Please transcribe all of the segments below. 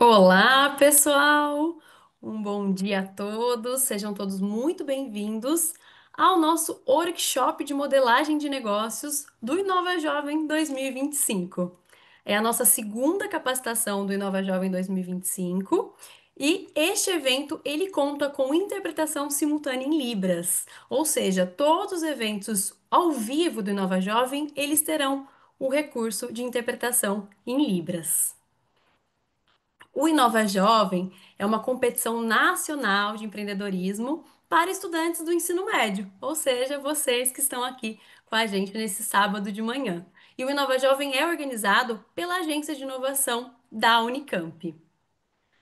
Olá, pessoal! Um bom dia a todos, sejam todos muito bem-vindos ao nosso workshop de modelagem de negócios do Inova Jovem 2025. É a nossa segunda capacitação do Inova Jovem 2025 e este evento ele conta com interpretação simultânea em Libras, ou seja, todos os eventos ao vivo do Inova Jovem eles terão o recurso de interpretação em Libras. O Inova Jovem é uma competição nacional de empreendedorismo para estudantes do ensino médio, ou seja, vocês que estão aqui com a gente nesse sábado de manhã. E o Inova Jovem é organizado pela Agência de Inovação da Unicamp.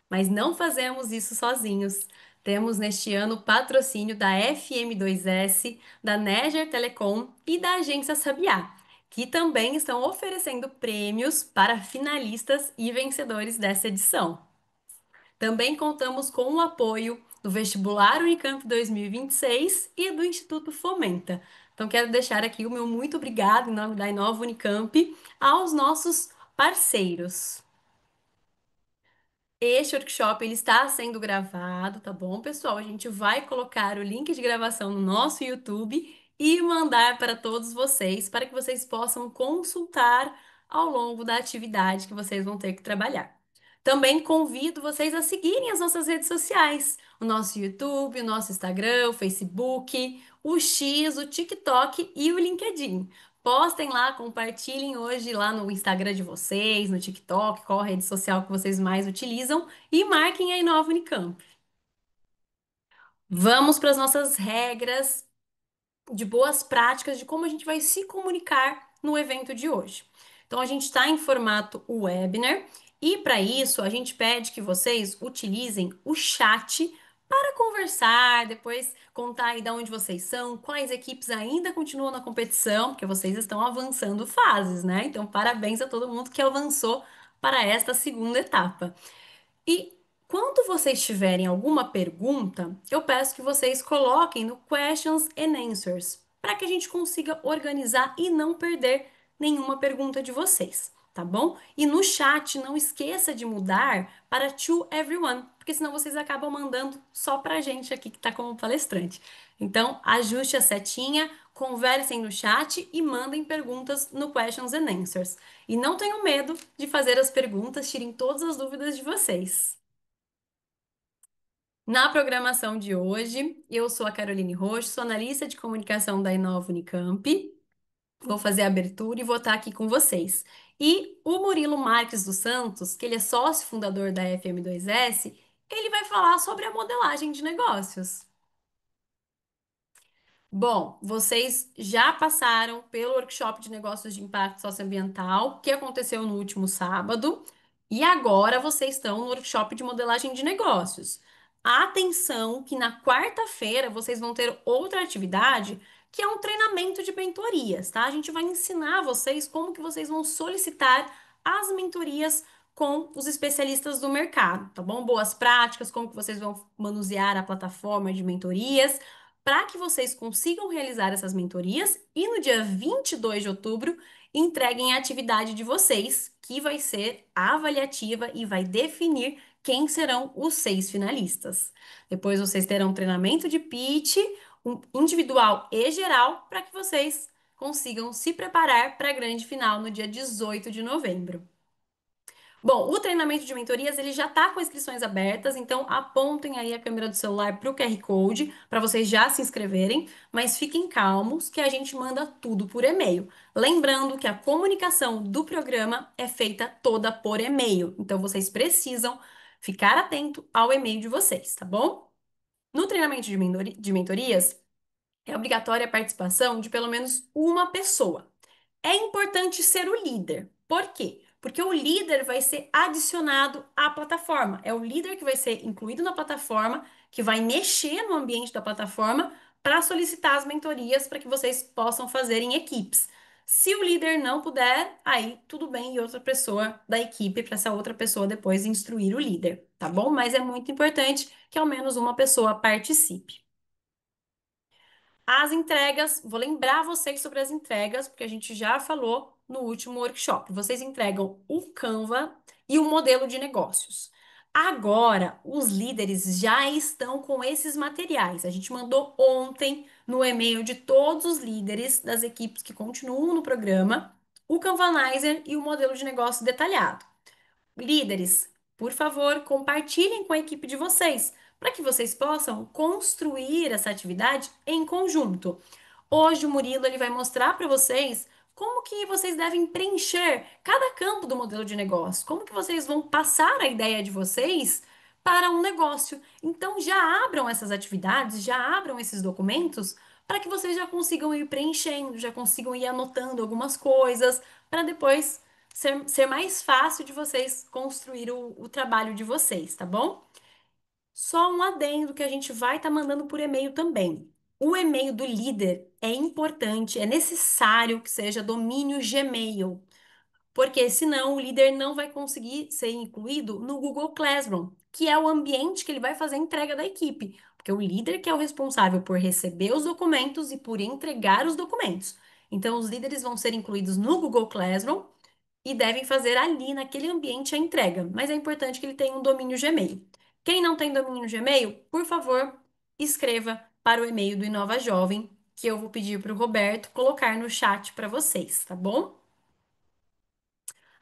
Mas não fazemos isso sozinhos. Temos neste ano o patrocínio da FM2S, da Neger Telecom e da Agência Sabiá, que também estão oferecendo prêmios para finalistas e vencedores dessa edição. Também contamos com o apoio do Vestibular Unicamp 2026 e do Instituto Fomenta. Então, quero deixar aqui o meu muito obrigado em nome da Inova Unicamp aos nossos parceiros. Este workshop ele está sendo gravado, tá bom, pessoal? A gente vai colocar o link de gravação no nosso YouTube e mandar para todos vocês, para que vocês possam consultar ao longo da atividade que vocês vão ter que trabalhar. Também convido vocês a seguirem as nossas redes sociais, o nosso YouTube, o nosso Instagram, o Facebook, o X, o TikTok e o LinkedIn. Postem lá, compartilhem hoje lá no Instagram de vocês, no TikTok, qual a rede social que vocês mais utilizam e marquem a Inova Unicamp. Vamos para as nossas regras de boas práticas de como a gente vai se comunicar no evento de hoje. Então, a gente está em formato webinar e, para isso, a gente pede que vocês utilizem o chat para conversar, depois contar aí de onde vocês são, quais equipes ainda continuam na competição, porque vocês estão avançando fases, né? Então, parabéns a todo mundo que avançou para esta segunda etapa. E quando vocês tiverem alguma pergunta, eu peço que vocês coloquem no Questions and Answers, para que a gente consiga organizar e não perder nenhuma pergunta de vocês, tá bom? E no chat, não esqueça de mudar para to everyone, porque senão vocês acabam mandando só para a gente aqui que está como palestrante. Então, ajuste a setinha, conversem no chat e mandem perguntas no Questions and Answers. E não tenham medo de fazer as perguntas, tirem todas as dúvidas de vocês. Na programação de hoje, eu sou a Caroline Rocha, sou analista de comunicação da Inova Unicamp. Vou fazer a abertura e vou estar aqui com vocês. E o Murilo Marques dos Santos, que ele é sócio fundador da FM2S, ele vai falar sobre a modelagem de negócios. Bom, vocês já passaram pelo workshop de negócios de impacto socioambiental, que aconteceu no último sábado, e agora vocês estão no workshop de modelagem de negócios. Atenção que na quarta-feira vocês vão ter outra atividade, que é um treinamento de mentorias, tá? A gente vai ensinar vocês como que vocês vão solicitar as mentorias com os especialistas do mercado, tá bom? Boas práticas, como que vocês vão manusear a plataforma de mentorias para que vocês consigam realizar essas mentorias e no dia 22 de outubro entreguem a atividade de vocês, que vai ser avaliativa e vai definir quem serão os 6 finalistas. Depois vocês terão um treinamento de pitch, um individual e geral, para que vocês consigam se preparar para a grande final no dia 18 de novembro. Bom, o treinamento de mentorias ele já está com inscrições abertas, então apontem aí a câmera do celular para o QR Code para vocês já se inscreverem, mas fiquem calmos que a gente manda tudo por e-mail. Lembrando que a comunicação do programa é feita toda por e-mail, então vocês precisam ficar atento ao e-mail de vocês, tá bom? No treinamento de mentorias, é obrigatória a participação de pelo menos uma pessoa. É importante ser o líder. Por quê? Porque o líder vai ser adicionado à plataforma. É o líder que vai ser incluído na plataforma, que vai mexer no ambiente da plataforma para solicitar as mentorias para que vocês possam fazer em equipes. Se o líder não puder, aí tudo bem, e outra pessoa da equipe para essa outra pessoa depois instruir o líder, tá bom? Mas é muito importante que ao menos uma pessoa participe. As entregas, vou lembrar vocês sobre as entregas, porque a gente já falou no último workshop. Vocês entregam o Canva e o modelo de negócios. Agora, os líderes já estão com esses materiais. A gente mandou ontem no e-mail de todos os líderes das equipes que continuam no programa o Canvanizer e o modelo de negócio detalhado. Líderes, por favor, compartilhem com a equipe de vocês, para que vocês possam construir essa atividade em conjunto. Hoje o Murilo ele vai mostrar para vocês como que vocês devem preencher cada campo do modelo de negócio, como que vocês vão passar a ideia de vocês para um negócio. Então já abram essas atividades, já abram esses documentos para que vocês já consigam ir preenchendo, já consigam ir anotando algumas coisas, para depois ser mais fácil de vocês construir o trabalho de vocês, tá bom? Só um adendo que a gente vai estar mandando por e-mail também. O e-mail do líder é importante, é necessário que seja domínio Gmail, porque senão o líder não vai conseguir ser incluído no Google Classroom, que é o ambiente que ele vai fazer a entrega da equipe, porque o líder que é o responsável por receber os documentos e por entregar os documentos. Então, os líderes vão ser incluídos no Google Classroom e devem fazer ali naquele ambiente a entrega, mas é importante que ele tenha um domínio Gmail. Quem não tem domínio Gmail, por favor, escreva para o e-mail do Inova Jovem, que eu vou pedir para o Roberto colocar no chat para vocês, tá bom?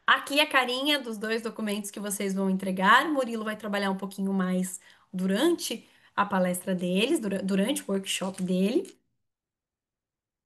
Aqui a carinha dos dois documentos que vocês vão entregar. O Murilo vai trabalhar um pouquinho mais durante a palestra deles, durante o workshop dele.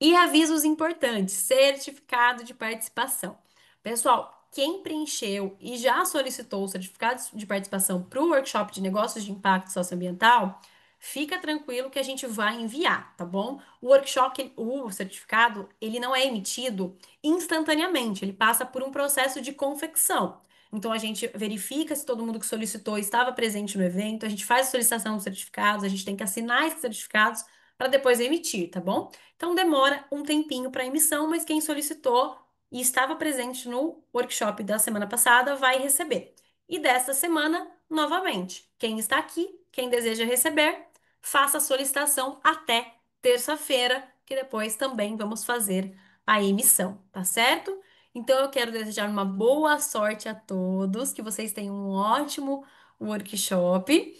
E avisos importantes: certificado de participação. Pessoal, quem preencheu e já solicitou o certificado de participação para o workshop de negócios de impacto socioambiental, fica tranquilo que a gente vai enviar, tá bom? O workshop, o certificado, ele não é emitido instantaneamente, ele passa por um processo de confecção. Então a gente verifica se todo mundo que solicitou estava presente no evento, a gente faz a solicitação dos certificados, a gente tem que assinar esses certificados para depois emitir, tá bom? Então demora um tempinho para emissão, mas quem solicitou e estava presente no workshop da semana passada vai receber. E desta semana, novamente, quem está aqui, quem deseja receber, faça a solicitação até terça-feira, que depois também vamos fazer a emissão, tá certo? Então eu quero desejar uma boa sorte a todos, que vocês tenham um ótimo workshop.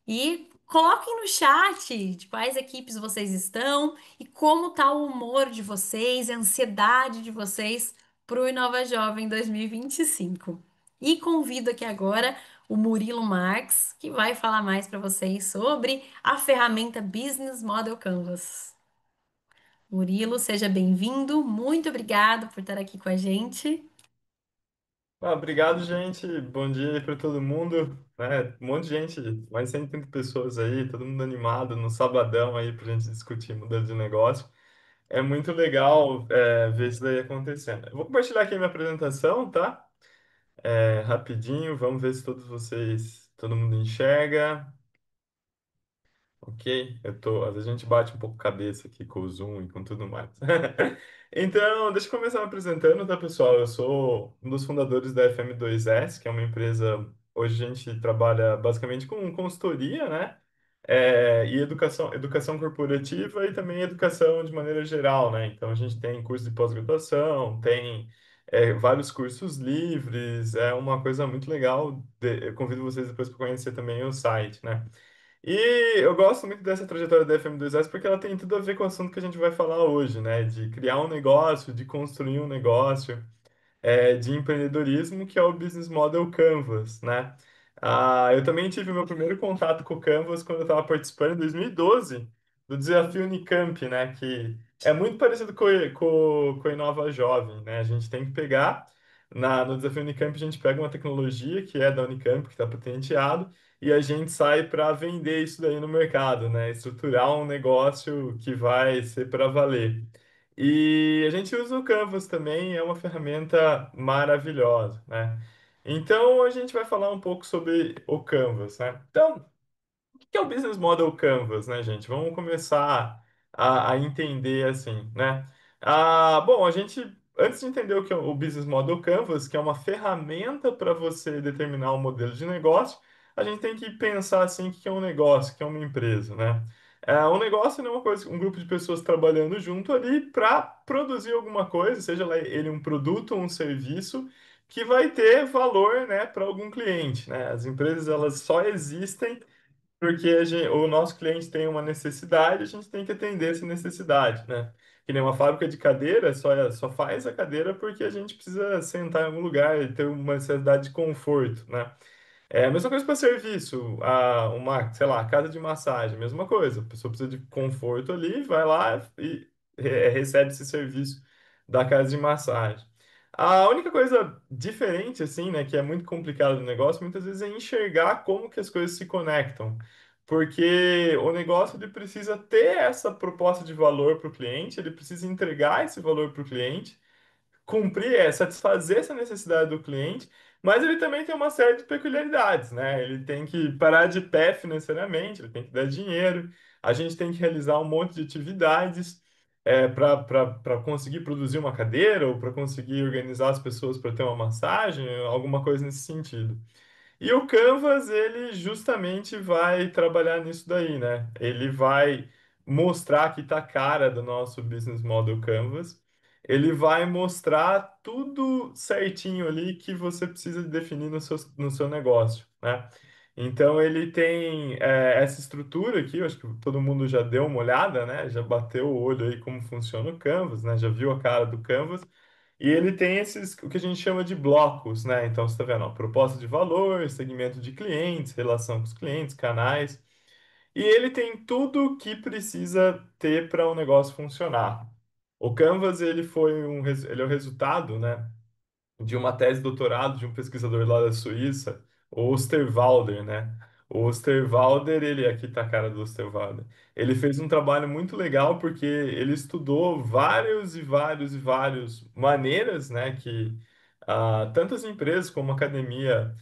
E coloquem no chat de quais equipes vocês estão e como está o humor de vocês, a ansiedade de vocês para o Inova Jovem 2025. E vinte e cinco. E convido aqui agora o Murilo Marx, que vai falar mais para vocês sobre a ferramenta Business Model Canvas. Murilo, seja bem-vindo. Muito obrigado por estar aqui com a gente. Obrigado, gente. Bom dia aí para todo mundo. Um monte de gente, mais de 130 pessoas aí, todo mundo animado no sabadão aí para a gente discutir modelo de negócio. É muito legal ver isso daí acontecendo. Eu vou compartilhar aqui a minha apresentação, tá? Rapidinho, vamos ver se todo mundo enxerga. Ok, às vezes a gente bate um pouco cabeça aqui com o Zoom e com tudo mais. Então, deixa eu começar me apresentando, tá, pessoal? Eu sou um dos fundadores da FM2S, que é uma empresa, hoje a gente trabalha basicamente com consultoria, né? E educação corporativa e também educação de maneira geral, né? Então, a gente tem curso de pós-graduação, tem vários cursos livres, é uma coisa muito legal. Eu convido vocês depois para conhecer também o site, né? E eu gosto muito dessa trajetória da FM2S porque ela tem tudo a ver com o assunto que a gente vai falar hoje, né? De criar um negócio, de construir um negócio, de empreendedorismo, que é o Business Model Canvas, né? Eu também tive meu primeiro contato com o Canvas quando eu estava participando em 2012 do Desafio Unicamp, né? Que é muito parecido com o Inova Jovem, né? A gente tem que pegar, no Desafio Unicamp, a gente pega uma tecnologia que é da Unicamp, que está patenteado, e a gente sai para vender isso daí no mercado, né? Estruturar um negócio que vai ser para valer. E a gente usa o Canvas também, é uma ferramenta maravilhosa, né? Então a gente vai falar um pouco sobre o Canvas, né? Então, que é o Business Model Canvas, né, gente? Vamos começar a entender assim, né? Bom, antes de entender o que é o Business Model Canvas, que é uma ferramenta para você determinar um modelo de negócio, a gente tem que pensar assim, o que é um negócio, o que é uma empresa, né? Um negócio não é uma coisa, um grupo de pessoas trabalhando junto ali para produzir alguma coisa, seja lá ele um produto ou um serviço, que vai ter valor, né, para algum cliente, né? As empresas elas só existem porque o nosso cliente tem uma necessidade, a gente tem que atender essa necessidade, né? Que nem uma fábrica de cadeira só faz a cadeira porque a gente precisa sentar em algum lugar e ter uma necessidade de conforto, né? É a mesma coisa para serviço, sei lá, casa de massagem, mesma coisa. A pessoa precisa de conforto ali, vai lá e recebe esse serviço da casa de massagem. A única coisa diferente, assim, né, que é muito complicado no negócio, muitas vezes é enxergar como que as coisas se conectam. Porque o negócio ele precisa ter essa proposta de valor para o cliente, ele precisa entregar esse valor para o cliente cumprir, satisfazer essa necessidade do cliente, mas ele também tem uma série de peculiaridades, né? Ele tem que parar de pé financeiramente, ele tem que dar dinheiro, a gente tem que realizar um monte de atividades para conseguir produzir uma cadeira ou para conseguir organizar as pessoas para ter uma massagem, alguma coisa nesse sentido. E o Canvas, ele justamente vai trabalhar nisso daí, né? Ele vai mostrar que tá a cara do nosso Business Model Canvas. Ele vai mostrar tudo certinho ali que você precisa definir no seu negócio, né? Então, ele tem essa estrutura aqui, eu acho que todo mundo já deu uma olhada, né? Já bateu o olho aí como funciona o Canvas, né? Já viu a cara do Canvas. E ele tem o que a gente chama de blocos, né? Então, você está vendo, ó, proposta de valor, segmento de clientes, relação com os clientes, canais. E ele tem tudo que precisa ter para o negócio funcionar. O Canvas, ele é o resultado, né, de uma tese de doutorado de um pesquisador lá da Suíça, o Osterwalder, né? O Osterwalder, aqui tá a cara do Osterwalder. Ele fez um trabalho muito legal porque ele estudou vários e vários e vários maneiras, né, que tanto as empresas como a academia,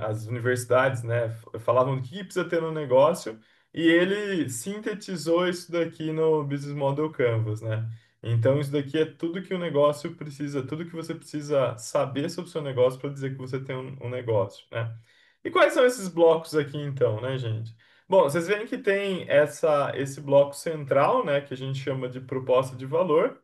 as universidades, né, falavam o que precisa ter no negócio e ele sintetizou isso daqui no Business Model Canvas, né? Então, isso daqui é tudo que o negócio precisa, tudo que você precisa saber sobre o seu negócio para dizer que você tem um negócio, né? E quais são esses blocos aqui, então, né, gente? Bom, vocês veem que tem esse bloco central, né, que a gente chama de proposta de valor.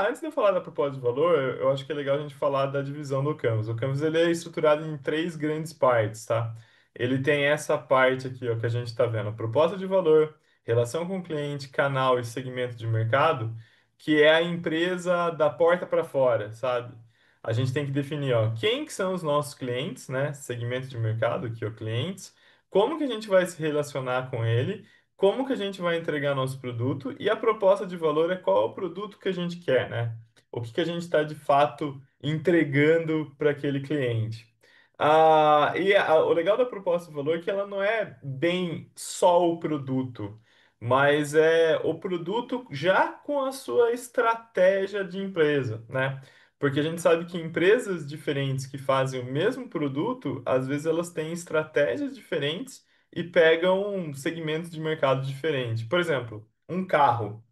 Antes de eu falar da proposta de valor, eu acho que é legal a gente falar da divisão do Canvas. O Canvas ele é estruturado em três grandes partes, tá? Ele tem essa parte aqui, ó, que a gente está vendo, proposta de valor, relação com o cliente, canal e segmento de mercado que é a empresa da porta para fora, sabe? A gente tem que definir, ó, quem que são os nossos clientes, né? Segmento de mercado, aqui, ó, clientes. Como que a gente vai se relacionar com ele? Como que a gente vai entregar nosso produto? E a proposta de valor é qual é o produto que a gente quer, né? O que que a gente está de fato entregando para aquele cliente. O legal da proposta de valor é que ela não é bem só o produto mas é o produto já com a sua estratégia de empresa, né? Porque a gente sabe que empresas diferentes que fazem o mesmo produto, às vezes elas têm estratégias diferentes e pegam segmentos de mercado diferentes. Por exemplo, um carro.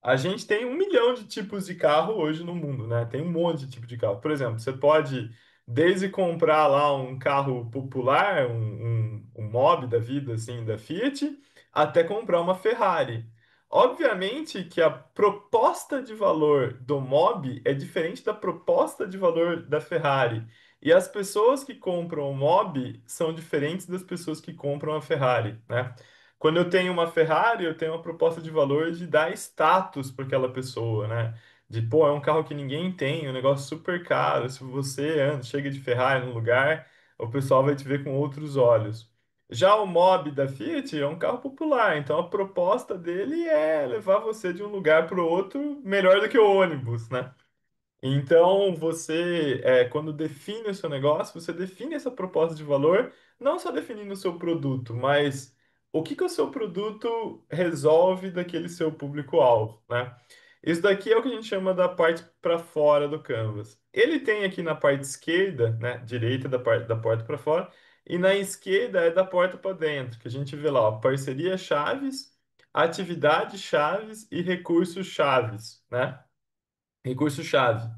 A gente tem 1 milhão de tipos de carro hoje no mundo, né? Tem um monte de tipo de carro. Por exemplo, você pode desde comprar lá um carro popular, um Mobi da vida, assim, da Fiat, até comprar uma Ferrari. Obviamente que a proposta de valor do Mobi é diferente da proposta de valor da Ferrari. E as pessoas que compram o Mobi são diferentes das pessoas que compram a Ferrari, né? Quando eu tenho uma Ferrari, eu tenho uma proposta de valor de dar status para aquela pessoa, né? De, pô, é um carro que ninguém tem, um negócio super caro. Se você chega de Ferrari no lugar, o pessoal vai te ver com outros olhos. Já o Mobi da Fiat é um carro popular, então a proposta dele é levar você de um lugar para o outro melhor do que o ônibus, né? Então, quando define o seu negócio, você define essa proposta de valor, não só definindo o seu produto, mas o que que o seu produto resolve daquele seu público-alvo, né? Isso daqui é o que a gente chama da parte para fora do Canvas. Ele tem aqui na parte esquerda, né, direita da parte da porta para fora, e na esquerda é da porta para dentro, que a gente vê lá, ó, parceria chaves, atividade chaves e recursos chaves, né? Recurso-chave.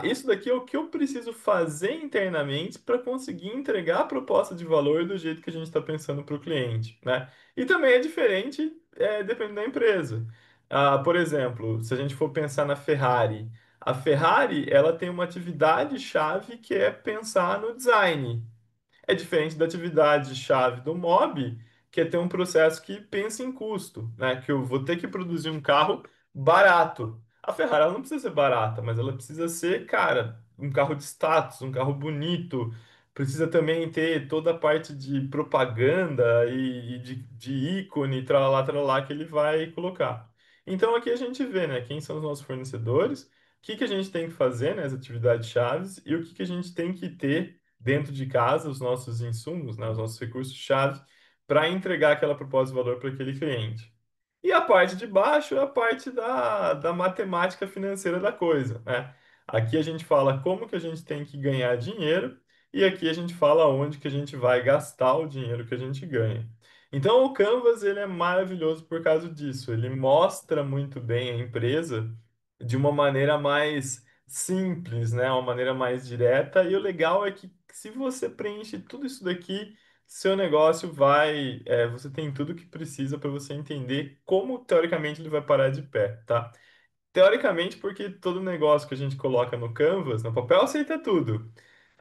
Isso daqui é o que eu preciso fazer internamente para conseguir entregar a proposta de valor do jeito que a gente está pensando para o cliente, né? E também é diferente, dependendo da empresa. Por exemplo, se a gente for pensar na Ferrari, A Ferrari, ela tem uma atividade-chave que é pensar no design. É diferente da atividade-chave do MOB, que é ter um processo que pensa em custo, né? Que eu vou ter que produzir um carro barato. A Ferrari ela não precisa ser barata, mas ela precisa ser, cara, um carro de status, um carro bonito. Precisa também ter toda a parte de propaganda e de ícone, tralá, que ele vai colocar. Então aqui a gente vê, né, quem são os nossos fornecedores, o que que a gente tem que fazer, né, as atividades chaves e o que que a gente tem que ter dentro de casa os nossos insumos, né, os nossos recursos-chave, para entregar aquela proposta de valor para aquele cliente. E a parte de baixo é a parte da matemática financeira da coisa, né? Aqui a gente fala como que a gente tem que ganhar dinheiro e aqui a gente fala onde que a gente vai gastar o dinheiro que a gente ganha. Então o Canvas ele é maravilhoso por causa disso. Ele mostra muito bem a empresa de uma maneira mais simples, né? Uma maneira mais direta. E o legal é que se você preenche tudo isso daqui, seu negócio vai, você tem tudo que precisa para você entender como teoricamente ele vai parar de pé, tá? Teoricamente, porque todo negócio que a gente coloca no Canvas, no papel aceita tudo.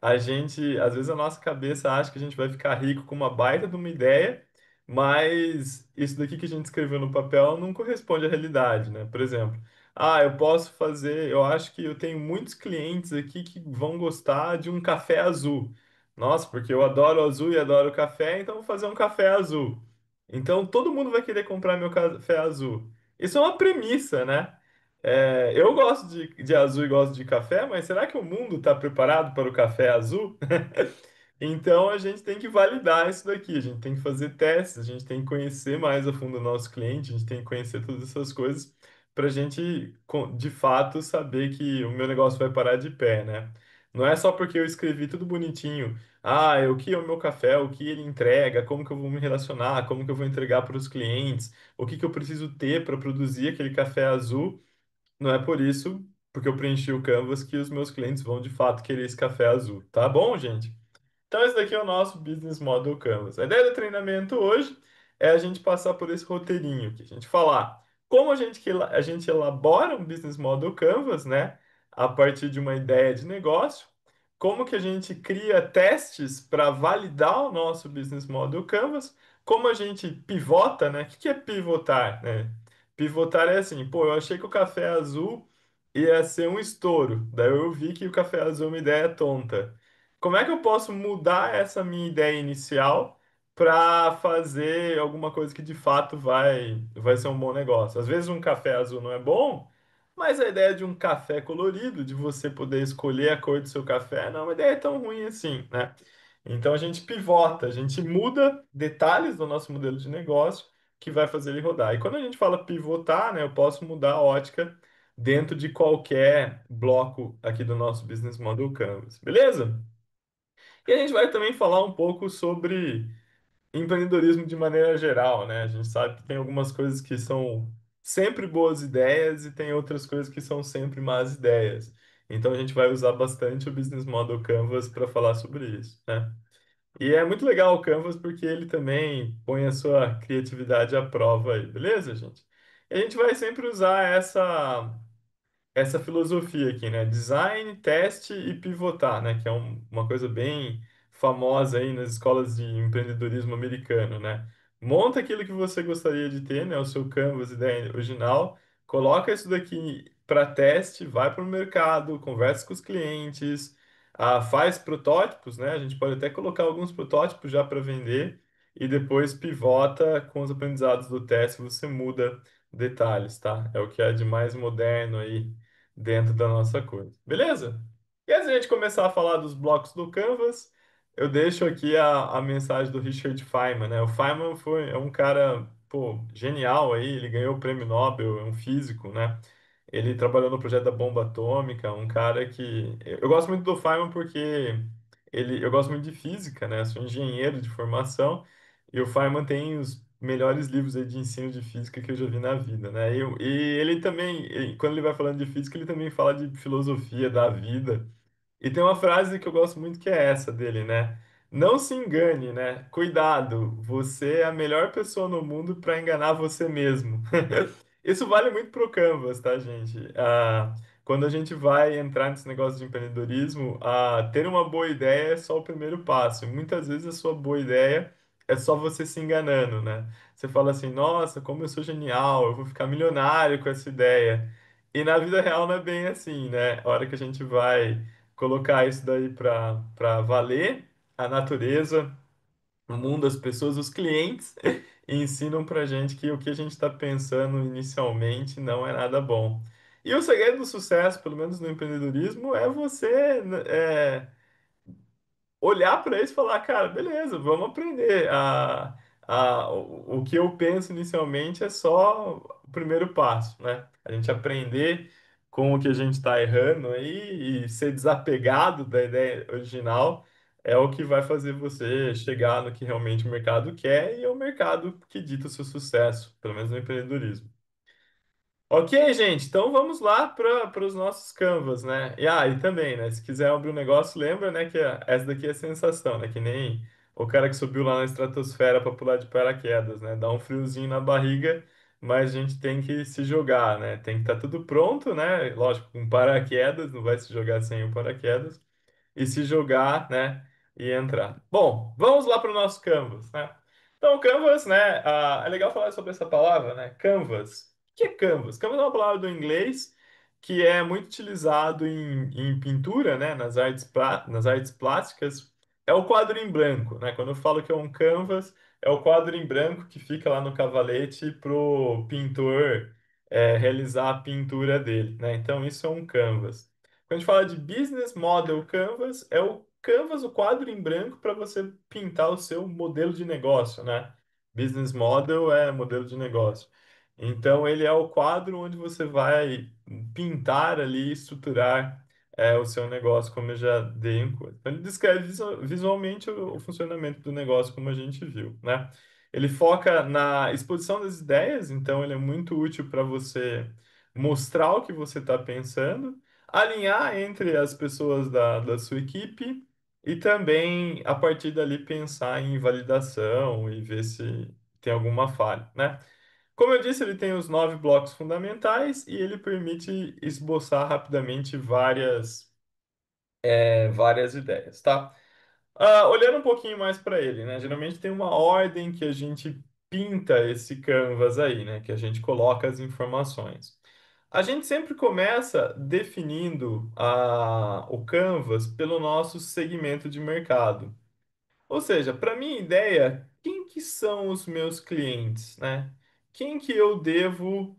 A gente, às vezes a nossa cabeça acha que a gente vai ficar rico com uma baita de uma ideia, mas isso daqui que a gente escreveu no papel não corresponde à realidade, né? Por exemplo, eu posso fazer, eu acho que eu tenho muitos clientes aqui que vão gostar de um café azul. Nossa, porque eu adoro azul e adoro café, então vou fazer um café azul. Então todo mundo vai querer comprar meu café azul. Isso é uma premissa, né? Eu gosto de azul e gosto de café, mas será que o mundo está preparado para o café azul? Então a gente tem que validar isso daqui, a gente tem que fazer testes, a gente tem que conhecer mais a fundo o nosso cliente, a gente tem que conhecer todas essas coisas para a gente de fato saber que o meu negócio vai parar de pé, né? Não é só porque eu escrevi tudo bonitinho, o que é o meu café, o que ele entrega, como que eu vou me relacionar, como que eu vou entregar para os clientes, o que que eu preciso ter para produzir aquele café azul. Não é por isso, porque eu preenchi o Canvas, que os meus clientes vão de fato querer esse café azul. Tá bom, gente? Então, esse daqui é o nosso Business Model Canvas. A ideia do treinamento hoje é a gente passar por esse roteirinho aqui, a gente falar como a gente elabora um Business Model Canvas, né, a partir de uma ideia de negócio, como que a gente cria testes para validar o nosso Business Model Canvas, como a gente pivota, né? O que que é pivotar, né? Pivotar é assim, pô, eu achei que o café azul ia ser um estouro, daí eu vi que o café azul é uma ideia tonta. Como é que eu posso mudar essa minha ideia inicial para fazer alguma coisa que de fato vai ser um bom negócio? Às vezes um café azul não é bom, mas a ideia de um café colorido, de você poder escolher a cor do seu café, não é uma ideia tão ruim assim, né? Então a gente pivota, a gente muda detalhes do nosso modelo de negócio que vai fazer ele rodar. E quando a gente fala pivotar, né, eu posso mudar a ótica dentro de qualquer bloco aqui do nosso Business Model Canvas, beleza? E a gente vai também falar um pouco sobre empreendedorismo de maneira geral, né? A gente sabe que tem algumas coisas que são sempre boas ideias e tem outras coisas que são sempre más ideias. Então a gente vai usar bastante o Business Model Canvas para falar sobre isso, né? E é muito legal o Canvas porque ele também põe a sua criatividade à prova aí, beleza, gente? E a gente vai sempre usar essa filosofia aqui, né? Design, teste e pivotar, né? Que é uma coisa bem famosa aí nas escolas de empreendedorismo americano, né? Monta aquilo que você gostaria de ter, né? O seu canvas, ideia original, coloca isso daqui para teste, vai para o mercado, conversa com os clientes, faz protótipos, né? A gente pode até colocar alguns protótipos já para vender e depois pivota com os aprendizados do teste, você muda detalhes, tá? É o que é de mais moderno aí dentro da nossa coisa. Beleza? E antes de a gente começar a falar dos blocos do Canvas, eu deixo aqui a mensagem do Richard Feynman, né? O Feynman é um cara, pô, genial aí, ele ganhou o prêmio Nobel, é um físico, né? Ele trabalhou no projeto da bomba atômica, um cara que... Eu gosto muito do Feynman porque eu gosto muito de física, né? Sou engenheiro de formação e o Feynman tem os melhores livros aí de ensino de física que eu já vi na vida, né? E ele também, quando ele vai falando de física, ele também fala de filosofia da vida. E tem uma frase que eu gosto muito que é essa dele, né? Não se engane, né? Cuidado, você é a melhor pessoa no mundo para enganar você mesmo. Isso vale muito pro Canvas, tá, gente? quando a gente vai entrar nesse negócio de empreendedorismo, ter uma boa ideia é só o primeiro passo. E muitas vezes a sua boa ideia é só você se enganando, né? Você fala assim, nossa, como eu sou genial, eu vou ficar milionário com essa ideia. E na vida real não é bem assim, né? A hora que a gente vai colocar isso daí para valer, a natureza, o mundo, as pessoas, os clientes ensinam pra gente que o que a gente está pensando inicialmente não é nada bom. E o segredo do sucesso, pelo menos no empreendedorismo, é você olhar para isso e falar, cara, beleza, vamos aprender. O que eu penso inicialmente é só o primeiro passo, né? A gente aprender com o que a gente está errando aí e ser desapegado da ideia original é o que vai fazer você chegar no que realmente o mercado quer e é o mercado que dita o seu sucesso, pelo menos no empreendedorismo. Ok, gente, então vamos lá para os nossos canvas, né? E também, né? Se quiser abrir um negócio, lembra, né, que essa daqui é a sensação, né? Que nem o cara que subiu lá na estratosfera para pular de paraquedas, né? Dá um friozinho na barriga, mas a gente tem que se jogar, né? Tem que estar tudo pronto, né? Lógico, com paraquedas, não vai se jogar sem o paraquedas e se jogar, né? E entrar. Bom, vamos lá para o nosso Canvas, né? Então, o Canvas, né? É legal falar sobre essa palavra, né? Canvas. O que é Canvas? Canvas é uma palavra do inglês que é muito utilizado em pintura, né? Nas artes plásticas. É o quadro em branco, né? Quando eu falo que é um canvas, é o quadro em branco que fica lá no cavalete pro pintor realizar a pintura dele, né? Então, isso é um canvas. Quando a gente fala de Business Model Canvas, é o canvas, o quadro em branco para você pintar o seu modelo de negócio, né? Business Model é modelo de negócio. Então, ele é o quadro onde você vai pintar ali, estruturar o seu negócio, como eu já dei em coisa. Então, ele descreve visualmente o funcionamento do negócio, como a gente viu, né? Ele foca na exposição das ideias, então ele é muito útil para você mostrar o que você está pensando, alinhar entre as pessoas da sua equipe e também, a partir dali, pensar em validação e ver se tem alguma falha, né? Como eu disse, ele tem os 9 blocos fundamentais e ele permite esboçar rapidamente várias ideias, tá? Olhando um pouquinho mais para ele, né? Geralmente tem uma ordem que a gente pinta esse canvas aí, né? Que a gente coloca as informações. A gente sempre começa definindo o canvas pelo nosso segmento de mercado. Ou seja, para minha ideia, quem que são os meus clientes, né? Quem que eu devo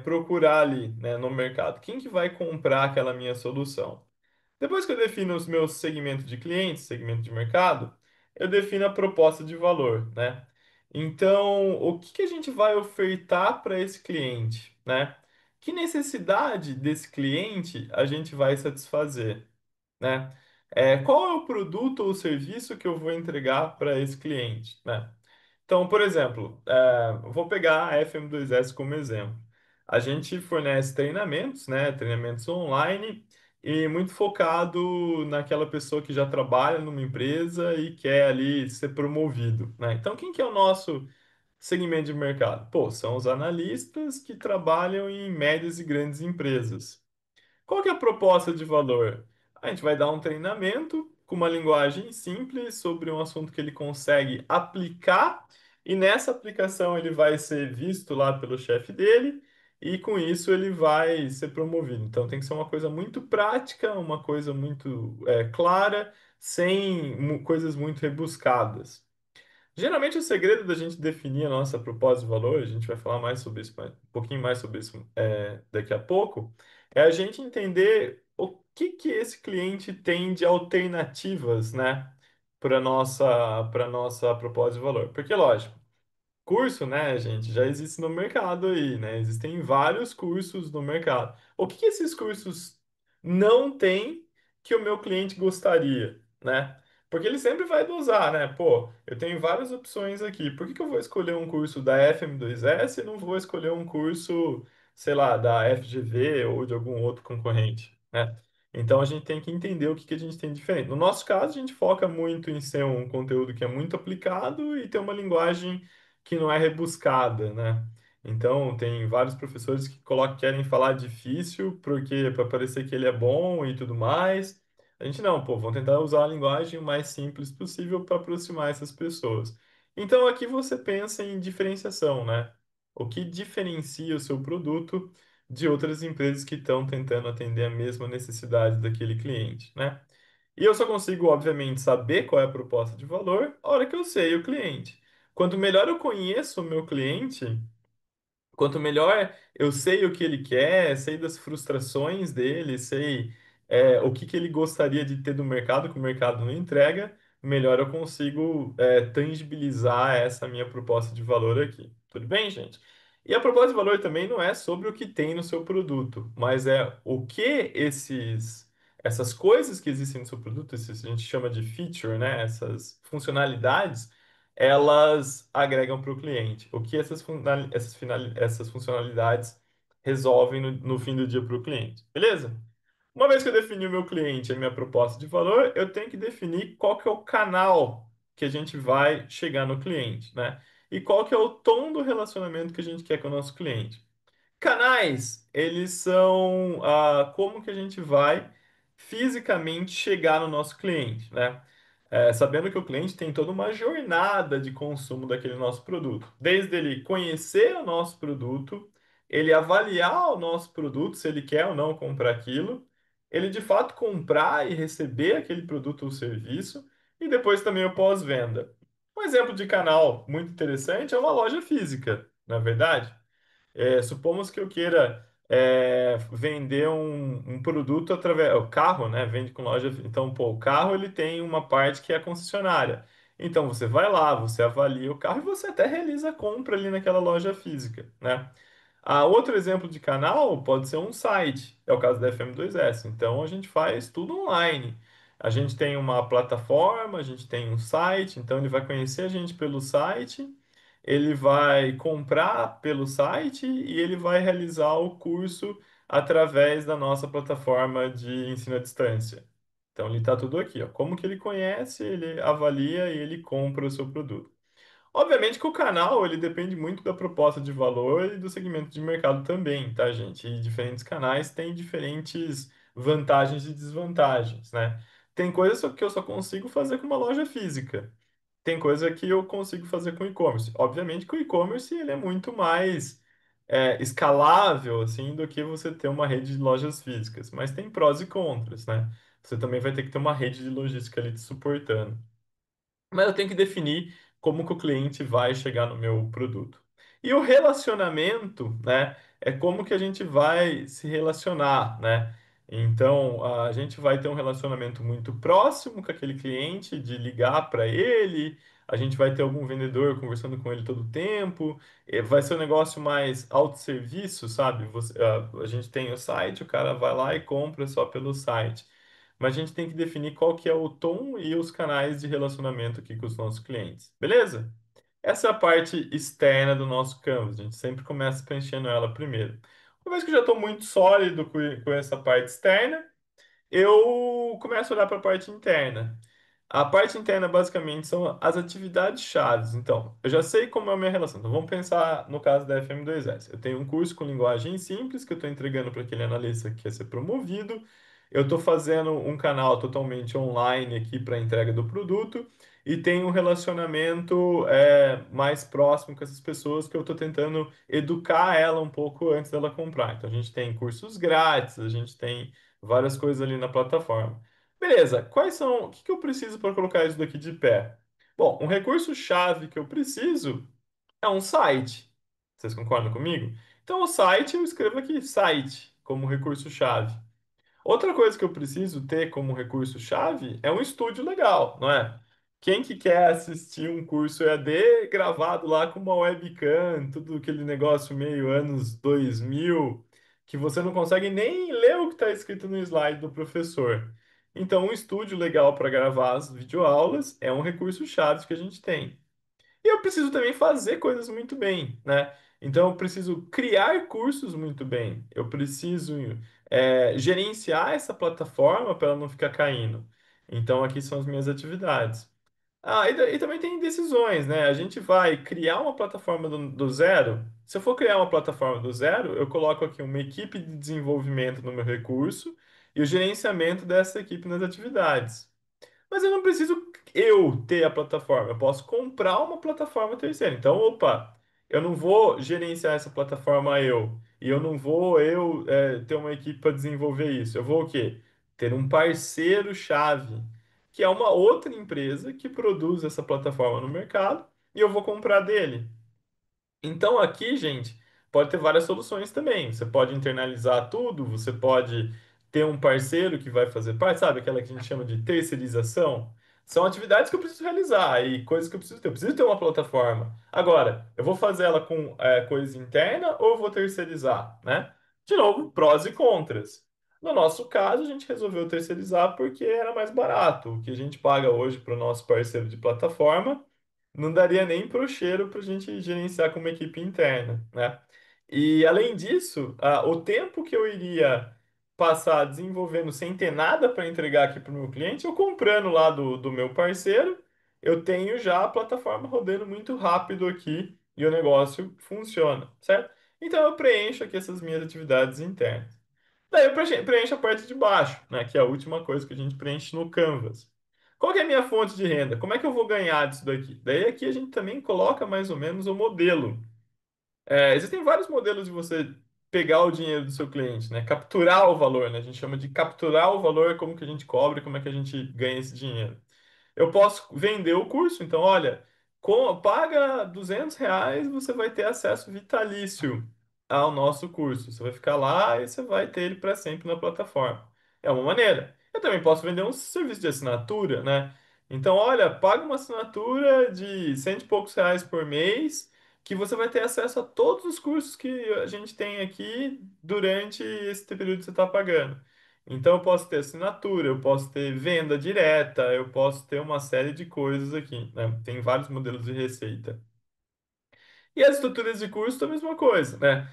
procurar ali, né, no mercado? Quem que vai comprar aquela minha solução? Depois que eu defino os meus segmentos de clientes, segmento de mercado, eu defino a proposta de valor, né? Então, o que que a gente vai ofertar para esse cliente, né? Que necessidade desse cliente a gente vai satisfazer, né? Qual é o produto ou serviço que eu vou entregar para esse cliente, né? Então, por exemplo, eu vou pegar a FM2S como exemplo. A gente fornece treinamentos, né? Treinamentos online e muito focado naquela pessoa que já trabalha numa empresa e quer ali ser promovido, né? Então, quem que é o nosso segmento de mercado? Pô, são os analistas que trabalham em médias e grandes empresas. Qual que é a proposta de valor? A gente vai dar um treinamento com uma linguagem simples sobre um assunto que ele consegue aplicar, e nessa aplicação ele vai ser visto lá pelo chefe dele, e com isso ele vai ser promovido. Então tem que ser uma coisa muito prática, uma coisa muito clara, sem coisas muito rebuscadas. Geralmente, o segredo da gente definir a nossa proposta de valor, a gente vai falar mais sobre isso, um pouquinho mais sobre isso daqui a pouco, é a gente entender o que que esse cliente tem de alternativas, né, para nossa proposta de valor. Porque, lógico, curso, né, gente, já existe no mercado aí, né? Existem vários cursos no mercado. O que que esses cursos não têm que o meu cliente gostaria, né? Porque ele sempre vai dosar, né? Pô, eu tenho várias opções aqui. Por que que eu vou escolher um curso da FM2S e não vou escolher um curso, sei lá, da FGV ou de algum outro concorrente, né? Então a gente tem que entender o que que a gente tem de diferente. No nosso caso, a gente foca muito em ser um conteúdo que é muito aplicado e ter uma linguagem que não é rebuscada, né? Então, tem vários professores que colocam, querem falar difícil porque para parecer que ele é bom e tudo mais. A gente não, pô, vamos tentar usar a linguagem o mais simples possível para aproximar essas pessoas. Então, aqui você pensa em diferenciação, né? O que diferencia o seu produto de outras empresas que estão tentando atender a mesma necessidade daquele cliente, né? E eu só consigo, obviamente, saber qual é a proposta de valor a hora que eu sei o cliente. Quanto melhor eu conheço o meu cliente, quanto melhor eu sei o que ele quer, sei das frustrações dele, sei o que ele gostaria de ter do mercado que o mercado não entrega, melhor eu consigo tangibilizar essa minha proposta de valor aqui. Tudo bem, gente? E a proposta de valor também não é sobre o que tem no seu produto, mas é o que essas coisas que existem no seu produto, esses a gente chama de feature, né? Essas funcionalidades elas agregam para o cliente. O que essas funcionalidades resolvem no fim do dia para o cliente. Beleza? Uma vez que eu defini o meu cliente e a minha proposta de valor, eu tenho que definir qual que é o canal que a gente vai chegar no cliente, né? E qual que é o tom do relacionamento que a gente quer com o nosso cliente. Canais, eles são como que a gente vai fisicamente chegar no nosso cliente, né? Sabendo que o cliente tem toda uma jornada de consumo daquele nosso produto. Desde ele conhecer o nosso produto, ele avaliar o nosso produto, se ele quer ou não comprar aquilo, ele de fato comprar e receber aquele produto ou serviço, e depois também o pós-venda. Um exemplo de canal muito interessante é uma loja física, na é verdade. Supomos que eu queira vender um produto através. O carro, né? Vende com loja. Então, pô, o carro ele tem uma parte que é a concessionária. Então, você vai lá, você avalia o carro e você até realiza a compra ali naquela loja física, né? Outro exemplo de canal pode ser um site, é o caso da FM2S. Então, a gente faz tudo online. A gente tem uma plataforma, a gente tem um site, então ele vai conhecer a gente pelo site, ele vai comprar pelo site e ele vai realizar o curso através da nossa plataforma de ensino à distância. Então, ele está tudo aqui, ó. Como que ele conhece, ele avalia e ele compra o seu produto. Obviamente que o canal, ele depende muito da proposta de valor e do segmento de mercado também, tá, gente? E diferentes canais têm diferentes vantagens e desvantagens, né? Tem coisas que eu só consigo fazer com uma loja física. Tem coisa que eu consigo fazer com e-commerce. Obviamente que o e-commerce, ele é muito mais escalável, assim, do que você ter uma rede de lojas físicas. Mas tem prós e contras, né? Você também vai ter que ter uma rede de logística ali te suportando. Mas eu tenho que definir como que o cliente vai chegar no meu produto. E o relacionamento, né, é como que a gente vai se relacionar, né? Então, a gente vai ter um relacionamento muito próximo com aquele cliente, de ligar para ele, a gente vai ter algum vendedor conversando com ele todo o tempo, vai ser um negócio mais autosserviço, sabe? A gente tem o site, o cara vai lá e compra só pelo site. Mas a gente tem que definir qual que é o tom e os canais de relacionamento aqui com os nossos clientes. Beleza? Essa é a parte externa do nosso canvas. A gente sempre começa preenchendo ela primeiro. Uma vez que eu já estou muito sólido com essa parte externa, eu começo a olhar para a parte interna. A parte interna, basicamente, são as atividades chaves. Então, eu já sei como é a minha relação. Então, vamos pensar no caso da FM2S. Eu tenho um curso com linguagem simples que eu estou entregando para aquele analista que quer ser promovido. Eu estou fazendo um canal totalmente online aqui para entrega do produto. E tenho um relacionamento mais próximo com essas pessoas que eu estou tentando educar ela um pouco antes dela comprar. Então, a gente tem cursos grátis, a gente tem várias coisas ali na plataforma. Beleza, quais são, o que que eu preciso para colocar isso daqui de pé? Bom, um recurso-chave que eu preciso é um site. Vocês concordam comigo? Então, o site, eu escrevo aqui site como recurso-chave. Outra coisa que eu preciso ter como recurso-chave é um estúdio legal, não é? Quem que quer assistir um curso EAD gravado lá com uma webcam, tudo aquele negócio meio anos 2000, que você não consegue nem ler o que está escrito no slide do professor. Então, um estúdio legal para gravar as videoaulas é um recurso-chave que a gente tem. E eu preciso também fazer coisas muito bem, né? Então, eu preciso criar cursos muito bem. Eu preciso gerenciar essa plataforma para ela não ficar caindo. Então, aqui são as minhas atividades. E também tem decisões, né? A gente vai criar uma plataforma do zero. Se eu for criar uma plataforma do zero, eu coloco aqui uma equipe de desenvolvimento no meu recurso e o gerenciamento dessa equipe nas atividades. Mas eu não preciso eu ter a plataforma, eu posso comprar uma plataforma terceira. Então, opa, eu não vou gerenciar essa plataforma eu, e eu não vou ter uma equipe para desenvolver isso. Eu vou o quê? Ter um parceiro-chave, que é uma outra empresa que produz essa plataforma no mercado, e eu vou comprar dele. Então aqui, gente, pode ter várias soluções também. Você pode internalizar tudo, você pode ter um parceiro que vai fazer parte, sabe? Aquela que a gente chama de terceirização. São atividades que eu preciso realizar e coisas que eu preciso ter. Eu preciso ter uma plataforma. Agora, eu vou fazer ela com coisa interna ou eu vou terceirizar, né? De novo, prós e contras. No nosso caso, a gente resolveu terceirizar porque era mais barato. O que a gente paga hoje para o nosso parceiro de plataforma não daria nem pro cheiro para a gente gerenciar como equipe interna, né? E além disso, o tempo que eu iria passar desenvolvendo sem ter nada para entregar aqui para o meu cliente, eu comprando lá do meu parceiro, eu tenho já a plataforma rodando muito rápido aqui e o negócio funciona, certo? Então eu preencho aqui essas minhas atividades internas. Daí eu preencho a parte de baixo, né, que é a última coisa que a gente preenche no Canvas. Qual que é a minha fonte de renda? Como é que eu vou ganhar disso daqui? Daí aqui a gente também coloca mais ou menos o modelo. Existem vários modelos de você pegar o dinheiro do seu cliente, né? Capturar o valor, né? A gente chama de capturar o valor, como que a gente cobra, como é que a gente ganha esse dinheiro. Eu posso vender o curso, então, olha, paga R$ 200, você vai ter acesso vitalício ao nosso curso. Você vai ficar lá e você vai ter ele para sempre na plataforma. É uma maneira. Eu também posso vender um serviço de assinatura, né? Então, olha, paga uma assinatura de cento e poucos reais por mês, que você vai ter acesso a todos os cursos que a gente tem aqui durante esse período que você está pagando. Então, eu posso ter assinatura, eu posso ter venda direta, eu posso ter uma série de coisas aqui, né? Tem vários modelos de receita. E as estruturas de custo, a mesma coisa, né?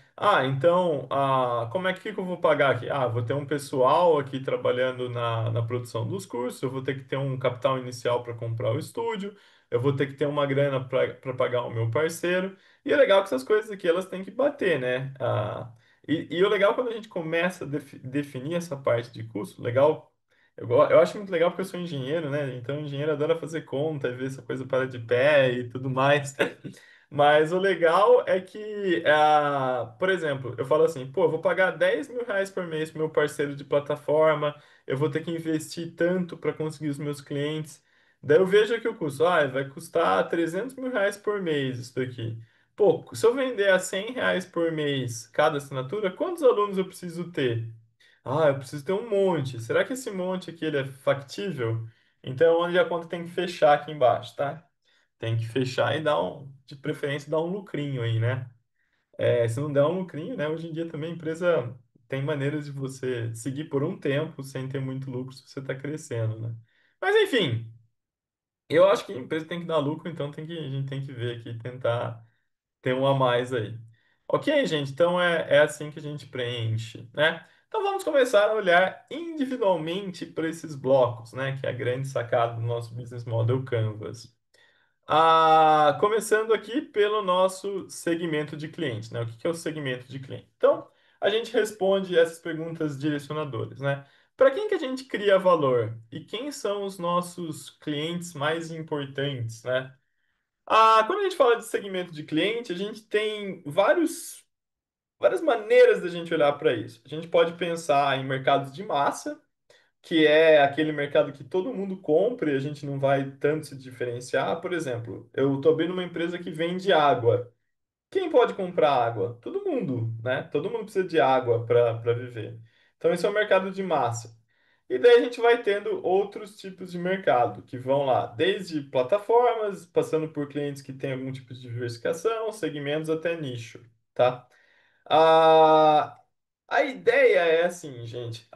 Então, como é que eu vou pagar aqui? Vou ter um pessoal aqui trabalhando na produção dos cursos, eu vou ter que ter um capital inicial para comprar o estúdio, eu vou ter que ter uma grana para pagar o meu parceiro. E é legal que essas coisas aqui, elas têm que bater, né? E o legal é quando a gente começa a definir essa parte de custo, legal. Eu acho muito legal porque eu sou engenheiro, né? Então, o engenheiro adora fazer conta e ver se a coisa para de pé e tudo mais. Mas o legal é que, por exemplo, eu falo assim, pô, eu vou pagar R$ 10.000 por mês pro meu parceiro de plataforma, eu vou ter que investir tanto para conseguir os meus clientes. Daí eu vejo aqui o custo, vai custar R$ 300.000 por mês isso daqui. Pô, se eu vender a R$ 100 por mês cada assinatura, quantos alunos eu preciso ter? Eu preciso ter um monte. Será que esse monte aqui ele é factível? Então, onde a conta tem que fechar aqui embaixo, tá? Tem que fechar e de preferência, dar um lucrinho aí, né? Se não der um lucrinho, né? Hoje em dia também a empresa tem maneiras de você seguir por um tempo sem ter muito lucro se você está crescendo, né? Mas enfim, eu acho que a empresa tem que dar lucro, então a gente tem que ver aqui, tentar ter um a mais aí. Ok, gente? Então é assim que a gente preenche, né? Então vamos começar a olhar individualmente para esses blocos, né? Que é a grande sacada do nosso Business Model Canvas. Começando aqui pelo nosso segmento de cliente, né? O que que é o segmento de cliente? Então, a gente responde essas perguntas direcionadoras, né? Para quem que a gente cria valor? E quem são os nossos clientes mais importantes, né? Quando a gente fala de segmento de cliente, a gente tem várias maneiras da gente olhar para isso. A gente pode pensar em mercados de massa, que é aquele mercado que todo mundo compra e a gente não vai tanto se diferenciar. Por exemplo, eu estou abrindo uma empresa que vende água. Quem pode comprar água? Todo mundo, né? Todo mundo precisa de água para viver. Então, esse é o mercado de massa. E daí a gente vai tendo outros tipos de mercado, que vão lá, desde plataformas, passando por clientes que têm algum tipo de diversificação, segmentos até nicho, tá? A, a ideia é assim, gente.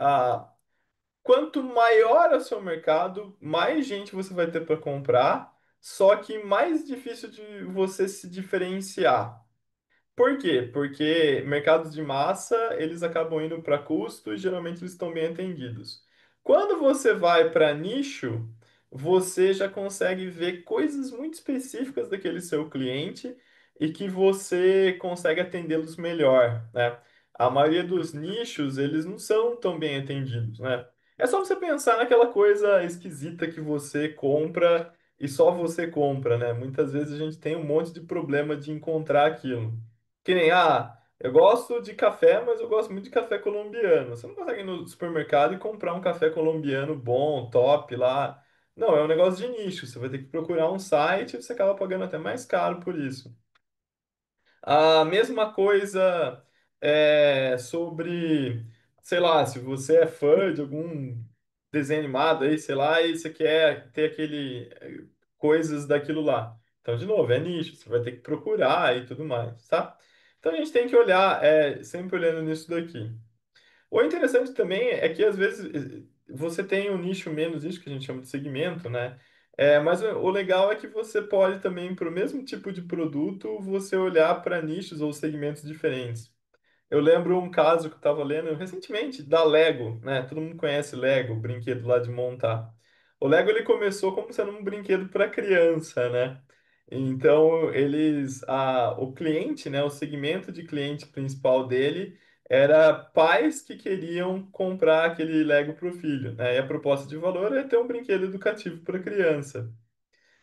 Quanto maior é o seu mercado, mais gente você vai ter para comprar, só que mais difícil de você se diferenciar. Por quê? Porque mercados de massa, eles acabam indo para custo e geralmente eles estão bem atendidos. Quando você vai para nicho, você já consegue ver coisas muito específicas daquele seu cliente e que você consegue atendê-los melhor, né? A maioria dos nichos, eles não são tão bem atendidos, né? É só você pensar naquela coisa esquisita que você compra e só você compra, né? Muitas vezes a gente tem um monte de problema de encontrar aquilo. Que nem, eu gosto de café, mas eu gosto muito de café colombiano. Você não consegue ir no supermercado e comprar um café colombiano bom, top lá. Não, é um negócio de nicho. Você vai ter que procurar um site e você acaba pagando até mais caro por isso. A mesma coisa sobre, sei lá, se você é fã de algum desenho animado aí, sei lá, e você quer ter coisas daquilo lá. Então, de novo, é nicho, você vai ter que procurar e tudo mais, tá? Então a gente tem que olhar, sempre olhando nisso daqui. O interessante também é que às vezes você tem um nicho menos isso que a gente chama de segmento, né? Mas o legal é que você pode também, para o mesmo tipo de produto, você olhar para nichos ou segmentos diferentes. Eu lembro um caso que eu estava lendo recentemente da Lego, né? Todo mundo conhece Lego, o brinquedo lá de montar. O Lego ele começou como sendo um brinquedo para criança, né? Então o cliente, né? O segmento de cliente principal dele era pais que queriam comprar aquele Lego para o filho, né? E a proposta de valor é ter um brinquedo educativo para criança.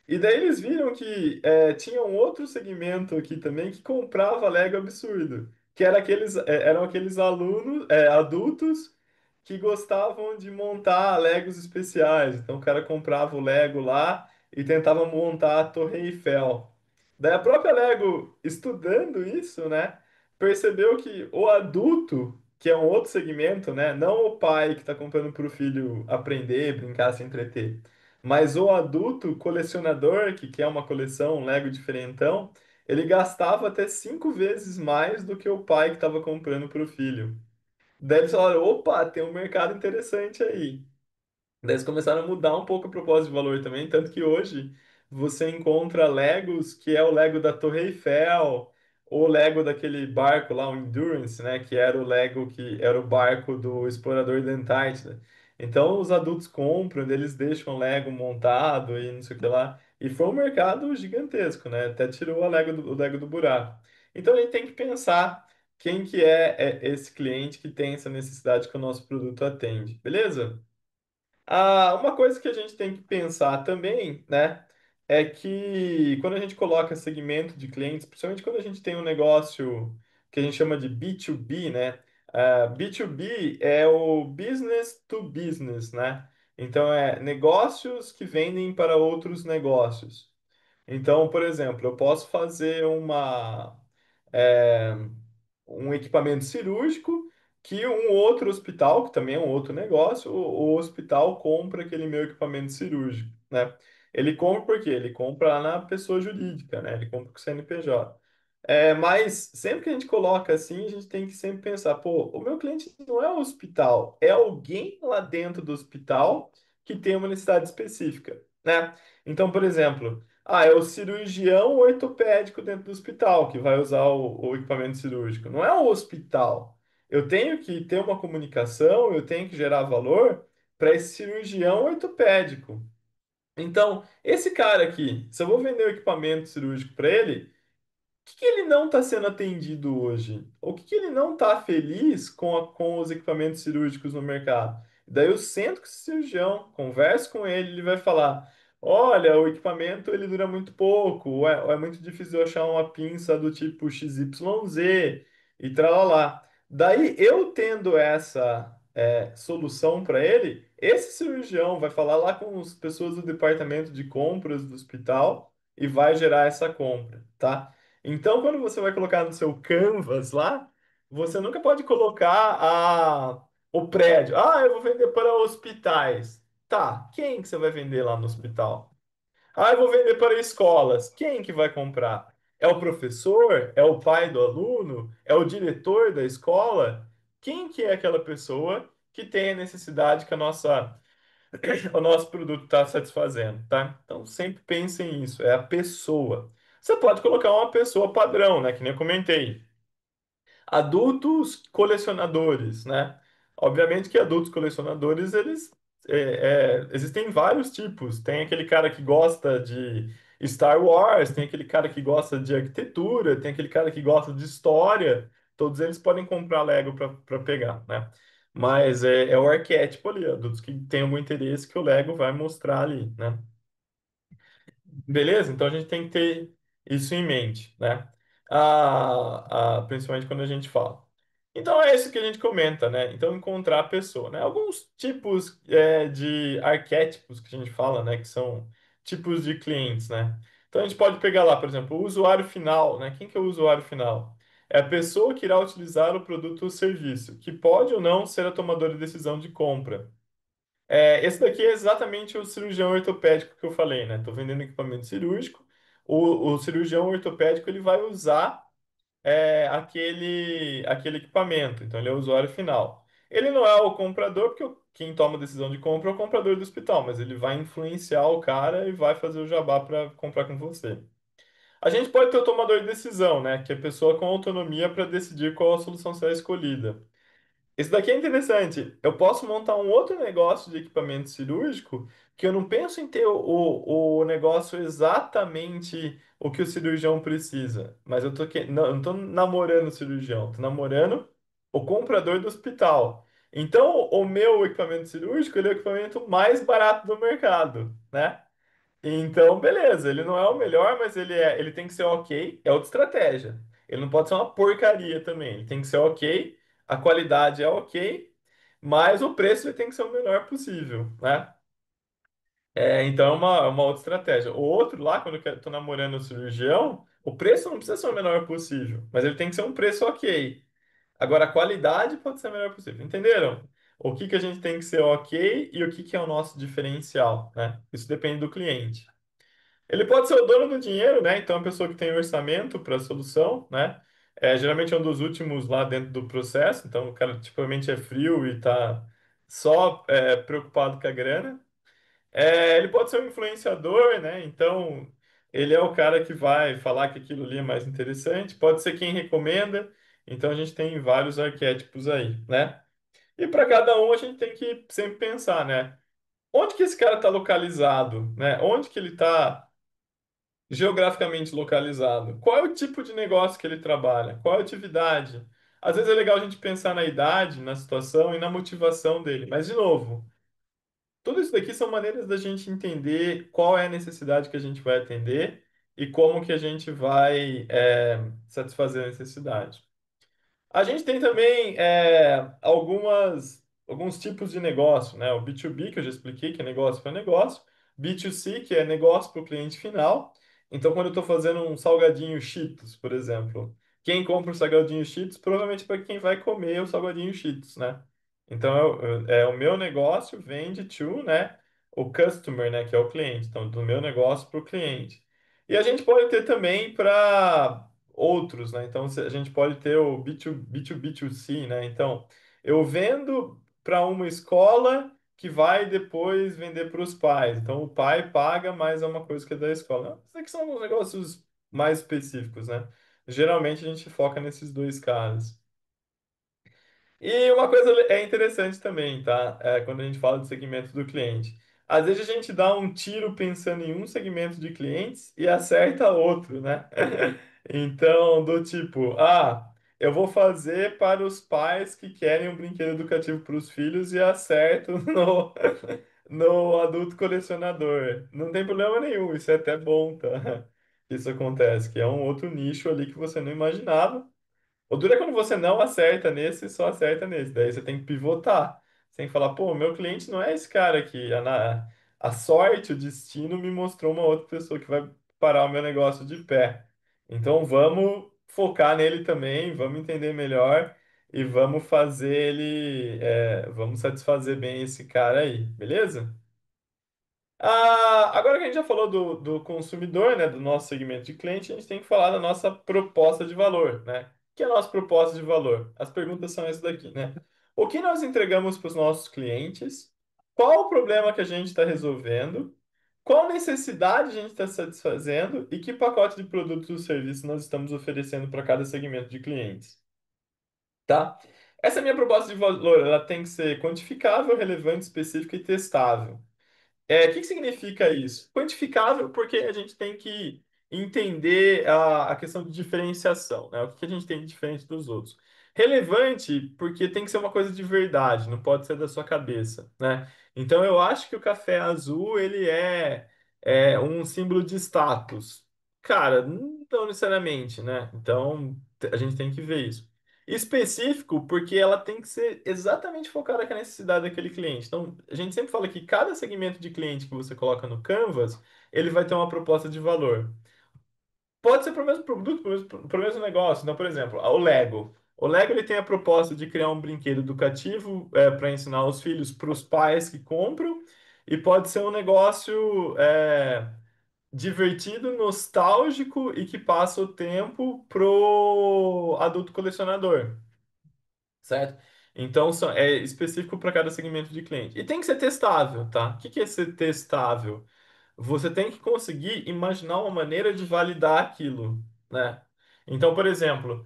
E daí eles viram que tinha um outro segmento aqui também que comprava Lego absurdo, que eram aqueles alunos, adultos que gostavam de montar Legos especiais. Então o cara comprava o Lego lá e tentava montar a Torre Eiffel. Daí a própria Lego, estudando isso, né, percebeu que o adulto, que é um outro segmento, né, não o pai que está comprando para o filho aprender, brincar, se entreter. Mas o adulto colecionador, que quer uma coleção, um Lego diferentão, ele gastava até 5 vezes mais do que o pai que estava comprando para o filho. Daí eles falaram, opa, tem um mercado interessante aí. Daí eles começaram a mudar um pouco a proposta de valor também, tanto que hoje você encontra Legos que é o Lego da Torre Eiffel, ou o Lego daquele barco lá, o Endurance, né, que era o Lego que era o barco do explorador da Antártida. Então os adultos compram, eles deixam o Lego montado e não sei o que lá. E foi um mercado gigantesco, né? Até tirou o Lego do buraco. Então a gente tem que pensar quem que é esse cliente que tem essa necessidade que o nosso produto atende, beleza? Uma coisa que a gente tem que pensar também, né, é que quando a gente coloca segmento de clientes, principalmente quando a gente tem um negócio que a gente chama de B2B, né, B2B é o business to business, né? Então, é negócios que vendem para outros negócios. Então, por exemplo, eu posso fazer é, um equipamento cirúrgico que um outro hospital, que também é um outro negócio, o hospital compra aquele meu equipamento cirúrgico, né? Ele compra por quê? Ele compra lá na pessoa jurídica, né? Ele compra com o CNPJ. Mas sempre que a gente coloca assim, a gente tem que sempre pensar, pô, o meu cliente não é o hospital, é alguém lá dentro do hospital que tem uma necessidade específica, né? Então, por exemplo, é o cirurgião ortopédico dentro do hospital que vai usar o equipamento cirúrgico. Não é o hospital. Eu tenho que ter uma comunicação, eu tenho que gerar valor para esse cirurgião ortopédico. Então, esse cara aqui, se eu vou vender o equipamento cirúrgico para ele, que ele não está sendo atendido hoje? O que ele não está feliz com os equipamentos cirúrgicos no mercado? Daí eu sento com esse cirurgião, converso com ele, ele vai falar: olha, o equipamento ele dura muito pouco, ou é muito difícil eu achar uma pinça do tipo XYZ e tralalá. Daí eu tendo essa solução para ele, esse cirurgião vai falar lá com as pessoas do departamento de compras do hospital e vai gerar essa compra, tá? Então, quando você vai colocar no seu Canvas lá, você nunca pode colocar o prédio. Eu vou vender para hospitais. Tá, quem que você vai vender lá no hospital? Eu vou vender para escolas. Quem que vai comprar? É o professor? É o pai do aluno? É o diretor da escola? Quem que é aquela pessoa que tem a necessidade que o nosso produto está satisfazendo, tá? Então sempre pense nisso, é a pessoa. Você pode colocar uma pessoa padrão, né? Que nem eu comentei. Adultos colecionadores, né? Obviamente que adultos colecionadores, existem vários tipos. Tem aquele cara que gosta Star Wars, tem aquele cara que gosta de arquitetura, tem aquele cara que gosta de história. Todos eles podem comprar Lego para pegar, né? Mas é o arquétipo ali, ó, dos que tem algum interesse que o Lego vai mostrar ali, né? Beleza? Então a gente tem que ter isso em mente, né? Principalmente quando a gente fala. Então é isso que a gente comenta, né? Então encontrar a pessoa, né? Alguns tipos de arquétipos que a gente fala, né? Que são tipos de clientes, né? Então a gente pode pegar lá, por exemplo, o usuário final, né? Quem que é o usuário final? É a pessoa que irá utilizar o produto ou serviço, que pode ou não ser a tomadora de decisão de compra. Esse daqui é exatamente o cirurgião ortopédico que eu falei, né? Estou vendendo equipamento cirúrgico. O cirurgião ortopédico ele vai usar aquele equipamento, então ele é o usuário final. Ele não é o comprador, porque quem toma a decisão de compra é o comprador do hospital, mas ele vai influenciar o cara e vai fazer o jabá para comprar com você. A gente pode ter o tomador de decisão, né? Que é a pessoa com autonomia para decidir qual a solução será escolhida. Isso daqui é interessante. Eu posso montar um outro negócio de equipamento cirúrgico que eu não penso em ter o negócio exatamente o que o cirurgião precisa, mas não, eu não estou namorando o cirurgião, estou namorando o comprador do hospital. Então, o meu equipamento cirúrgico ele é o equipamento mais barato do mercado, né? Então, beleza, ele não é o melhor, mas ele tem que ser ok, é outra estratégia. Ele não pode ser uma porcaria também, ele tem que ser ok, a qualidade é ok, mas o preço ele tem que ser o menor possível, né? Então é uma outra estratégia. O outro lá, quando eu estou namorando o cirurgião, o preço não precisa ser o menor possível, mas ele tem que ser um preço ok. Agora, a qualidade pode ser a melhor possível, entenderam? O que que a gente tem que ser ok e o que que é o nosso diferencial, né? Isso depende do cliente. Ele pode ser o dono do dinheiro, né? Então, a pessoa que tem orçamento para a solução, né? Geralmente é um dos últimos lá dentro do processo. Então, o cara tipicamente é frio e está só preocupado com a grana. Ele pode ser um influenciador, né? Então, ele é o cara que vai falar que aquilo ali é mais interessante. Pode ser quem recomenda. Então, a gente tem vários arquétipos aí, né? E para cada um, a gente tem que sempre pensar, né? Onde que esse cara está localizado, né? Onde que ele está geograficamente localizado? Qual é o tipo de negócio que ele trabalha? Qual é a atividade? Às vezes é legal a gente pensar na idade, na situação e na motivação dele. Mas, de novo, tudo isso daqui são maneiras da gente entender qual é a necessidade que a gente vai atender e como que a gente vai satisfazer a necessidade. A gente tem também alguns tipos de negócio, né? O B2B, que eu já expliquei, que é negócio para negócio. B2C, que é negócio para o cliente final. Então, quando eu estou fazendo um salgadinho Cheetos, por exemplo, quem compra o salgadinho Cheetos provavelmente é para quem vai comer o salgadinho Cheetos, né? Então, o meu negócio vende to, né? O customer, né? Que é o cliente. Então, do meu negócio para o cliente. E a gente pode ter também para outros, né? Então a gente pode ter o B2B2C, né? Então eu vendo para uma escola que vai depois vender para os pais. Então o pai paga, mas é uma coisa que é da escola. Isso aqui são negócios mais específicos, né? Geralmente a gente foca nesses dois casos. E uma coisa é interessante também, tá? Quando a gente fala de segmento do cliente. Às vezes a gente dá um tiro pensando em um segmento de clientes e acerta outro, né? Então, do tipo, eu vou fazer para os pais que querem um brinquedo educativo para os filhos e acerto no adulto colecionador. Não tem problema nenhum, isso é até bom, tá? Isso acontece, que é um outro nicho ali que você não imaginava. O duro é quando você não acerta nesse, só acerta nesse. Daí você tem que pivotar. Você tem que falar, pô, meu cliente não é esse cara aqui. A sorte, o destino me mostrou uma outra pessoa que vai parar o meu negócio de pé. Então vamos focar nele também, vamos entender melhor e vamos fazer vamos satisfazer bem esse cara aí, beleza? Agora que a gente já falou do consumidor, né, do nosso segmento de cliente, a gente tem que falar da nossa proposta de valor, né? O que é a nossa proposta de valor? As perguntas são essas daqui, né? O que nós entregamos para os nossos clientes? Qual o problema que a gente está resolvendo? Qual necessidade a gente está satisfazendo? E que pacote de produtos ou serviços nós estamos oferecendo para cada segmento de clientes, tá? Essa minha proposta de valor, ela tem que ser quantificável, relevante, específica e testável. O que que significa isso? Quantificável porque a gente tem que entender a questão de diferenciação, né? O que que a gente tem de diferente dos outros. Relevante porque tem que ser uma coisa de verdade, não pode ser da sua cabeça, né? Então eu acho que o café azul ele é um símbolo de status. Cara, não necessariamente, né? Então a gente tem que ver isso. Específico, porque ela tem que ser exatamente focada com a necessidade daquele cliente. Então, a gente sempre fala que cada segmento de cliente que você coloca no Canvas, ele vai ter uma proposta de valor. Pode ser para o mesmo produto, para o mesmo negócio. Então, por exemplo, o Lego. O Lego ele tem a proposta de criar um brinquedo educativo para ensinar os filhos para os pais que compram, e pode ser um negócio divertido, nostálgico e que passa o tempo pro adulto colecionador. Certo? Então, é específico para cada segmento de cliente. E tem que ser testável, tá? O que que é ser testável? Você tem que conseguir imaginar uma maneira de validar aquilo, né? Então, por exemplo,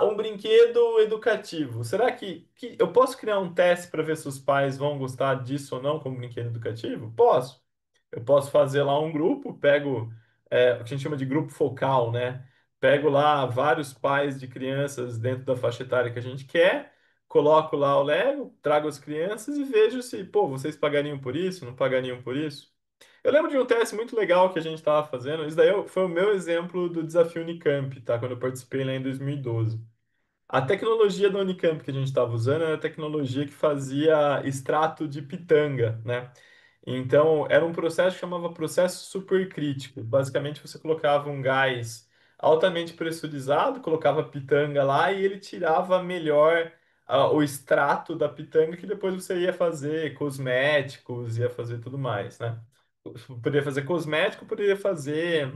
um brinquedo educativo. Será que eu posso criar um teste para ver se os pais vão gostar disso ou não como brinquedo educativo? Posso. Eu posso fazer lá um grupo, pego, o que a gente chama de grupo focal, né? Pego lá vários pais de crianças dentro da faixa etária que a gente quer, coloco lá o Lego, trago as crianças e vejo se, pô, vocês pagariam por isso, não pagariam por isso? Eu lembro de um teste muito legal que a gente estava fazendo. Isso daí foi o meu exemplo do desafio Unicamp, tá? Quando eu participei lá em 2012. A tecnologia da Unicamp que a gente estava usando era a tecnologia que fazia extrato de pitanga, né? Então, era um processo que chamava processo supercrítico. Basicamente, você colocava um gás altamente pressurizado, colocava pitanga lá e ele tirava melhor o extrato da pitanga que depois você ia fazer cosméticos, ia fazer tudo mais, né? Poderia fazer cosmético, poderia fazer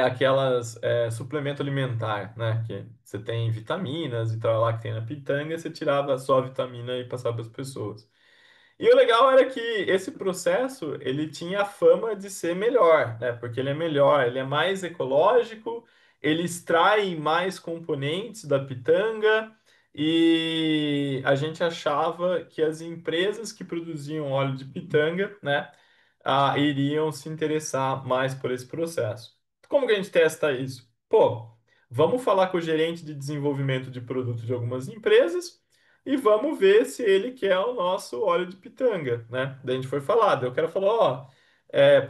aquelas suplemento alimentar, né? Que você tem vitaminas e tal lá que tem na pitanga, você tirava só a vitamina e passava para as pessoas. E o legal era que esse processo ele tinha a fama de ser melhor, né? Porque ele é melhor, ele é mais ecológico, ele extrai mais componentes da pitanga e a gente achava que as empresas que produziam óleo de pitanga, né, iriam se interessar mais por esse processo. Como que a gente testa isso? Pô, vamos falar com o gerente de desenvolvimento de produto de algumas empresas e vamos ver se ele quer o nosso óleo de pitanga, né? Daí a gente foi falar, daí o cara falou, ó,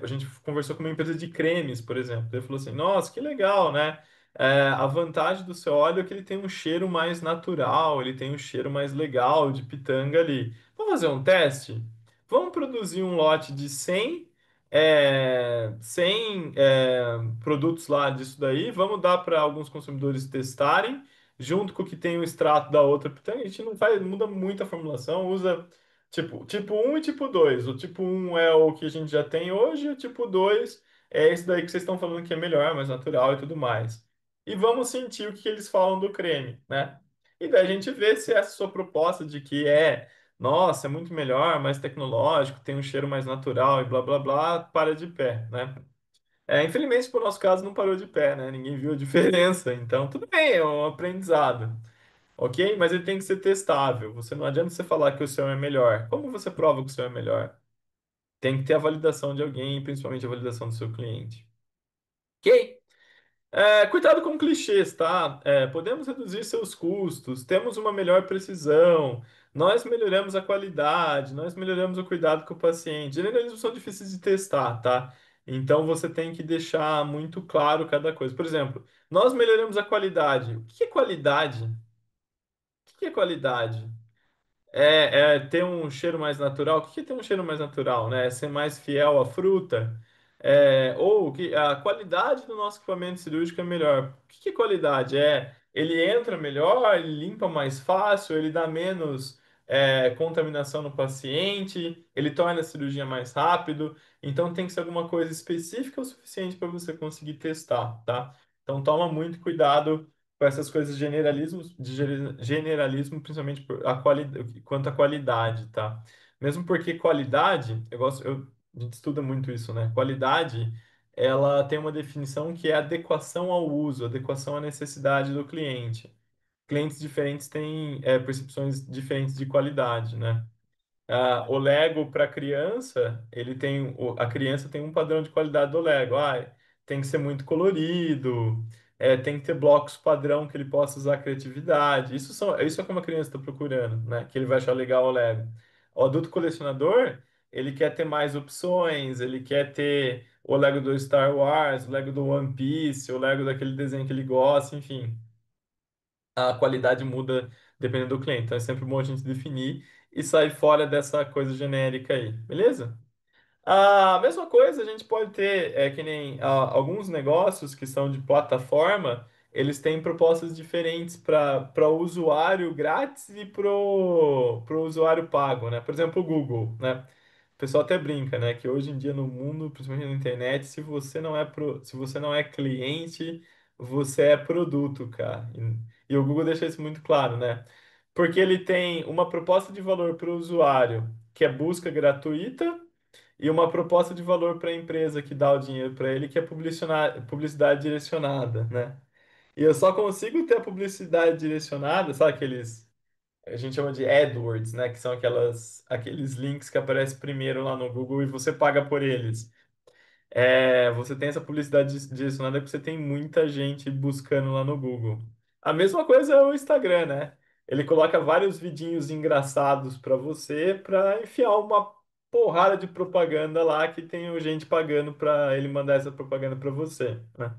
a gente conversou com uma empresa de cremes, por exemplo. Ele falou assim, nossa, que legal, né? A vantagem do seu óleo é que ele tem um cheiro mais natural, ele tem um cheiro mais legal de pitanga ali. Vamos fazer um teste? Vamos produzir um lote de 100 produtos lá disso daí, vamos dar para alguns consumidores testarem junto com o que tem o extrato da outra pitanga, a gente não faz, muda muito a formulação, usa tipo um e tipo 2. O tipo um é o que a gente já tem hoje, e o tipo 2 é esse daí que vocês estão falando que é melhor, mais natural e tudo mais. E vamos sentir o que eles falam do creme, né? E daí a gente vê se essa sua proposta de que nossa, é muito melhor, mais tecnológico, tem um cheiro mais natural e blá blá blá, para de pé, né? Infelizmente, para o nosso caso, não parou de pé, né? Ninguém viu a diferença. Então, tudo bem, é um aprendizado, ok? Mas ele tem que ser testável. Você não adianta você falar que o seu é melhor. Como você prova que o seu é melhor? Tem que ter a validação de alguém, principalmente a validação do seu cliente. Ok? Cuidado com clichês, tá? Podemos reduzir seus custos, temos uma melhor precisão, nós melhoramos a qualidade, nós melhoramos o cuidado com o paciente. Generalismos são difíceis de testar, tá? Então você tem que deixar muito claro cada coisa. Por exemplo, nós melhoramos a qualidade. O que é qualidade? O que é qualidade? Ter um cheiro mais natural. O que é ter um cheiro mais natural, né? É ser mais fiel à fruta. Ou que a qualidade do nosso equipamento cirúrgico é melhor. O que é qualidade? Ele entra melhor, ele limpa mais fácil, ele dá menos contaminação no paciente, ele torna a cirurgia mais rápido. Então tem que ser alguma coisa específica o suficiente para você conseguir testar, tá? Então toma muito cuidado com essas coisas de generalismo, principalmente quanto à qualidade, tá? Mesmo porque qualidade, a gente estuda muito isso, né? Qualidade, ela tem uma definição que é adequação ao uso, adequação à necessidade do cliente. Clientes diferentes têm percepções diferentes de qualidade, né? O Lego para criança, a criança tem um padrão de qualidade do Lego. Tem que ser muito colorido, tem que ter blocos padrão que ele possa usar a criatividade. Isso é como a criança está procurando, né? Que ele vai achar legal o Lego. O adulto colecionador, ele quer ter mais opções, ele quer ter o Lego do Star Wars, o Lego do One Piece, o Lego daquele desenho que ele gosta, enfim, a qualidade muda dependendo do cliente. Então é sempre bom a gente definir e sair fora dessa coisa genérica aí, beleza? A mesma coisa a gente pode ter, que nem alguns negócios que são de plataforma, eles têm propostas diferentes para o usuário grátis e para o usuário pago, né? Por exemplo, o Google, né? O pessoal até brinca, né? Que hoje em dia no mundo, principalmente na internet, se você não é cliente, você é produto, cara. E o Google deixa isso muito claro, né? Porque ele tem uma proposta de valor para o usuário, que é busca gratuita, e uma proposta de valor para a empresa que dá o dinheiro para ele, que é publicidade direcionada, né? E eu só consigo ter a publicidade direcionada, sabe aqueles, a gente chama de AdWords, né? Que são aqueles links que aparecem primeiro lá no Google e você paga por eles. Você tem essa publicidade direcionada porque você tem muita gente buscando lá no Google. A mesma coisa é o Instagram, né? Ele coloca vários vidinhos engraçados para você para enfiar uma porrada de propaganda lá que tem gente pagando para ele mandar essa propaganda para você, né?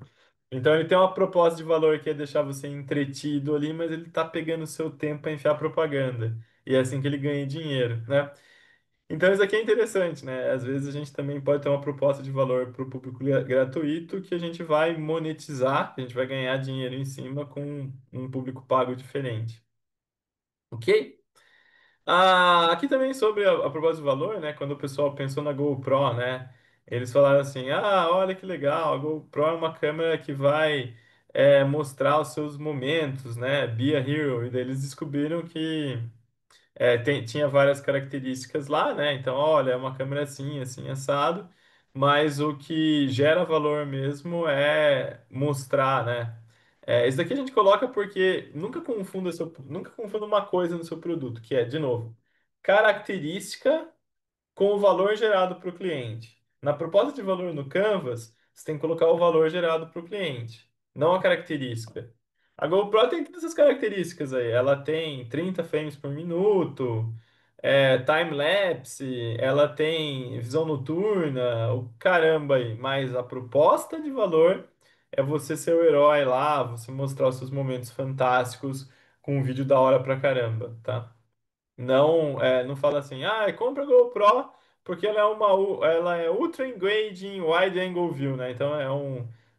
Então ele tem uma proposta de valor que é deixar você entretido ali, mas ele tá pegando o seu tempo para enfiar propaganda. E é assim que ele ganha dinheiro, né? Então, isso aqui é interessante, né? Às vezes a gente também pode ter uma proposta de valor para o público gratuito que a gente vai monetizar, a gente vai ganhar dinheiro em cima com um público pago diferente. Ok? Aqui também sobre a proposta de valor, né? Quando o pessoal pensou na GoPro, né? Eles falaram assim: olha que legal, a GoPro é uma câmera que vai mostrar os seus momentos, né? Be a hero. E daí eles descobriram que tinha várias características lá, né? Então, olha, é uma câmera assim, assim, assado, mas o que gera valor mesmo é mostrar, né? Isso daqui a gente coloca porque nunca confunda uma coisa no seu produto, que é, de novo, característica com o valor gerado para o cliente. Na proposta de valor no Canvas, você tem que colocar o valor gerado para o cliente, não a característica. A GoPro tem todas essas características aí. Ela tem 30 frames por minuto, time-lapse, ela tem visão noturna, o caramba aí. Mas a proposta de valor é você ser o herói lá, você mostrar os seus momentos fantásticos com um vídeo da hora pra caramba, tá? Não fala assim, compra a GoPro porque ela é ultra engaging wide angle view, né? Então é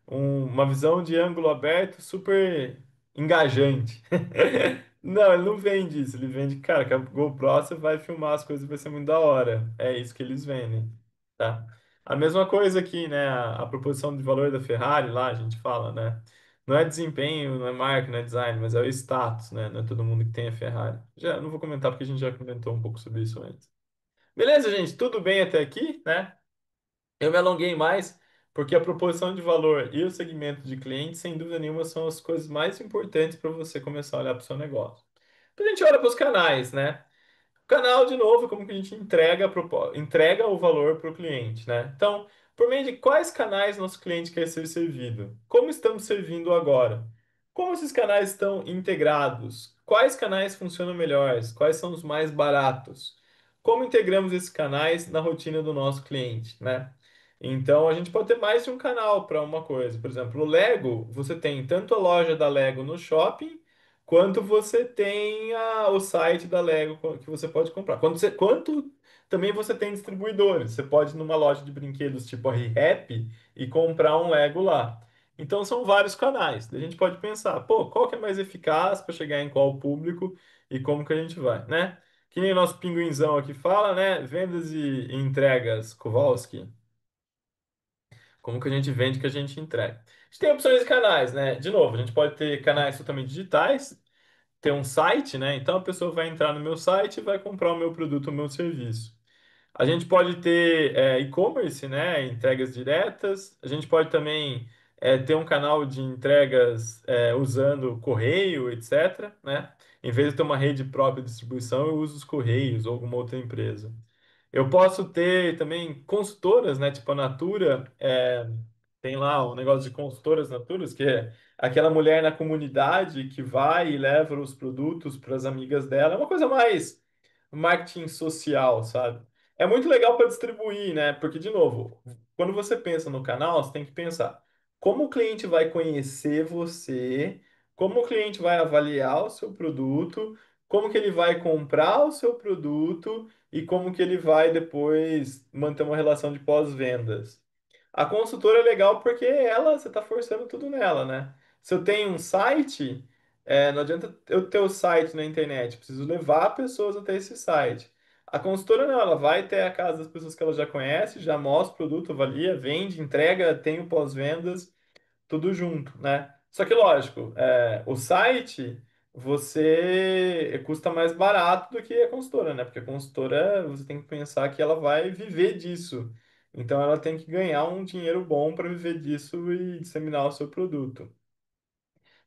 uma visão de ângulo aberto super engajante. Não, ele não vende isso, ele vende, cara, que a GoPro você vai filmar as coisas e vai ser muito da hora. É isso que eles vendem, tá? A mesma coisa aqui, né? A proposição de valor da Ferrari lá, a gente fala, né? Não é desempenho, não é marca, não é design, mas é o status, né? Não é todo mundo que tem a Ferrari. Já não vou comentar porque a gente já comentou um pouco sobre isso antes. Beleza, gente? Tudo bem até aqui, né? Eu me alonguei mais porque a proposição de valor e o segmento de cliente, sem dúvida nenhuma, são as coisas mais importantes para você começar a olhar para o seu negócio. Depois a gente olha para os canais, né? Canal, de novo, como que a gente entrega o valor para o cliente, né? Então, por meio de quais canais nosso cliente quer ser servido? Como estamos servindo agora? Como esses canais estão integrados? Quais canais funcionam melhores? Quais são os mais baratos? Como integramos esses canais na rotina do nosso cliente, né? Então, a gente pode ter mais de um canal para uma coisa. Por exemplo, o Lego, você tem tanto a loja da Lego no shopping, quanto você tem o site da Lego que você pode comprar. Quanto também você tem distribuidores. Você pode ir numa loja de brinquedos tipo a ReHap e comprar um Lego lá. Então são vários canais. A gente pode pensar, pô, qual que é mais eficaz para chegar em qual público e como que a gente vai, né? Que nem o nosso pinguinzão aqui fala, né? Vendas e entregas, Kowalski. Como que a gente vende que a gente entrega? A gente tem opções de canais, né? De novo, a gente pode ter canais totalmente digitais, ter um site, né? Então a pessoa vai entrar no meu site e vai comprar o meu produto, o meu serviço. A gente pode ter e-commerce, né? Entregas diretas. A gente pode também ter um canal de entregas usando correio, etc., né? Em vez de ter uma rede própria de distribuição, eu uso os correios ou alguma outra empresa. Eu posso ter também consultoras, né? Tipo a Natura, tem lá o negócio de consultoras Naturas, que é aquela mulher na comunidade que vai e leva os produtos para as amigas dela. É uma coisa mais marketing social, sabe? É muito legal para distribuir, né? Porque, de novo, quando você pensa no canal, você tem que pensar como o cliente vai conhecer você, como o cliente vai avaliar o seu produto, como que ele vai comprar o seu produto e como que ele vai depois manter uma relação de pós-vendas. A consultora é legal porque você está forçando tudo nela, né? Se eu tenho um site, não adianta eu ter o site na internet, eu preciso levar pessoas até esse site. A consultora não, ela vai até a casa das pessoas que ela já conhece, já mostra o produto, avalia, vende, entrega, tem o pós-vendas tudo junto, né? Só que, lógico, o site você custa mais barato do que a consultora, né? Porque a consultora você tem que pensar que ela vai viver disso. Então ela tem que ganhar um dinheiro bom para viver disso e disseminar o seu produto.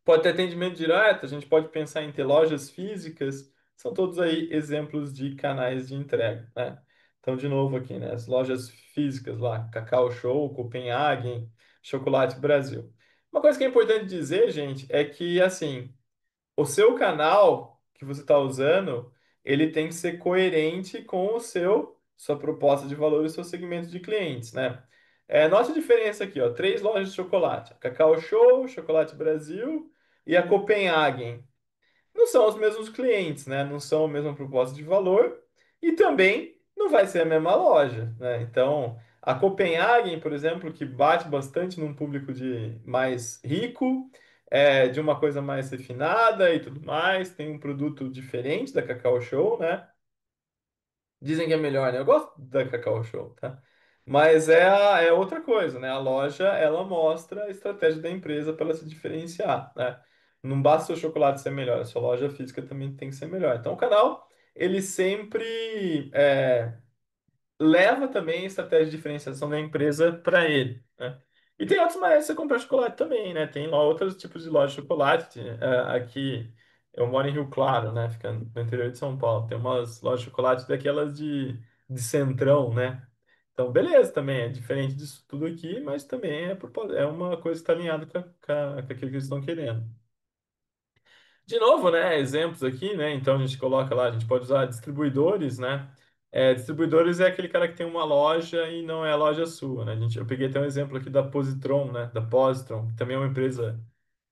Pode ter atendimento direto, a gente pode pensar em ter lojas físicas, são todos aí exemplos de canais de entrega, né? Então, de novo aqui, né? As lojas físicas lá, Cacau Show, Copenhagen, Chocolate Brasil. Uma coisa que é importante dizer, gente, é que, assim, o seu canal que você está usando, ele tem que ser coerente com sua proposta de valor e o seu segmento de clientes, né? Note a diferença aqui, ó, três lojas de chocolate, a Cacau Show, Chocolate Brasil e a Copenhagen não são os mesmos clientes, né? Não são a mesma proposta de valor e também não vai ser a mesma loja, né? Então, a Copenhagen, por exemplo, que bate bastante num público de mais rico, de uma coisa mais refinada e tudo mais, tem um produto diferente da Cacau Show, né? Dizem que é melhor, né? Eu gosto da Cacau Show, tá? Mas é outra coisa, né? A loja, ela mostra a estratégia da empresa para ela se diferenciar, né? Não basta o seu chocolate ser melhor, a sua loja física também tem que ser melhor. Então, o canal, ele sempre leva também a estratégia de diferenciação da empresa para ele, né? E tem outras maneiras de você comprar chocolate também, né? Tem lá outros tipos de loja de chocolate. Aqui, eu moro em Rio Claro, né? Fica no interior de São Paulo. Tem umas lojas de chocolate daquelas de centrão, né? Então, beleza, também é diferente disso tudo aqui, mas também é uma coisa que está alinhada com aquilo que eles estão querendo. De novo, né, exemplos aqui, né? Então a gente coloca lá, a gente pode usar distribuidores, né? Distribuidores é aquele cara que tem uma loja e não é a loja sua, né? Eu peguei até um exemplo aqui da Positron, né? Da Positron, que também é uma empresa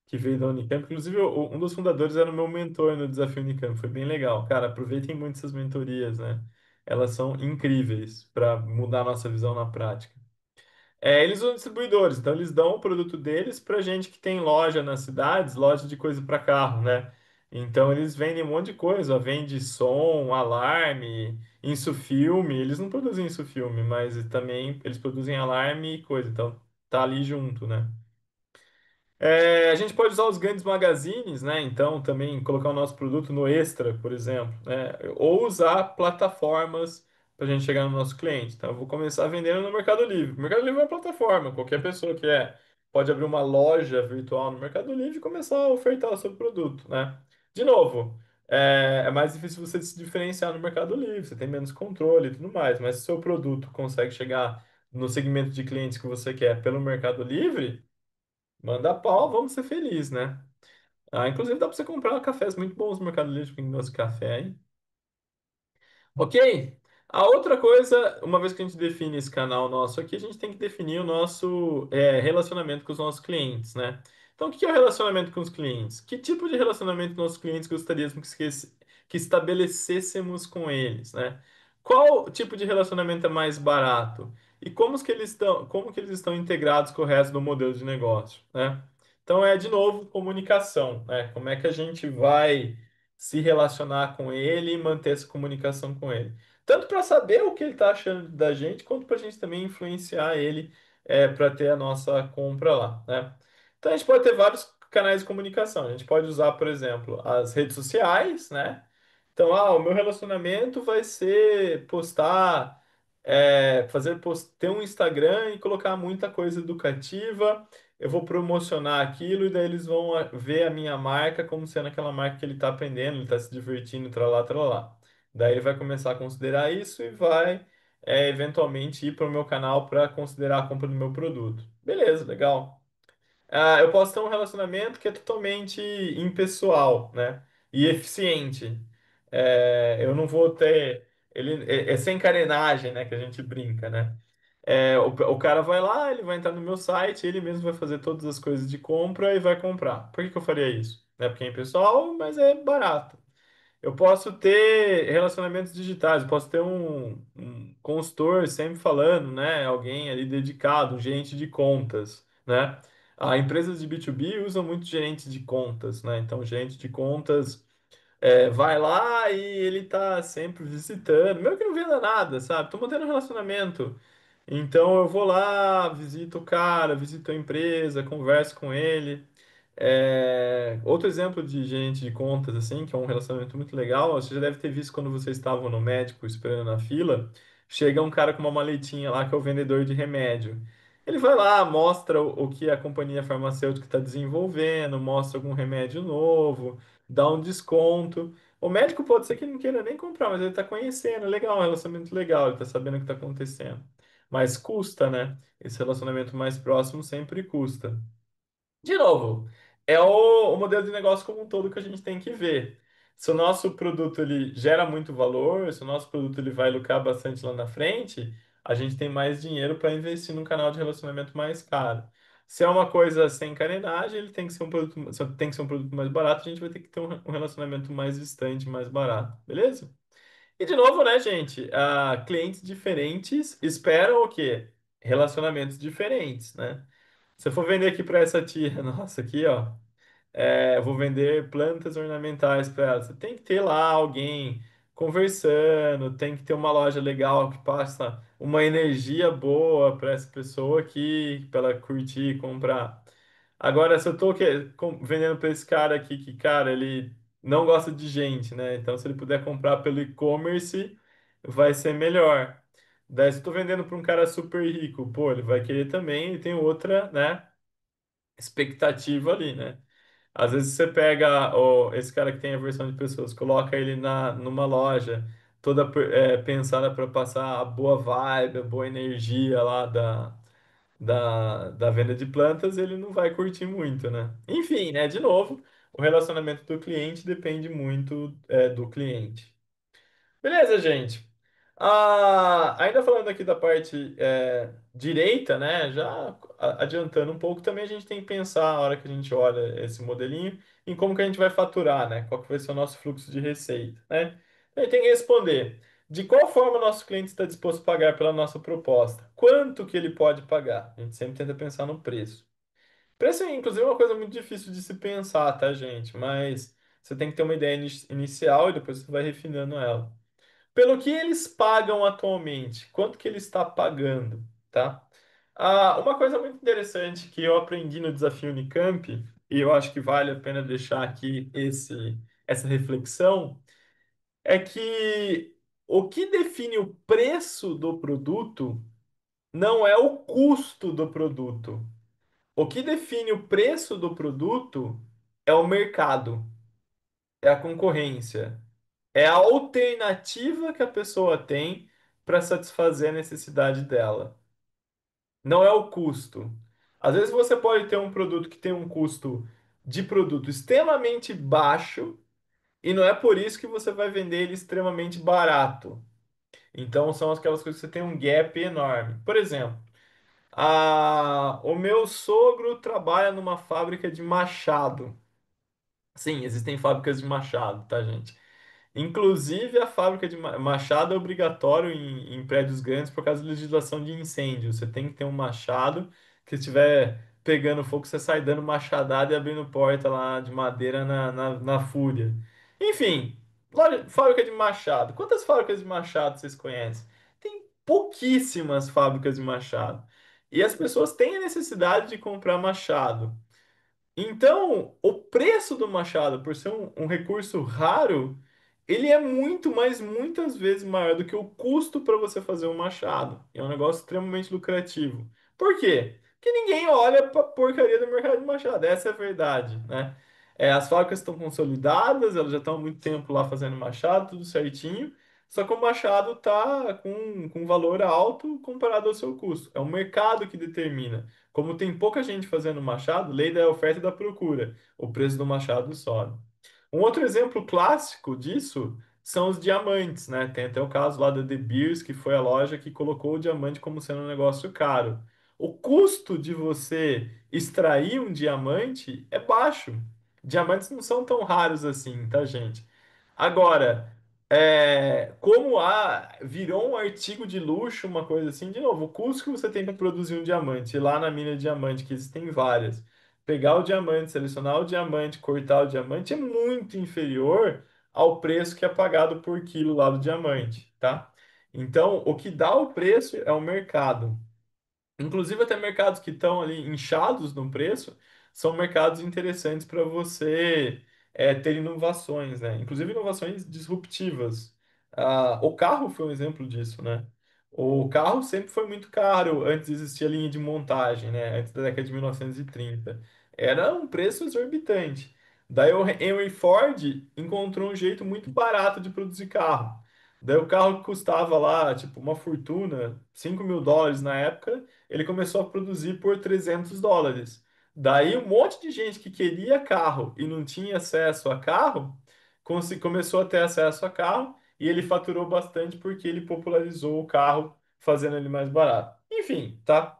que veio da Unicamp. Inclusive, um dos fundadores era o meu mentor no Desafio Unicamp. Foi bem legal. Cara, aproveitem muito essas mentorias, né? Elas são incríveis para mudar a nossa visão na prática. Eles são distribuidores, então eles dão o produto deles para gente que tem loja nas cidades, loja de coisa para carro, né? Então eles vendem um monte de coisa, ó, vende som, alarme, insufilme. Eles não produzem insufilme, mas também eles produzem alarme e coisa. Então tá ali junto, né? A gente pode usar os grandes magazines, né? Então, também colocar o nosso produto no Extra, por exemplo, né? Ou usar plataformas para a gente chegar no nosso cliente. Então, eu vou começar vendendo no Mercado Livre. O Mercado Livre é uma plataforma, qualquer pessoa que pode abrir uma loja virtual no Mercado Livre e começar a ofertar o seu produto, né? De novo, é mais difícil você se diferenciar no Mercado Livre, você tem menos controle e tudo mais, mas se o seu produto consegue chegar no segmento de clientes que você quer pelo Mercado Livre. Manda pau, vamos ser felizes, né? Inclusive dá pra você comprar cafés muito bons no Mercado Livre, quem gosta de café, hein? Ok? A outra coisa, uma vez que a gente define esse canal nosso aqui, a gente tem que definir o nosso relacionamento com os nossos clientes, né? Então, o que é o relacionamento com os clientes? Que tipo de relacionamento com nossos clientes gostaríamos que estabelecêssemos com eles, né? Qual tipo de relacionamento é mais barato? E como que eles estão integrados com o resto do modelo de negócio, né? Então, de novo, comunicação, né? Como é que a gente vai se relacionar com ele e manter essa comunicação com ele. Tanto para saber o que ele está achando da gente, quanto para a gente também influenciar ele para ter a nossa compra lá, né? Então a gente pode ter vários canais de comunicação. A gente pode usar, por exemplo, as redes sociais, né? Então, o meu relacionamento vai ser ter um Instagram e colocar muita coisa educativa eu vou promocionar aquilo e daí eles vão ver a minha marca como sendo aquela marca que ele está aprendendo, ele está se divertindo, tralá, tralá. Daí ele vai começar a considerar isso e vai, eventualmente, ir para o meu canal para considerar a compra do meu produto. Beleza, legal. Eu posso ter um relacionamento que é totalmente impessoal, né? E eficiente. Eu não vou ter. Ele é sem carenagem, né? Que a gente brinca, né? O cara vai lá, ele vai entrar no meu site, ele mesmo vai fazer todas as coisas de compra e vai comprar. Por que que eu faria isso? Né? Porque é impessoal, mas é barato. Eu posso ter relacionamentos digitais, eu posso ter um consultor sempre falando, né? Alguém ali dedicado, um gerente de contas, né? Empresas de B2B usam muito gerentes de contas, né? Então, gerente de contas vai lá e ele tá sempre visitando, mesmo que não venda nada, sabe? Tô mantendo um relacionamento. Então eu vou lá, visito o cara, visito a empresa, converso com ele. Outro exemplo de gerente de contas, assim, que é um relacionamento muito legal, você já deve ter visto quando vocês estavam no médico esperando na fila, chega um cara com uma maletinha lá que é o vendedor de remédio. Ele vai lá, mostra o que a companhia farmacêutica está desenvolvendo, mostra algum remédio novo, dá um desconto. O médico pode ser que ele não queira nem comprar, mas ele está conhecendo, legal, um relacionamento legal, ele está sabendo o que está acontecendo. Mas custa, né? Esse relacionamento mais próximo sempre custa. De novo, é o modelo de negócio como um todo que a gente tem que ver. Se o nosso produto ele gera muito valor, se o nosso produto ele vai lucrar bastante lá na frente, a gente tem mais dinheiro para investir num canal de relacionamento mais caro. Se é uma coisa sem carenagem, ele tem que ser um produto, tem que ser um produto mais barato, a gente vai ter que ter um relacionamento mais distante, mais barato, beleza? E de novo, né, gente? Clientes diferentes esperam o quê? Relacionamentos diferentes, né? Se eu for vender aqui para essa tia, nossa, aqui, ó, eu vou vender plantas ornamentais para ela. Você tem que ter lá alguém conversando, tem que ter uma loja legal que passa uma energia boa para essa pessoa aqui, para ela curtir e comprar. Agora, se eu tô vendendo para esse cara aqui, que, cara, ele não gosta de gente, né? Então, se ele puder comprar pelo e-commerce, vai ser melhor. Daí, se eu tô vendendo para um cara super rico, pô, ele vai querer também e tem outra, né? Expectativa ali, né? Às vezes você pega esse cara que tem a versão de pessoas, coloca ele numa loja toda pensada para passar a boa vibe, a boa energia lá da venda de plantas, ele não vai curtir muito, né? Enfim, né? De novo, o relacionamento do cliente depende muito, do cliente. Beleza, gente. Ainda falando aqui da parte direita, né? Já adiantando um pouco, também a gente tem que pensar, a hora que a gente olha esse modelinho, em como que a gente vai faturar, né? Qual que vai ser o nosso fluxo de receita, né? A gente tem que responder de qual forma o nosso cliente está disposto a pagar pela nossa proposta. Quanto que ele pode pagar? A gente sempre tenta pensar no preço. Preço, inclusive, é uma coisa muito difícil de se pensar, tá, gente? Mas você tem que ter uma ideia inicial e depois você vai refinando ela. Pelo que eles pagam atualmente? Quanto que ele está pagando, tá? Uma coisa muito interessante que eu aprendi no desafio Unicamp, e eu acho que vale a pena deixar aqui essa reflexão, é que o que define o preço do produto não é o custo do produto. O que define o preço do produto é o mercado, é a concorrência. É a alternativa que a pessoa tem para satisfazer a necessidade dela. Não é o custo. Às vezes você pode ter um produto que tem um custo de produto extremamente baixo e não é por isso que você vai vender ele extremamente barato. Então são aquelas coisas que você tem um gap enorme. Por exemplo, o meu sogro trabalha numa fábrica de machado. Sim, existem fábricas de machado, tá, gente? Inclusive, a fábrica de machado é obrigatório em prédios grandes por causa da legislação de incêndio. Você tem que ter um machado que estiver pegando fogo, você sai dando machadada e abrindo porta lá de madeira na fúria. Enfim, fábrica de machado. Quantas fábricas de machado vocês conhecem? Tem pouquíssimas fábricas de machado. E as pessoas têm a necessidade de comprar machado. Então, o preço do machado, por ser um recurso raro, ele é muito, mas muitas vezes maior do que o custo para você fazer um machado. É um negócio extremamente lucrativo. Por quê? que ninguém olha para porcaria do mercado de Machado. Essa é a verdade, né? As fábricas estão consolidadas, elas já estão há muito tempo lá fazendo Machado, tudo certinho. Só que o Machado está com valor alto comparado ao seu custo. É o mercado que determina. Como tem pouca gente fazendo Machado, lei da oferta e da procura, o preço do Machado sobe. Um outro exemplo clássico disso são os diamantes, né? Tem até o caso lá da De Beers, que foi a loja que colocou o diamante como sendo um negócio caro. O custo de você extrair um diamante é baixo. Diamantes não são tão raros assim, tá, gente? Agora, como virou um artigo de luxo, uma coisa assim, de novo, o custo que você tem para produzir um diamante, ir lá na mina de diamante, que existem várias, pegar o diamante, selecionar o diamante, cortar o diamante, é muito inferior ao preço que é pagado por quilo lá do diamante, tá? Então, o que dá o preço é o mercado. Inclusive, até mercados que estão ali inchados no preço são mercados interessantes para você ter inovações, né? Inclusive inovações disruptivas. O carro foi um exemplo disso, né? O carro sempre foi muito caro antes de existir a linha de montagem, né? Antes da década de 1930. Era um preço exorbitante. Daí o Henry Ford encontrou um jeito muito barato de produzir carro. Daí o carro que custava lá, tipo, uma fortuna, US$ 5.000 na época, ele começou a produzir por US$ 300. Daí um monte de gente que queria carro e não tinha acesso a carro, começou a ter acesso a carro e ele faturou bastante porque ele popularizou o carro, fazendo ele mais barato. Enfim, tá?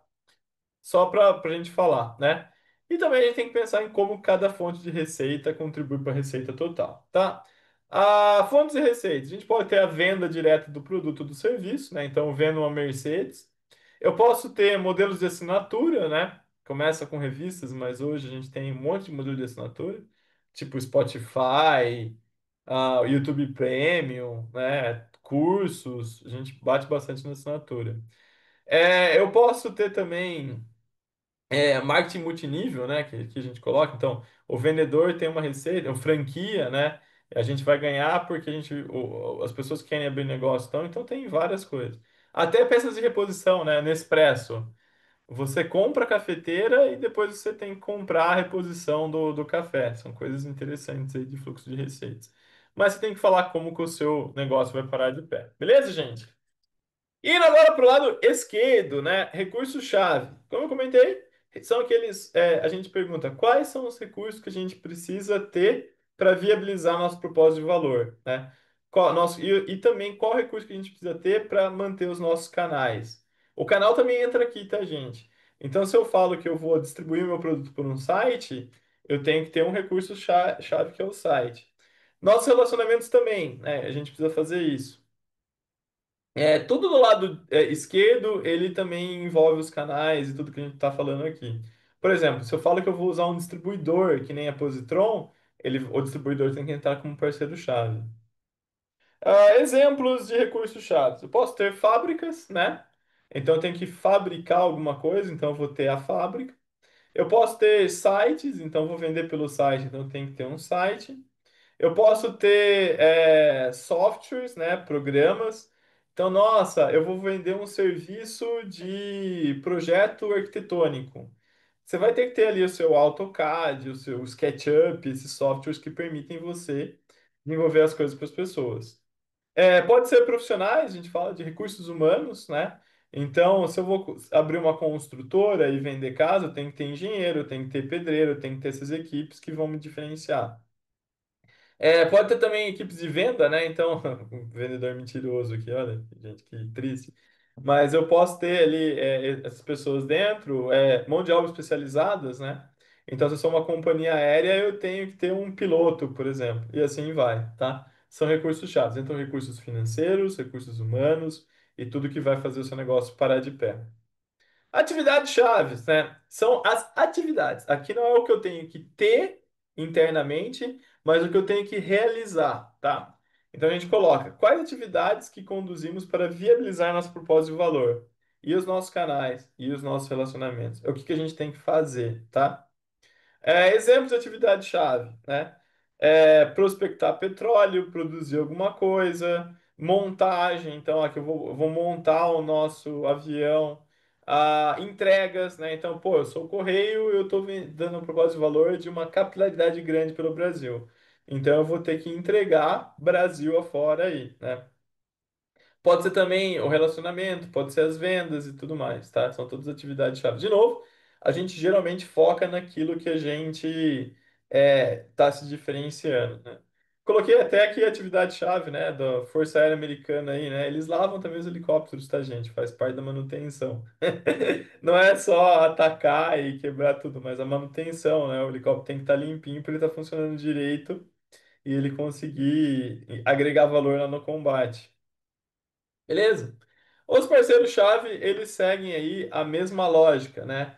Só para a gente falar, né? E também a gente tem que pensar em como cada fonte de receita contribui para a receita total, tá? A fontes de receita, a gente pode ter a venda direta do produto ou do serviço, né? Então, vendo uma Mercedes. Eu posso ter modelos de assinatura, né? Começa com revistas, mas hoje a gente tem um monte de modelo de assinatura, tipo Spotify, o YouTube Premium, né? Cursos, a gente bate bastante na assinatura. Eu posso ter também marketing multinível, né? Que a gente coloca. Então, o vendedor tem uma receita, uma franquia, né? A gente vai ganhar porque as pessoas que querem abrir negócio estão, então tem várias coisas. Até peças de reposição, né? Nespresso. Você compra a cafeteira e depois você tem que comprar a reposição do café. São coisas interessantes aí de fluxo de receitas. Mas você tem que falar como que o seu negócio vai parar de pé. Beleza, gente? Indo agora para o lado esquerdo, né? Recurso-chave. Como eu comentei, são aqueles. A gente pergunta quais são os recursos que a gente precisa ter para viabilizar nosso propósito de valor, né? E também qual recurso que a gente precisa ter para manter os nossos canais. O canal também entra aqui, tá, gente? Então, se eu falo que eu vou distribuir o meu produto por um site, eu tenho que ter um recurso-chave que é o site. Nossos relacionamentos também, né? A gente precisa fazer isso. Tudo do lado esquerdo, ele também envolve os canais e tudo que a gente está falando aqui. Por exemplo, se eu falo que eu vou usar um distribuidor que nem a Positron, o distribuidor tem que entrar como parceiro-chave. Exemplos de recursos-chave. Eu posso ter fábricas, né? Então eu tenho que fabricar alguma coisa, então eu vou ter a fábrica. Eu posso ter sites, então eu vou vender pelo site, então eu tenho que ter um site. Eu posso ter softwares, né, programas. Então, nossa, eu vou vender um serviço de projeto arquitetônico. Você vai ter que ter ali o seu AutoCAD, o seu SketchUp, esses softwares que permitem você desenvolver as coisas para as pessoas. Pode ser profissionais, a gente fala de recursos humanos, né? Então, se eu vou abrir uma construtora e vender casa, eu tenho que ter engenheiro, eu tenho que ter pedreiro, eu tenho que ter essas equipes que vão me diferenciar. Pode ter também equipes de venda, né? Então, um vendedor mentiroso aqui, olha, gente, que triste. Mas eu posso ter ali essas pessoas dentro, mão de obra especializadas, né? Então, se eu sou uma companhia aérea, eu tenho que ter um piloto, por exemplo, e assim vai, tá? São recursos chaves. Então, recursos financeiros, recursos humanos e tudo que vai fazer o seu negócio parar de pé. Atividades chaves, né? São as atividades. Aqui não é o que eu tenho que ter internamente, mas o que eu tenho que realizar, tá? Então a gente coloca quais atividades que conduzimos para viabilizar nosso propósito de valor, e os nossos canais, e os nossos relacionamentos. É o que que a gente tem que fazer, tá? Exemplos de atividade-chave, né? Prospectar petróleo, produzir alguma coisa, montagem. Então, aqui eu vou montar o nosso avião. entregas, né? Então, pô, eu sou o Correio, eu estou dando um propósito de valor de uma capilaridade grande pelo Brasil. Então, eu vou ter que entregar Brasil afora aí, né? Pode ser também o relacionamento, pode ser as vendas e tudo mais, tá? São todas atividades-chave. De novo, a gente geralmente foca naquilo que a gente está se diferenciando, né? Coloquei até aqui a atividade-chave, né, da Força Aérea Americana aí, né? Eles lavam também os helicópteros, tá, gente? Faz parte da manutenção. Não é só atacar e quebrar tudo, mas a manutenção, né? O helicóptero tem que estar limpinho para ele estar funcionando direito e ele conseguir agregar valor lá no combate. Beleza? Os parceiros-chave, eles seguem aí a mesma lógica, né?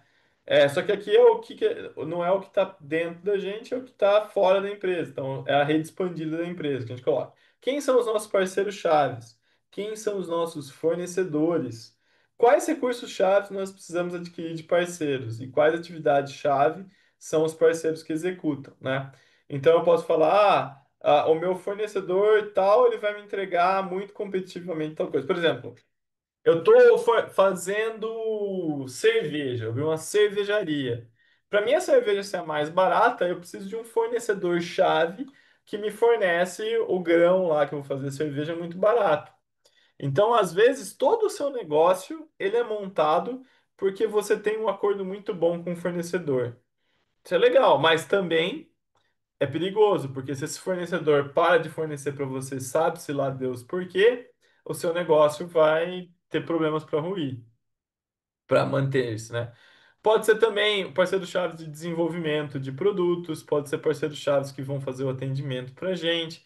Só que aqui é não é o que está dentro da gente, é o que está fora da empresa. Então, é a rede expandida da empresa que a gente coloca. Quem são os nossos parceiros-chaves? Quem são os nossos fornecedores? Quais recursos-chave nós precisamos adquirir de parceiros? E quais atividades-chave são os parceiros que executam, né? Então, eu posso falar, o meu fornecedor tal, ele vai me entregar muito competitivamente tal coisa. Por exemplo, eu estou fazendo cerveja, eu vi uma cervejaria. Para minha cerveja ser a mais barata, eu preciso de um fornecedor-chave que me fornece o grão lá que eu vou fazer cerveja muito barato. Então, às vezes, todo o seu negócio ele é montado porque você tem um acordo muito bom com o fornecedor. Isso é legal, mas também é perigoso, porque se esse fornecedor para de fornecer para você, sabe-se lá Deus por quê, o seu negócio vai ter problemas para ruir, para manter-se, né? Pode ser também parceiro-chave de desenvolvimento de produtos, pode ser parceiro-chave que vão fazer o atendimento para a gente.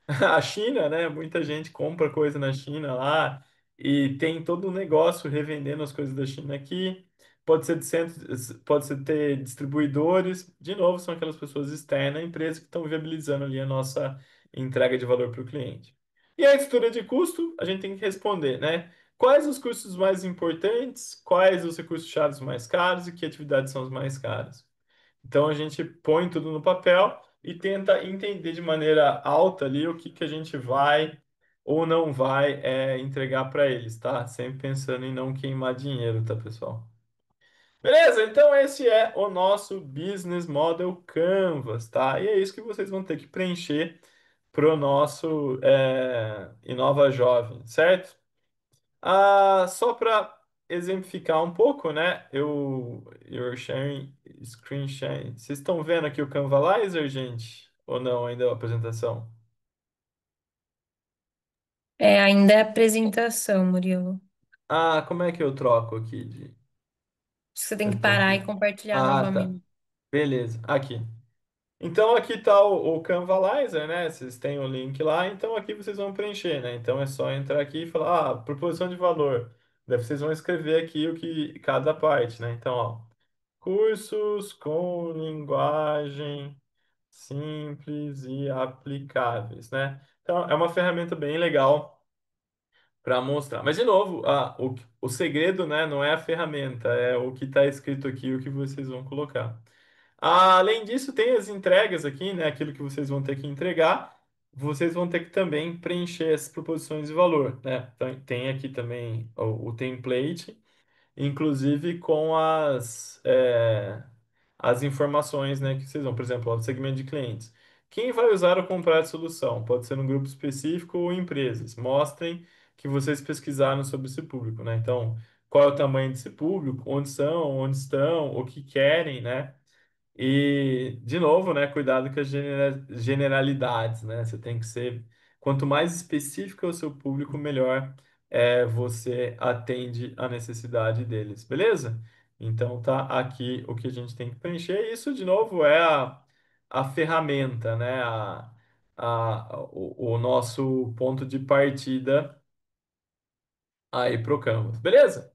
A China, né? Muita gente compra coisa na China lá e tem todo um negócio revendendo as coisas da China aqui. Pode ser de centros, pode ser ter distribuidores. De novo, são aquelas pessoas externas à empresa que estão viabilizando ali a nossa entrega de valor para o cliente. E a estrutura de custo, a gente tem que responder, né? Quais os custos mais importantes? Quais os recursos-chave mais caros e que atividades são os mais caras? Então a gente põe tudo no papel e tenta entender de maneira alta ali o que que a gente vai ou não vai entregar para eles, tá? Sempre pensando em não queimar dinheiro, tá, pessoal? Beleza, então esse é o nosso Business Model Canvas, tá? E é isso que vocês vão ter que preencher pro nosso Inova Jovem, certo? Só para exemplificar um pouco, né? You're sharing, screen sharing. Vocês estão vendo aqui o Canvalizer, gente? Ou não? Ainda é a apresentação? É, ainda é apresentação, Murilo. Como é que eu troco aqui de Você tem que parar e cantinho? compartilhar Tá. novamente. Beleza. Aqui. Então aqui está o Canvalizer, né? Vocês têm o link lá, então aqui vocês vão preencher, né? Então é só entrar aqui e falar, proposição de valor. Daí vocês vão escrever aqui o que cada parte, né? Então, ó, cursos com linguagem simples e aplicáveis, né? Então, é uma ferramenta bem legal para mostrar. Mas, de novo, o segredo, né, não é a ferramenta, é o que está escrito aqui, o que vocês vão colocar. Além disso, tem as entregas aqui, né, aquilo que vocês vão ter que entregar. Vocês vão ter que também preencher essas proposições de valor, né? Então, tem aqui também o template inclusive com as informações, né, que vocês vão, por exemplo, o segmento de clientes. Quem vai usar ou comprar a solução? Pode ser um grupo específico ou empresas. Mostrem que vocês pesquisaram sobre esse público, né? Então, qual é o tamanho desse público? Onde são? Onde estão? O que querem, né? E, de novo, né, cuidado com as generalidades, né? Você tem que ser, quanto mais específico é o seu público, melhor você atende a necessidade deles, beleza? Então tá aqui o que a gente tem que preencher. Isso, de novo, é a ferramenta, né? O nosso ponto de partida aí pro Canvas, beleza?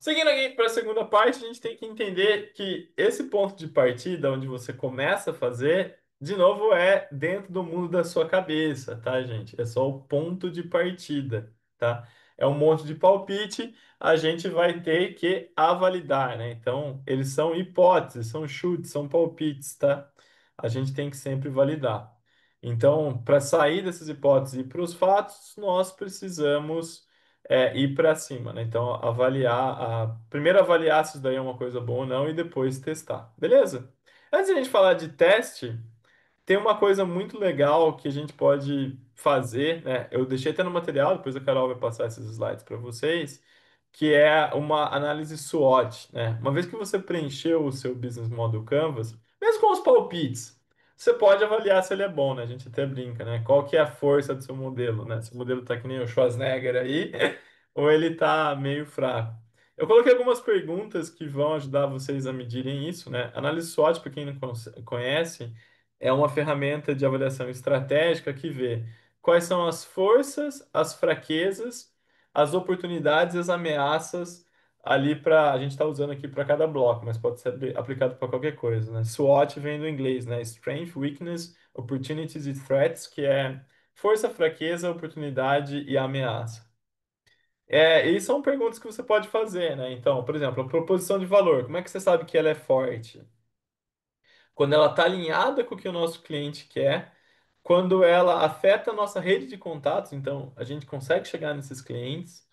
Seguindo aqui para a segunda parte, a gente tem que entender que esse ponto de partida, onde você começa a fazer, de novo, é dentro do mundo da sua cabeça, tá, gente? É só o ponto de partida, tá? É um monte de palpite, a gente vai ter que avalidar, né? Então, eles são hipóteses, são chutes, são palpites, tá? A gente tem que sempre validar. Então, para sair dessas hipóteses e para os fatos, nós precisamos ir para cima, né? Então, primeiro avaliar se isso daí é uma coisa boa ou não e depois testar, beleza? Antes de a gente falar de teste, tem uma coisa muito legal que a gente pode fazer, né? Eu deixei até no material, depois a Carol vai passar esses slides para vocês, que é uma análise SWOT, né? Uma vez que você preencheu o seu Business Model Canvas, mesmo com os palpites, você pode avaliar se ele é bom, né? A gente até brinca, né? Qual que é a força do seu modelo, né? Se o modelo tá que nem o Schwarzenegger aí, ou ele tá meio fraco. Eu coloquei algumas perguntas que vão ajudar vocês a medirem isso, né? Análise SWOT, para quem não conhece, é uma ferramenta de avaliação estratégica que vê quais são as forças, as fraquezas, as oportunidades e as ameaças ali para a gente está usando aqui para cada bloco, mas pode ser aplicado para qualquer coisa, né? SWOT vem do inglês, né? Strength, Weakness, Opportunities e Threats, que é força, fraqueza, oportunidade e ameaça. E são perguntas que você pode fazer, né? Então, por exemplo, a proposição de valor, como é que você sabe que ela é forte? Quando ela está alinhada com o que o nosso cliente quer, quando ela afeta a nossa rede de contatos, então a gente consegue chegar nesses clientes,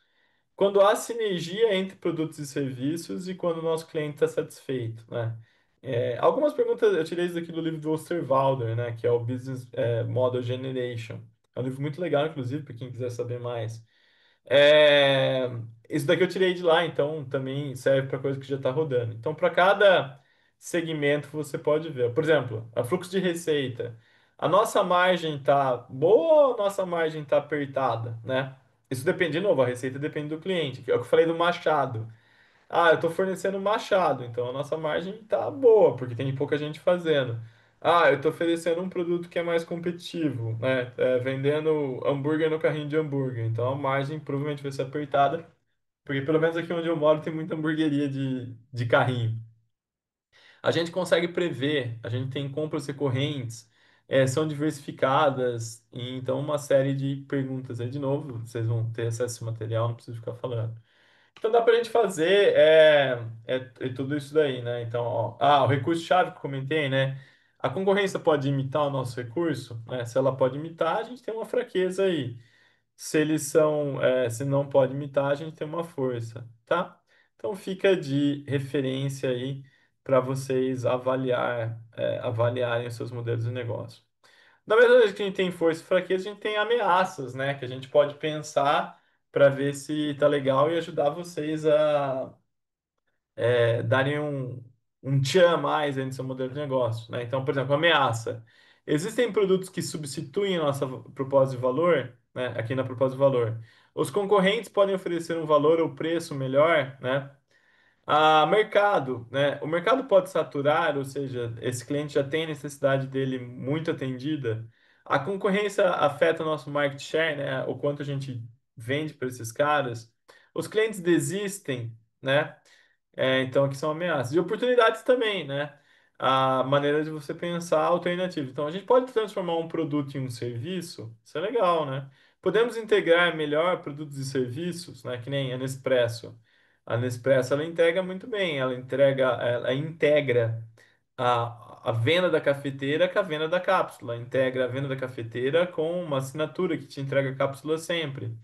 quando há sinergia entre produtos e serviços e quando o nosso cliente está satisfeito, né? Algumas perguntas eu tirei isso aqui do livro do Osterwalder, né? Que é o Business Model Generation. É um livro muito legal, inclusive, para quem quiser saber mais. É, Isso daqui eu tirei de lá, então também serve para coisa que já está rodando. Então, para cada segmento você pode ver. Por exemplo, a fluxo de receita. A nossa margem está boa ou a nossa margem está apertada, né? Isso depende, de novo, a receita depende do cliente. Que É o que eu falei do machado. Ah, eu estou fornecendo machado, então a nossa margem está boa, porque tem pouca gente fazendo. Ah, eu estou oferecendo um produto que é mais competitivo, né? Vendendo hambúrguer no carrinho de hambúrguer. Então a margem provavelmente vai ser apertada, porque pelo menos aqui onde eu moro tem muita hamburgueria de carrinho. A gente consegue prever, a gente tem compras recorrentes, são diversificadas, e então uma série de perguntas aí de novo, vocês vão ter acesso a esse material, não preciso ficar falando. Então dá para a gente fazer tudo isso daí, né? Então, ó, o recurso-chave que eu comentei, né? A concorrência pode imitar o nosso recurso, né? Se ela pode imitar, a gente tem uma fraqueza aí. Se não pode imitar, a gente tem uma força, tá? Então fica de referência aí para vocês avaliarem os seus modelos de negócio. Na verdade, que a gente tem força e fraqueza, a gente tem ameaças, né? Que a gente pode pensar para ver se tá legal e ajudar vocês a darem um tchan a mais aí no seu modelo de negócio, né? Então, por exemplo, ameaça. Existem produtos que substituem a nossa proposta de valor, né? Aqui na proposta de valor. Os concorrentes podem oferecer um valor ou preço melhor, né? Mercado, né? O mercado pode saturar, ou seja, esse cliente já tem a necessidade dele muito atendida. A concorrência afeta o nosso market share, né? O quanto a gente vende para esses caras. Os clientes desistem, né? Então, aqui são ameaças. E oportunidades também, né? A maneira de você pensar alternativa. Então, a gente pode transformar um produto em um serviço, isso é legal, né? Podemos integrar melhor produtos e serviços, né? Que nem a Nespresso. A Nespresso, ela entrega muito bem, ela integra a venda da cafeteira com a venda da cápsula, integra a venda da cafeteira com uma assinatura que te entrega a cápsula sempre.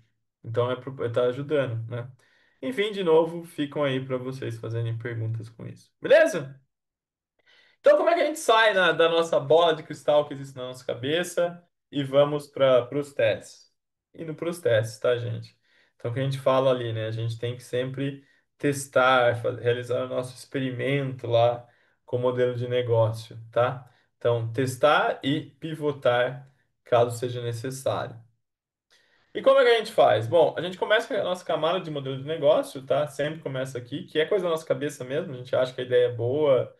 Então, tá ajudando, né? Enfim, de novo, ficam aí para vocês fazerem perguntas com isso. Beleza? Então, como é que a gente sai da nossa bola de cristal que existe na nossa cabeça e vamos para os testes? Indo para os testes, tá, gente? Então, o que a gente fala ali, né? A gente tem que sempre testar, realizar o nosso experimento lá com o modelo de negócio, tá? Então, testar e pivotar caso seja necessário. E como é que a gente faz? Bom, a gente começa com a nossa camada de modelo de negócio, tá? Sempre começa aqui, que é coisa da nossa cabeça mesmo, a gente acha que a ideia é boa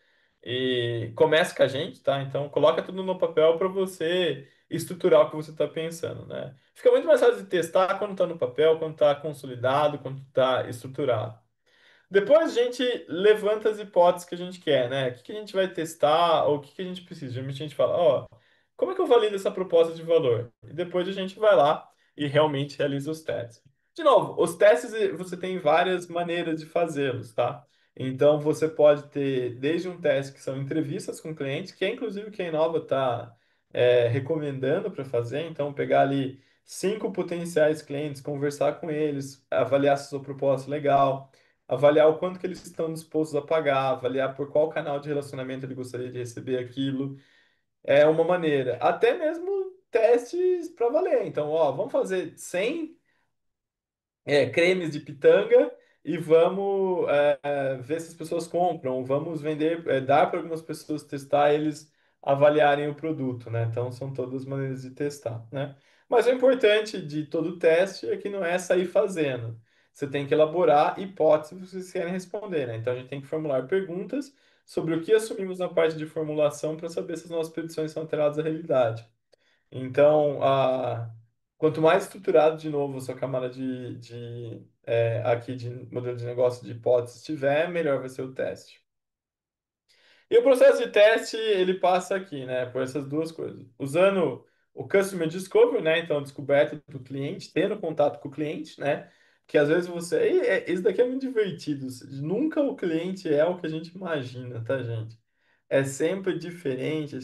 e começa com a gente, tá? Então, coloca tudo no papel para você estruturar o que você está pensando, né? Fica muito mais fácil de testar quando está no papel, quando está consolidado, quando está estruturado. Depois a gente levanta as hipóteses que a gente quer, né? O que que a gente vai testar ou o que que a gente precisa. Geralmente a gente fala, ó, como é que eu valido essa proposta de valor? E depois a gente vai lá e realmente realiza os testes. De novo, os testes você tem várias maneiras de fazê-los, tá? Então você pode ter desde um teste que são entrevistas com clientes, que é inclusive o que a Inova está recomendando para fazer. Então pegar ali. cinco potenciais clientes, conversar com eles, avaliar se a sua proposta é legal, avaliar o quanto que eles estão dispostos a pagar, avaliar por qual canal de relacionamento ele gostaria de receber aquilo. É uma maneira. Até mesmo testes para valer. Então, ó, vamos fazer 100 cremes de pitanga e vamos ver se as pessoas compram. Vamos vender, dar para algumas pessoas testar, eles avaliarem o produto, né? Então, são todas maneiras de testar, né? Mas o importante de todo teste é que não é sair fazendo. Você tem que elaborar hipóteses que vocês querem responder, né? Então, a gente tem que formular perguntas sobre o que assumimos na parte de formulação para saber se as nossas predições são atreladas à realidade. Então, quanto mais estruturado, de novo, a sua camada aqui de modelo de negócio de hipóteses tiver, melhor vai ser o teste. E o processo de teste, ele passa aqui, né, por essas duas coisas. Usando o Customer Discovery, né, então, a descoberta do cliente, tendo contato com o cliente, né, que às vezes você... isso daqui é muito divertido. Nunca o cliente é o que a gente imagina, tá, gente? É sempre diferente,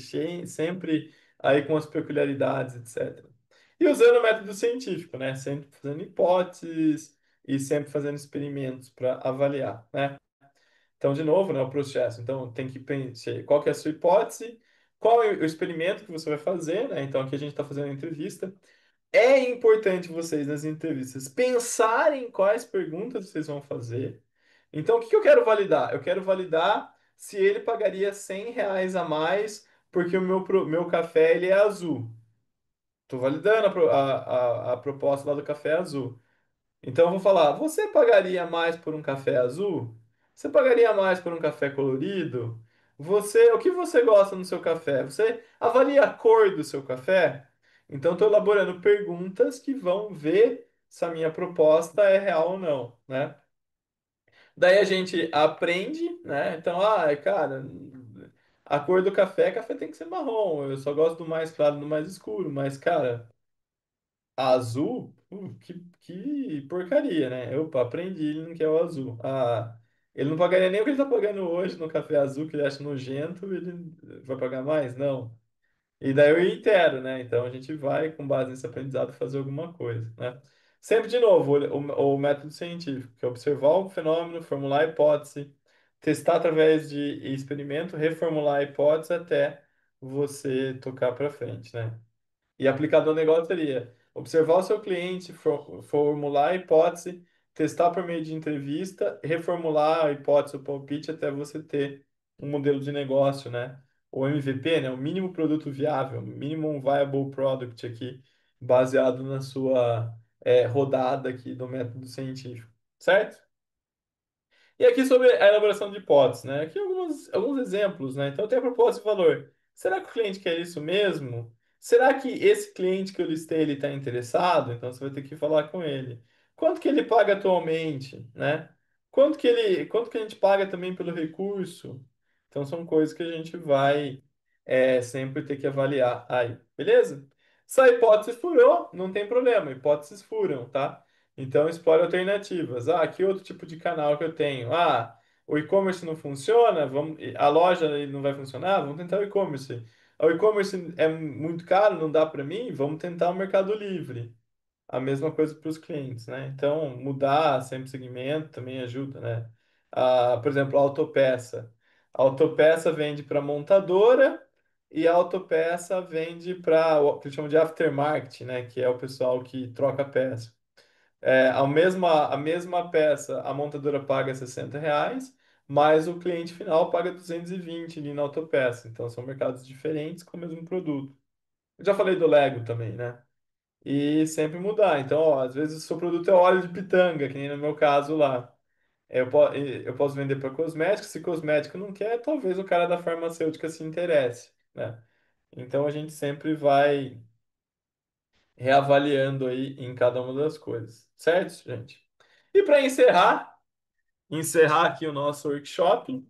sempre aí com as peculiaridades, etc. E usando o método científico, né, sempre fazendo hipóteses e sempre fazendo experimentos para avaliar, né? Então, de novo, né, o processo. Então, tem que pensar qual que é a sua hipótese, qual é o experimento que você vai fazer, né? Então, aqui a gente está fazendo a entrevista. É importante vocês, nas entrevistas, pensarem quais perguntas vocês vão fazer. Então, o que que eu quero validar? Eu quero validar se ele pagaria R$ 100 a mais porque o meu café ele é azul. Estou validando a proposta lá do café azul. Então eu vou falar: você pagaria mais por um café azul? Você pagaria mais por um café colorido? O que você gosta no seu café? Você avalia a cor do seu café? Então estou elaborando perguntas que vão ver se a minha proposta é real ou não, né? Daí a gente aprende, né? Então, cara, a cor do café tem que ser marrom. Eu só gosto do mais claro e do mais escuro, mas, cara. Azul? Que porcaria, né? Opa, aprendi, ele não quer o azul. Ele não pagaria nem o que ele tá pagando hoje no café azul, que ele acha nojento, ele vai pagar mais? Não. E daí eu itero, né? Então a gente vai, com base nesse aprendizado, fazer alguma coisa, né? Sempre de novo, o método científico, que é observar o fenômeno, formular a hipótese, testar através de experimento, reformular a hipótese até você tocar para frente, né? E aplicador negócio seria observar o seu cliente, formular a hipótese, testar por meio de entrevista, reformular a hipótese, o palpite, até você ter um modelo de negócio, né? O MVP, né? O mínimo produto viável, minimum viable product aqui, baseado na sua rodada aqui do método científico, certo? E aqui sobre a elaboração de hipóteses, né? Aqui alguns exemplos, né? Então tem a proposta de valor. Será que o cliente quer isso mesmo? Será que esse cliente que eu listei ele está interessado? Então você vai ter que falar com ele. Quanto que ele paga atualmente, né? Quanto que a gente paga também pelo recurso? Então são coisas que a gente vai sempre ter que avaliar aí, beleza? Se a hipótese furou, não tem problema, hipóteses furam, tá? Então, explore alternativas. Que outro tipo de canal que eu tenho? O e-commerce não funciona, a loja ele não vai funcionar, vamos tentar o e-commerce. O e-commerce é muito caro, não dá para mim, vamos tentar o Mercado Livre. A mesma coisa para os clientes, né? Então, mudar sempre o segmento também ajuda, né? Por exemplo, a autopeça. A autopeça vende para montadora e a autopeça vende para o que eles chamam de aftermarket, né? Que é o pessoal que troca peça. A mesma peça, a montadora paga R$ 60, mas o cliente final paga 220 ali na autopeça. Então, são mercados diferentes com o mesmo produto. Eu já falei do Lego também, né? E sempre mudar. Então, ó, às vezes o seu produto é óleo de pitanga, que nem no meu caso lá. Eu posso vender para cosmético. Se cosmético não quer, talvez o cara da farmacêutica se interesse, né? Então, a gente sempre vai reavaliando aí em cada uma das coisas. Certo, gente? E para encerrar aqui o nosso workshop,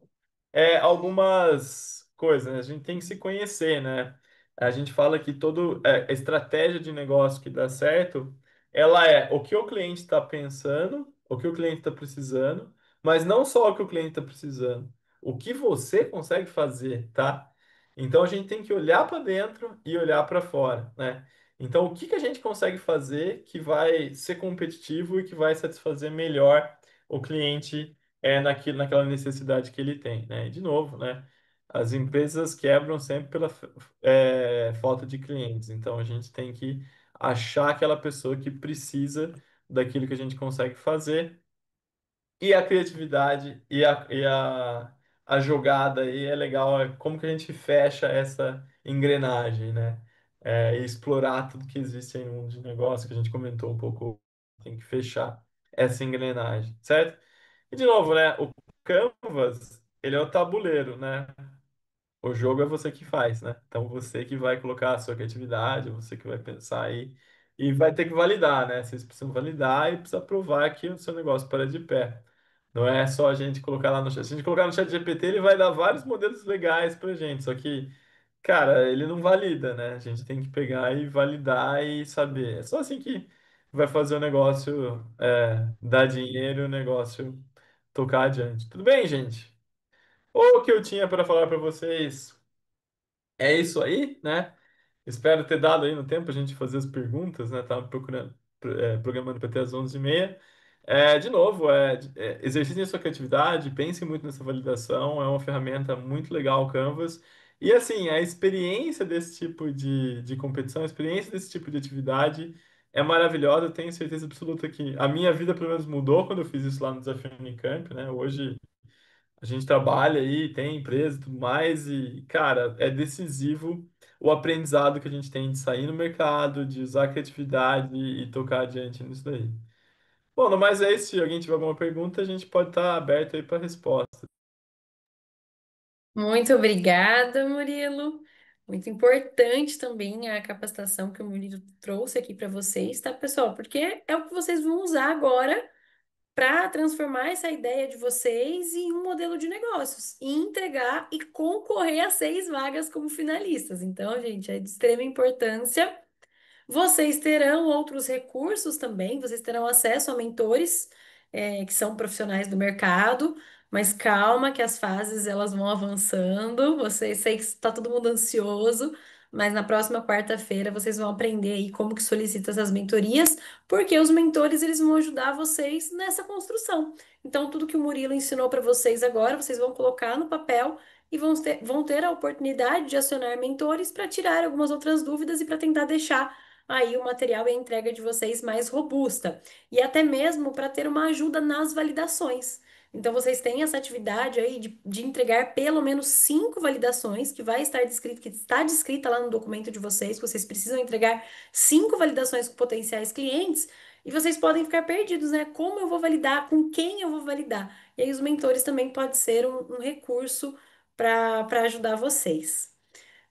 algumas coisas, né? A gente tem que se conhecer, né? A gente fala que toda a estratégia de negócio que dá certo, ela é o que o cliente está pensando, o que o cliente está precisando, mas não só o que o cliente está precisando, o que você consegue fazer, tá? Então a gente tem que olhar para dentro e olhar para fora, né? Então, o que que a gente consegue fazer que vai ser competitivo e que vai satisfazer melhor o cliente naquela necessidade que ele tem, né? E, de novo, né? As empresas quebram sempre pela falta de clientes. Então, a gente tem que achar aquela pessoa que precisa daquilo que a gente consegue fazer e a criatividade a jogada aí é legal, é como que a gente fecha essa engrenagem, né? E explorar tudo que existe aí no mundo de negócio, que a gente comentou um pouco, tem que fechar essa engrenagem, certo? E de novo, né? O Canvas, ele é o tabuleiro, né? O jogo é você que faz, né? Então você que vai colocar a sua criatividade, você que vai pensar aí e vai ter que validar, né? Vocês precisam validar e precisa provar que o seu negócio para de pé. Não é só a gente colocar lá no chat. Se a gente colocar no chat GPT, ele vai dar vários modelos legais pra gente. Só que, cara, ele não valida, né? A gente tem que pegar e validar e saber. É só assim que vai fazer o negócio dar dinheiro, o negócio tocar adiante. Tudo bem, gente? O que eu tinha para falar para vocês é isso aí, né? Espero ter dado aí no tempo a gente fazer as perguntas, né? Tava procurando, programando para ter às 11h30. De novo, exercitem a sua criatividade, pensem muito nessa validação, é uma ferramenta muito legal o Canvas. E assim, a experiência desse tipo de competição, a experiência desse tipo de atividade é maravilhosa. Eu tenho certeza absoluta que a minha vida, pelo menos, mudou quando eu fiz isso lá no Desafio Unicamp, né? Hoje a gente trabalha aí, tem empresa e tudo mais, e, cara, é decisivo o aprendizado que a gente tem de sair no mercado, de usar a criatividade e tocar adiante nisso daí. Bom, no mais é isso. Se alguém tiver alguma pergunta, a gente pode estar aberto aí para resposta. Muito obrigada, Murilo. Muito importante também a capacitação que o Murilo trouxe aqui para vocês, tá, pessoal? Porque é o que vocês vão usar agora para transformar essa ideia de vocês em um modelo de negócios e entregar e concorrer a 6 vagas como finalistas. Então, gente, é de extrema importância. Vocês terão outros recursos também, vocês terão acesso a mentores, que são profissionais do mercado, mas calma que as fases elas vão avançando. Vocês sei que está todo mundo ansioso, mas na próxima quarta-feira vocês vão aprender aí como que solicita essas mentorias, porque os mentores eles vão ajudar vocês nessa construção. Então, tudo que o Murilo ensinou para vocês agora, vocês vão colocar no papel e vão ter a oportunidade de acionar mentores para tirar algumas outras dúvidas e para tentar deixar aí o material e a entrega de vocês mais robusta. E até mesmo para ter uma ajuda nas validações. Então, vocês têm essa atividade aí de entregar pelo menos 5 validações, que vai estar descrito, que está descrita lá no documento de vocês, que vocês precisam entregar 5 validações com potenciais clientes, e vocês podem ficar perdidos, né? Como eu vou validar? Com quem eu vou validar? E aí, os mentores também pode ser um recurso para ajudar vocês.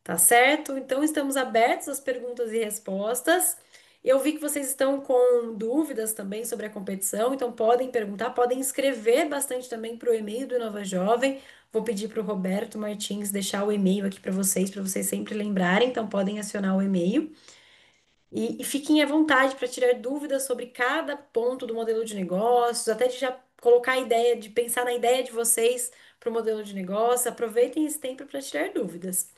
Tá certo? Então, estamos abertos às perguntas e respostas. Eu vi que vocês estão com dúvidas também sobre a competição, então podem perguntar, podem escrever bastante também para o e-mail do Inova Jovem. Vou pedir para o Roberto Martins deixar o e-mail aqui para vocês sempre lembrarem, então podem acionar o e-mail. E fiquem à vontade para tirar dúvidas sobre cada ponto do modelo de negócios, até de já colocar a ideia, de pensar na ideia de vocês para o modelo de negócio. Aproveitem esse tempo para tirar dúvidas.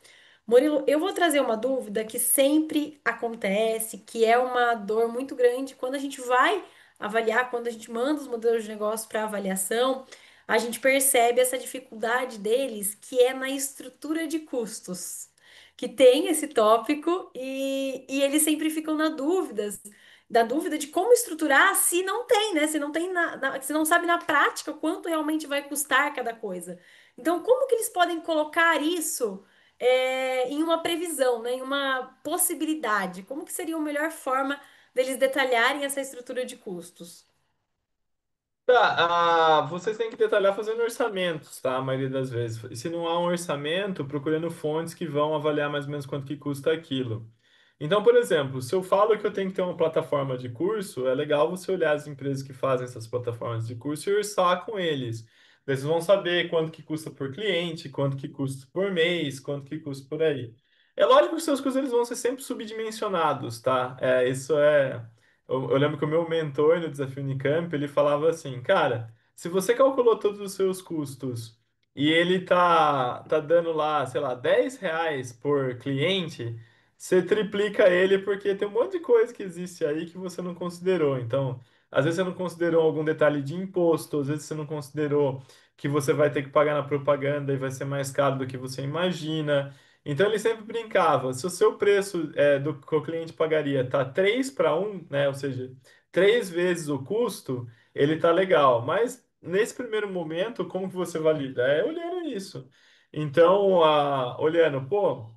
Murilo, eu vou trazer uma dúvida que sempre acontece, que é uma dor muito grande quando a gente vai avaliar, quando a gente manda os modelos de negócio para avaliação, a gente percebe essa dificuldade deles, que é na estrutura de custos, que tem esse tópico e eles sempre ficam da dúvida de como estruturar se não tem, né? Se não tem se não sabe na prática quanto realmente vai custar cada coisa. Então, como que eles podem colocar isso? Em uma previsão, né, em uma possibilidade. Como que seria a melhor forma deles detalharem essa estrutura de custos? Tá, vocês têm que detalhar fazendo orçamentos, tá? A maioria das vezes. E se não há um orçamento, procurando fontes que vão avaliar mais ou menos quanto que custa aquilo. Então, por exemplo, se eu falo que eu tenho que ter uma plataforma de curso, é legal você olhar as empresas que fazem essas plataformas de curso e orçar com eles. Daí vocês vão saber quanto que custa por cliente, quanto que custa por mês, quanto que custa por aí. É lógico que os seus custos eles vão ser sempre subdimensionados, tá? Isso é. Eu lembro que o meu mentor no Desafio Unicamp, ele falava assim, cara, se você calculou todos os seus custos e ele tá dando lá, sei lá, R$ 10 por cliente, você triplica ele porque tem um monte de coisa que existe aí que você não considerou. Então, às vezes você não considerou algum detalhe de imposto, às vezes você não considerou que você vai ter que pagar na propaganda e vai ser mais caro do que você imagina. Então ele sempre brincava, se o seu preço do que o cliente pagaria tá 3 para um, né? Ou seja, 3 vezes o custo, ele tá legal. Mas nesse primeiro momento, como que você valida? É olhando isso. Então, olhando, pô.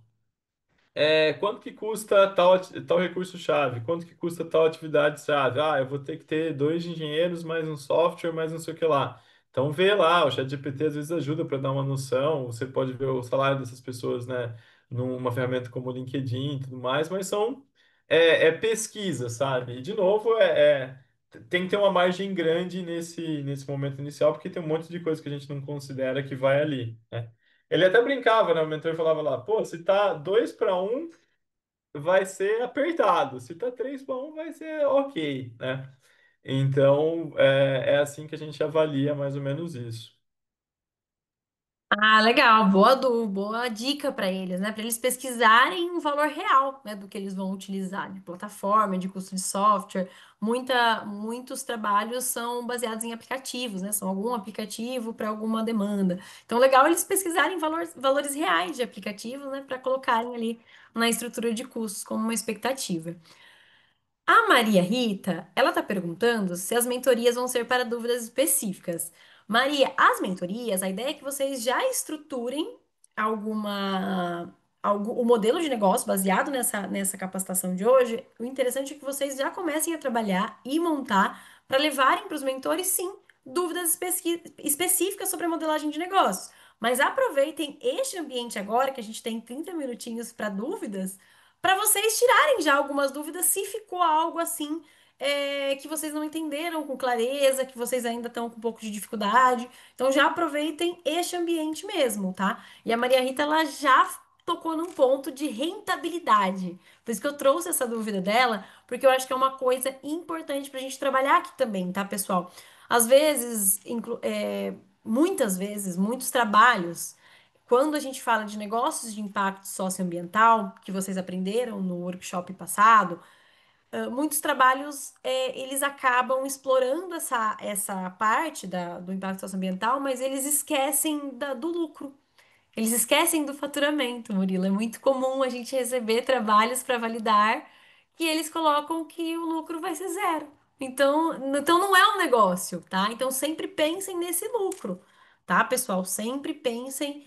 Quanto que custa tal recurso-chave? Quanto que custa tal atividade-chave? Ah, eu vou ter que ter dois engenheiros, mais um software, mais não sei o que lá. Então vê lá, o ChatGPT às vezes ajuda para dar uma noção. Você pode ver o salário dessas pessoas, né, numa ferramenta como o LinkedIn e tudo mais, mas pesquisa, sabe? E de novo, tem que ter uma margem grande nesse momento inicial, porque tem um monte de coisa que a gente não considera que vai ali, né? Ele até brincava, né? O mentor falava lá, pô, se tá 2 para um, vai ser apertado. Se tá 3 para um, vai ser ok, né? Então, é assim que a gente avalia mais ou menos isso. Ah, legal, boa dica para eles, né? Para eles pesquisarem o valor real, né, do que eles vão utilizar de plataforma, de custo de software. Muitos trabalhos são baseados em aplicativos, né? São algum aplicativo para alguma demanda. Então, legal eles pesquisarem valores reais de aplicativos, né, para colocarem ali na estrutura de custos como uma expectativa. A Maria Rita, ela está perguntando se as mentorias vão ser para dúvidas específicas. Maria, as mentorias, a ideia é que vocês já estruturem o modelo de negócio baseado nessa capacitação de hoje. O interessante é que vocês já comecem a trabalhar e montar para levarem para os mentores, sim, dúvidas específicas sobre a modelagem de negócios. Mas aproveitem este ambiente agora, que a gente tem 30 minutinhos para dúvidas para vocês tirarem já algumas dúvidas se ficou algo assim que vocês não entenderam com clareza, que vocês ainda estão com um pouco de dificuldade. Então já aproveitem este ambiente mesmo, tá? E a Maria Rita ela já tocou num ponto de rentabilidade. Por isso que eu trouxe essa dúvida dela, porque eu acho que é uma coisa importante para a gente trabalhar aqui também, tá, pessoal? Às vezes, muitas vezes, muitos trabalhos quando a gente fala de negócios de impacto socioambiental, que vocês aprenderam no workshop passado, muitos trabalhos eles acabam explorando essa parte do impacto socioambiental, mas eles esquecem do lucro. Eles esquecem do faturamento, Murilo. É muito comum a gente receber trabalhos para validar que eles colocam que o lucro vai ser zero. Então não é um negócio, tá? Então sempre pensem nesse lucro, tá, pessoal? Sempre pensem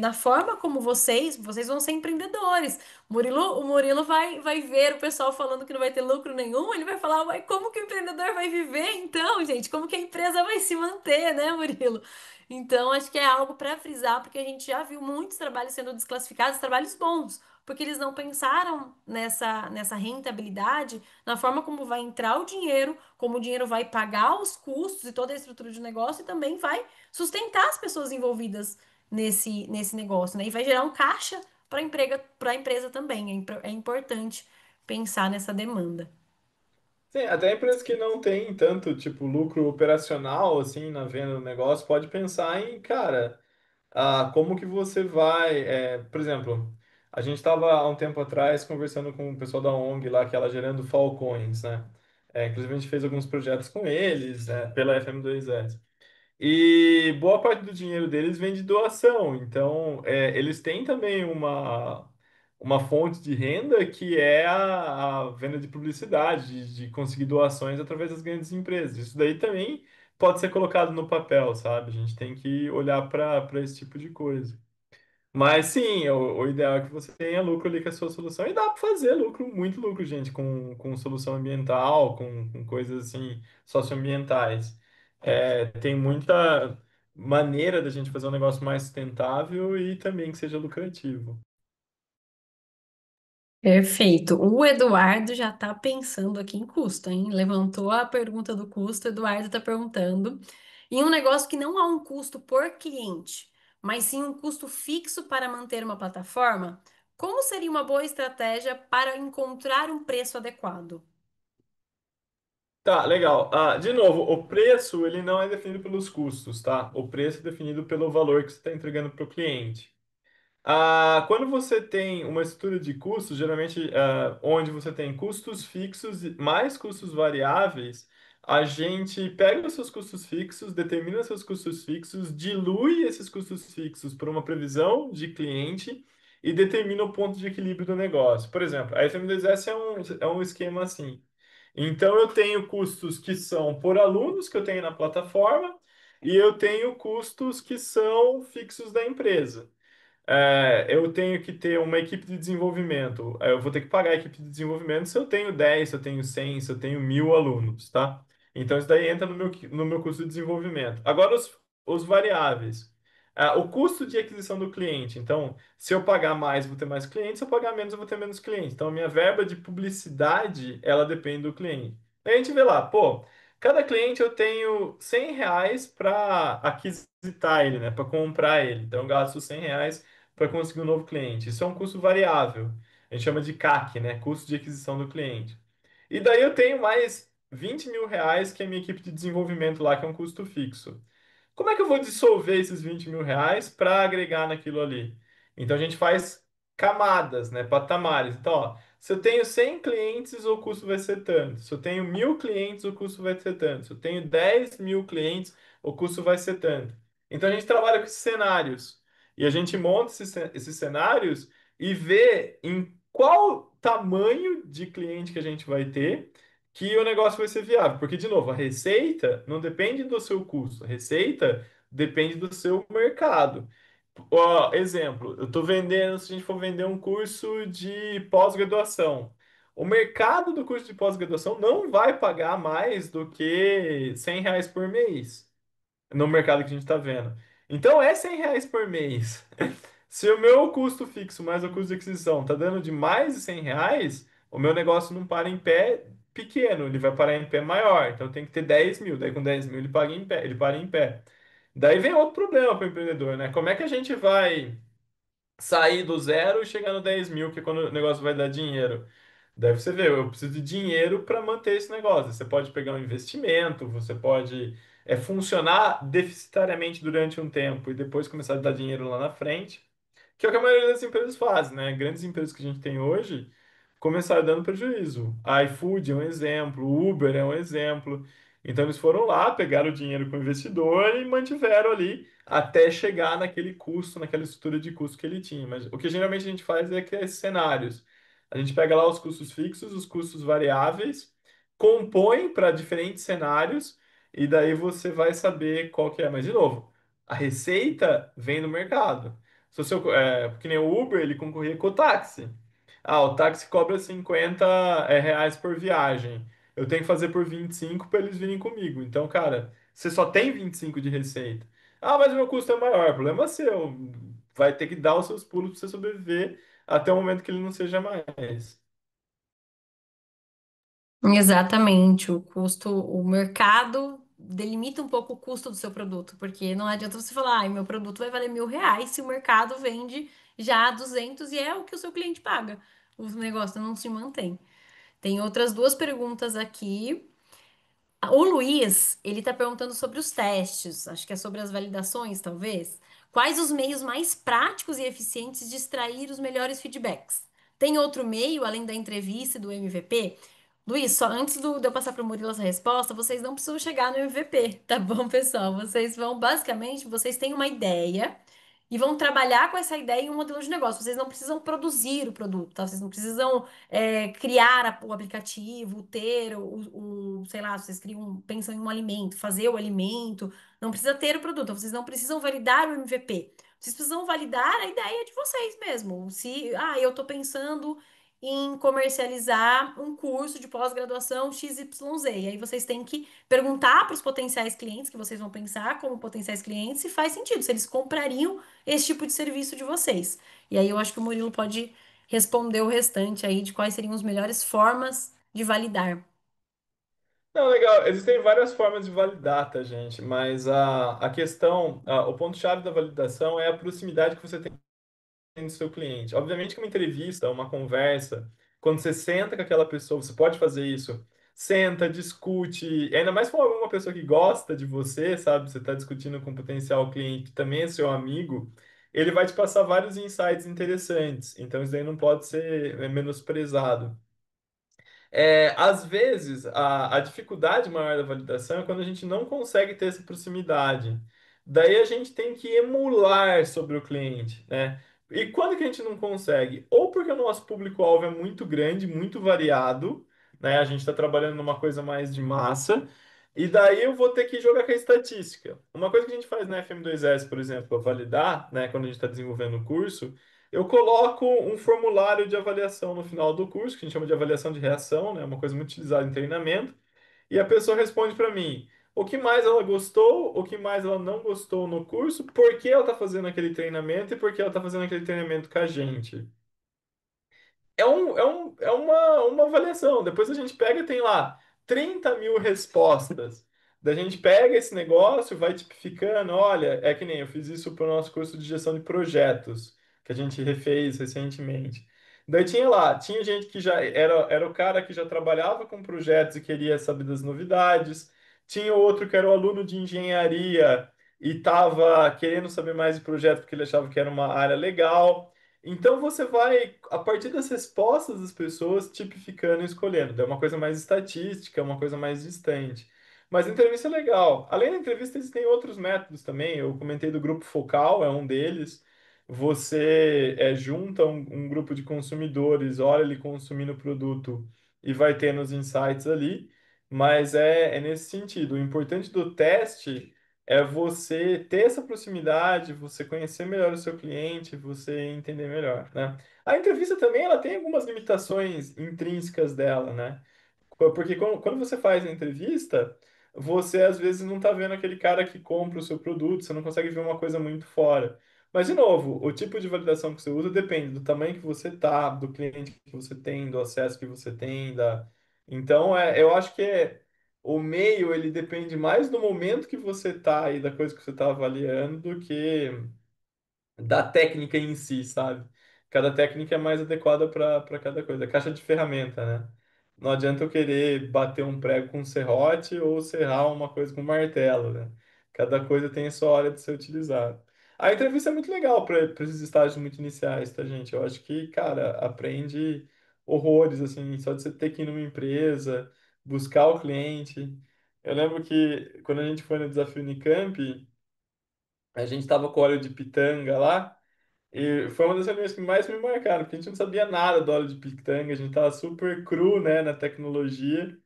na forma como vocês vão ser empreendedores. O Murilo vai ver o pessoal falando que não vai ter lucro nenhum, ele vai falar, ué, como que o empreendedor vai viver então, gente? Como que a empresa vai se manter, né, Murilo? Então, acho que é algo para frisar, porque a gente já viu muitos trabalhos sendo desclassificados, trabalhos bons, porque eles não pensaram nessa rentabilidade, na forma como vai entrar o dinheiro, como o dinheiro vai pagar os custos e toda a estrutura de negócio e também vai sustentar as pessoas envolvidas nesse negócio, né? E vai gerar um caixa para a empresa também. É importante pensar nessa demanda. Sim, até empresas que não têm tanto, tipo, lucro operacional, assim, na venda do negócio, pode pensar em, cara, como que você vai, por exemplo, a gente estava há um tempo atrás conversando com o pessoal da ONG lá, que ela gerando Falcões, né? Inclusive a gente fez alguns projetos com eles, pela FM2S. E boa parte do dinheiro deles vem de doação. Então, eles têm também uma fonte de renda que é a venda de publicidade, de conseguir doações através das grandes empresas. Isso daí também pode ser colocado no papel, sabe? A gente tem que olhar para esse tipo de coisa. Mas sim, o ideal é que você tenha lucro ali com a sua solução. E dá para fazer lucro, muito lucro, gente, com solução ambiental, com coisas assim, socioambientais. Tem muita maneira da gente fazer um negócio mais sustentável e também que seja lucrativo. Perfeito. O Eduardo já está pensando aqui em custo, hein? Levantou a pergunta do custo, o Eduardo está perguntando. Em um negócio que não há um custo por cliente, mas sim um custo fixo para manter uma plataforma, como seria uma boa estratégia para encontrar um preço adequado? Tá, legal. De novo, o preço ele não é definido pelos custos, tá? O preço é definido pelo valor que você está entregando para o cliente. Quando você tem uma estrutura de custos, geralmente onde você tem custos fixos e mais custos variáveis, a gente pega os seus custos fixos, determina seus custos fixos, dilui esses custos fixos por uma previsão de cliente e determina o ponto de equilíbrio do negócio. Por exemplo, a FM2S é um esquema assim. Então, eu tenho custos que são por alunos que eu tenho na plataforma e eu tenho custos que são fixos da empresa. Eu tenho que ter uma equipe de desenvolvimento. Eu vou ter que pagar a equipe de desenvolvimento se eu tenho 10, se eu tenho 100, se eu tenho 1.000 alunos, tá? Então, isso daí entra no meu custo de desenvolvimento. Agora, os variáveis. O custo de aquisição do cliente. Então, se eu pagar mais, vou ter mais clientes. Se eu pagar menos, eu vou ter menos clientes. Então, a minha verba de publicidade, ela depende do cliente. Aí a gente vê lá, pô, cada cliente eu tenho R$ 100 para aquisitar ele, né? Para comprar ele. Então, eu gasto R$ 100 para conseguir um novo cliente. Isso é um custo variável. A gente chama de CAC, né? Custo de aquisição do cliente. E daí eu tenho mais R$ 20.000, que é a minha equipe de desenvolvimento lá, que é um custo fixo. Como é que eu vou dissolver esses R$ 20.000 para agregar naquilo ali? Então a gente faz camadas, né? Patamares. Então, ó, se eu tenho 100 clientes, o custo vai ser tanto. Se eu tenho 1.000 clientes, o custo vai ser tanto. Se eu tenho 10.000 clientes, o custo vai ser tanto. Então a gente trabalha com esses cenários. E a gente monta esses cenários e vê em qual tamanho de cliente que a gente vai ter que o negócio vai ser viável. Porque, de novo, a receita não depende do seu custo, a receita depende do seu mercado. Ó, exemplo, eu estou vendendo, se a gente for vender um curso de pós-graduação, o mercado do curso de pós-graduação não vai pagar mais do que R$ 100 por mês no mercado que a gente está vendo. Então é R$ 100 por mês. Se o meu custo fixo mais o custo de aquisição está dando de mais de R$ 100, o meu negócio não para em pé pequeno, ele vai parar em pé maior. Então tem que ter 10.000. Daí com 10.000 ele paga em pé, ele para em pé. Daí vem outro problema para o empreendedor, né? Como é que a gente vai sair do zero e chegar no 10.000, que é quando o negócio vai dar dinheiro? Deve você ver, eu preciso de dinheiro para manter esse negócio. Você pode pegar um investimento, você pode funcionar deficitariamente durante um tempo e depois começar a dar dinheiro lá na frente, que é o que a maioria das empresas faz, né? Grandes empresas que a gente tem hoje começaram dando prejuízo. A iFood é um exemplo, o Uber é um exemplo. Então eles foram lá, pegaram o dinheiro com o investidor e mantiveram ali até chegar naquele custo, naquela estrutura de custo que ele tinha. Mas o que geralmente a gente faz é criar esses cenários. A gente pega lá os custos fixos, os custos variáveis, compõe para diferentes cenários e daí você vai saber qual que é. Mas, de novo, a receita vem do mercado. Se o seu, que nem o Uber, ele concorria com o táxi. O táxi cobra R$ 50 por viagem. Eu tenho que fazer por 25 para eles virem comigo. Então, cara, você só tem 25 de receita. Mas o meu custo é maior. Problema seu. Vai ter que dar os seus pulos para você sobreviver até o momento que ele não seja mais. Exatamente, o custo, o mercado delimita um pouco o custo do seu produto, porque não adianta você falar, ai, meu produto vai valer R$ 1.000 se o mercado vende já 200 e é o que o seu cliente paga. O negócio não se mantém. Tem outras duas perguntas aqui. O Luiz, ele está perguntando sobre os testes, acho que é sobre as validações, talvez. Quais os meios mais práticos e eficientes de extrair os melhores feedbacks? Tem outro meio, além da entrevista e do MVP? Luiz, só antes de eu passar para o Murilo essa resposta, vocês não precisam chegar no MVP, tá bom, pessoal? Vocês vão, basicamente, vocês têm uma ideia e vão trabalhar com essa ideia em um modelo de negócio. Vocês não precisam produzir o produto, tá? Vocês não precisam criar o aplicativo, ter sei lá, vocês criam, pensam em um alimento, fazer o alimento, não precisa ter o produto, vocês não precisam validar o MVP. Vocês precisam validar a ideia de vocês mesmo. Se, eu tô pensando em comercializar um curso de pós-graduação XYZ. E aí vocês têm que perguntar para os potenciais clientes que vocês vão pensar como potenciais clientes se faz sentido, se eles comprariam esse tipo de serviço de vocês. E aí eu acho que o Murilo pode responder o restante aí de quais seriam as melhores formas de validar. Não, legal. Existem várias formas de validar, tá, gente? Mas a questão, o ponto-chave da validação é a proximidade que você tem do seu cliente. Obviamente que uma entrevista, uma conversa, quando você senta com aquela pessoa, você pode fazer isso. Senta, discute, ainda mais com alguma pessoa que gosta de você, sabe? Você está discutindo com um potencial cliente que também é seu amigo. ele vai te passar vários insights interessantes. Então, isso daí não pode ser menosprezado. Às vezes, a dificuldade maior da validação é quando a gente não consegue ter essa proximidade. Daí a gente tem que emular sobre o cliente, né? E quando que a gente não consegue? Ou porque o nosso público-alvo é muito grande, muito variado, né? A gente está trabalhando numa coisa mais de massa, e daí eu vou ter que jogar com a estatística. Uma coisa que a gente faz na FM2S, por exemplo, para validar, né? Quando a gente está desenvolvendo o curso, eu coloco um formulário de avaliação no final do curso, que a gente chama de avaliação de reação, né? Uma coisa muito utilizada em treinamento. E a pessoa responde para mim o que mais ela gostou, o que mais ela não gostou no curso, por que ela está fazendo aquele treinamento e por que ela está fazendo aquele treinamento com a gente. É uma avaliação. Depois a gente pega e tem lá 30 mil respostas. Da gente pega esse negócio, vai tipificando. Olha, é que nem eu fiz isso para o nosso curso de gestão de projetos, que a gente refez recentemente. Daí tinha lá, tinha gente que já era o cara que já trabalhava com projetos e queria saber das novidades. Tinha outro que era o aluno de engenharia e estava querendo saber mais de projeto porque ele achava que era uma área legal. Então você vai, a partir das respostas das pessoas, tipificando e escolhendo. É uma coisa mais estatística, é uma coisa mais distante. Mas a entrevista é legal. Além da entrevista, existem outros métodos também. Eu comentei do grupo focal, é um deles. Você junta um grupo de consumidores, olha ele consumindo o produto e vai tendo os insights ali. Mas é nesse sentido. O importante do teste é você ter essa proximidade, você conhecer melhor o seu cliente, você entender melhor, né? A entrevista também, ela tem algumas limitações intrínsecas dela, né? Porque quando você faz a entrevista, você às vezes não está vendo aquele cara que compra o seu produto, você não consegue ver uma coisa muito fora. Mas, de novo, o tipo de validação que você usa depende do tamanho que você tá, do cliente que você tem, do acesso que você tem, da... Então, eu acho que o meio, ele depende mais do momento que você tá e da coisa que você está avaliando do que da técnica em si, sabe? Cada técnica é mais adequada para cada coisa. Caixa de ferramenta, né? Não adianta eu querer bater um prego com um serrote ou serrar uma coisa com um martelo, né? Cada coisa tem a sua hora de ser utilizada. A entrevista é muito legal para esses estágios muito iniciais, tá, gente? Eu acho que, cara, aprende horrores, assim, só de você ter que ir numa empresa, buscar o cliente. Eu lembro que quando a gente foi no Desafio Unicamp, a gente tava com óleo de pitanga lá. E foi uma das reuniões que mais me marcaram, porque a gente não sabia nada do óleo de pitanga, a gente tava super cru, né, na tecnologia.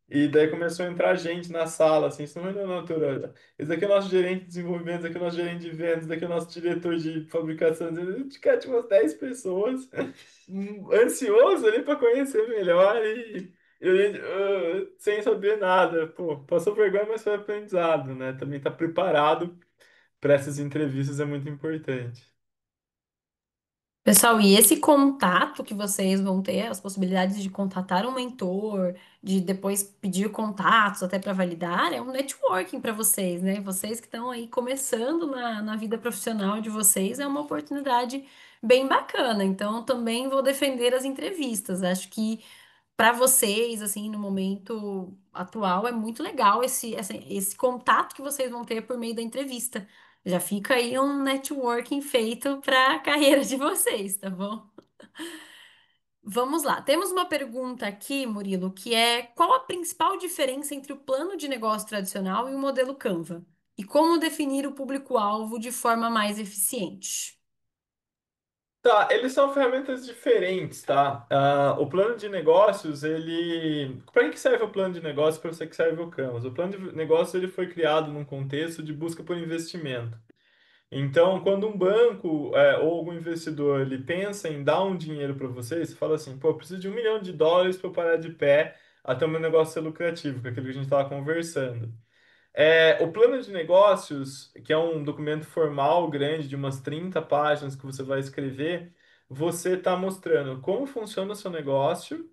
E daí começou a entrar gente na sala, assim, isso não é da natureza. Esse daqui é o nosso gerente de desenvolvimento, esse daqui é o nosso gerente de vendas, esse daqui é o nosso diretor de fabricação. Tinha umas 10 pessoas, ansioso ali para conhecer melhor e a gente, sem saber nada. Pô, passou vergonha, mas foi aprendizado, né? Também tá preparado para essas entrevistas é muito importante. Pessoal, e esse contato que vocês vão ter, as possibilidades de contatar um mentor, de depois pedir contatos até para validar, é um networking para vocês, né? Vocês que estão aí começando na vida profissional de vocês, é uma oportunidade bem bacana. Então, também vou defender as entrevistas. Acho que para vocês, assim, no momento atual, é muito legal esse contato que vocês vão ter por meio da entrevista. Já fica aí um networking feito para a carreira de vocês, tá bom? Vamos lá. Temos uma pergunta aqui, Murilo, que é: qual a principal diferença entre o plano de negócio tradicional e o modelo Canva? E como definir o público-alvo de forma mais eficiente? Tá, eles são ferramentas diferentes, tá? O plano de negócios, ele... Para que serve o plano de negócio? Para você que serve o Canvas. O plano de negócio, ele foi criado num contexto de busca por investimento. Então, quando um banco, ou algum investidor, ele pensa em dar um dinheiro para você, você fala assim, pô, eu preciso de US$ 1 milhão para eu parar de pé até o meu negócio ser lucrativo, que é aquilo que a gente estava conversando. O plano de negócios, que é um documento formal grande de umas 30 páginas que você vai escrever, você está mostrando como funciona o seu negócio,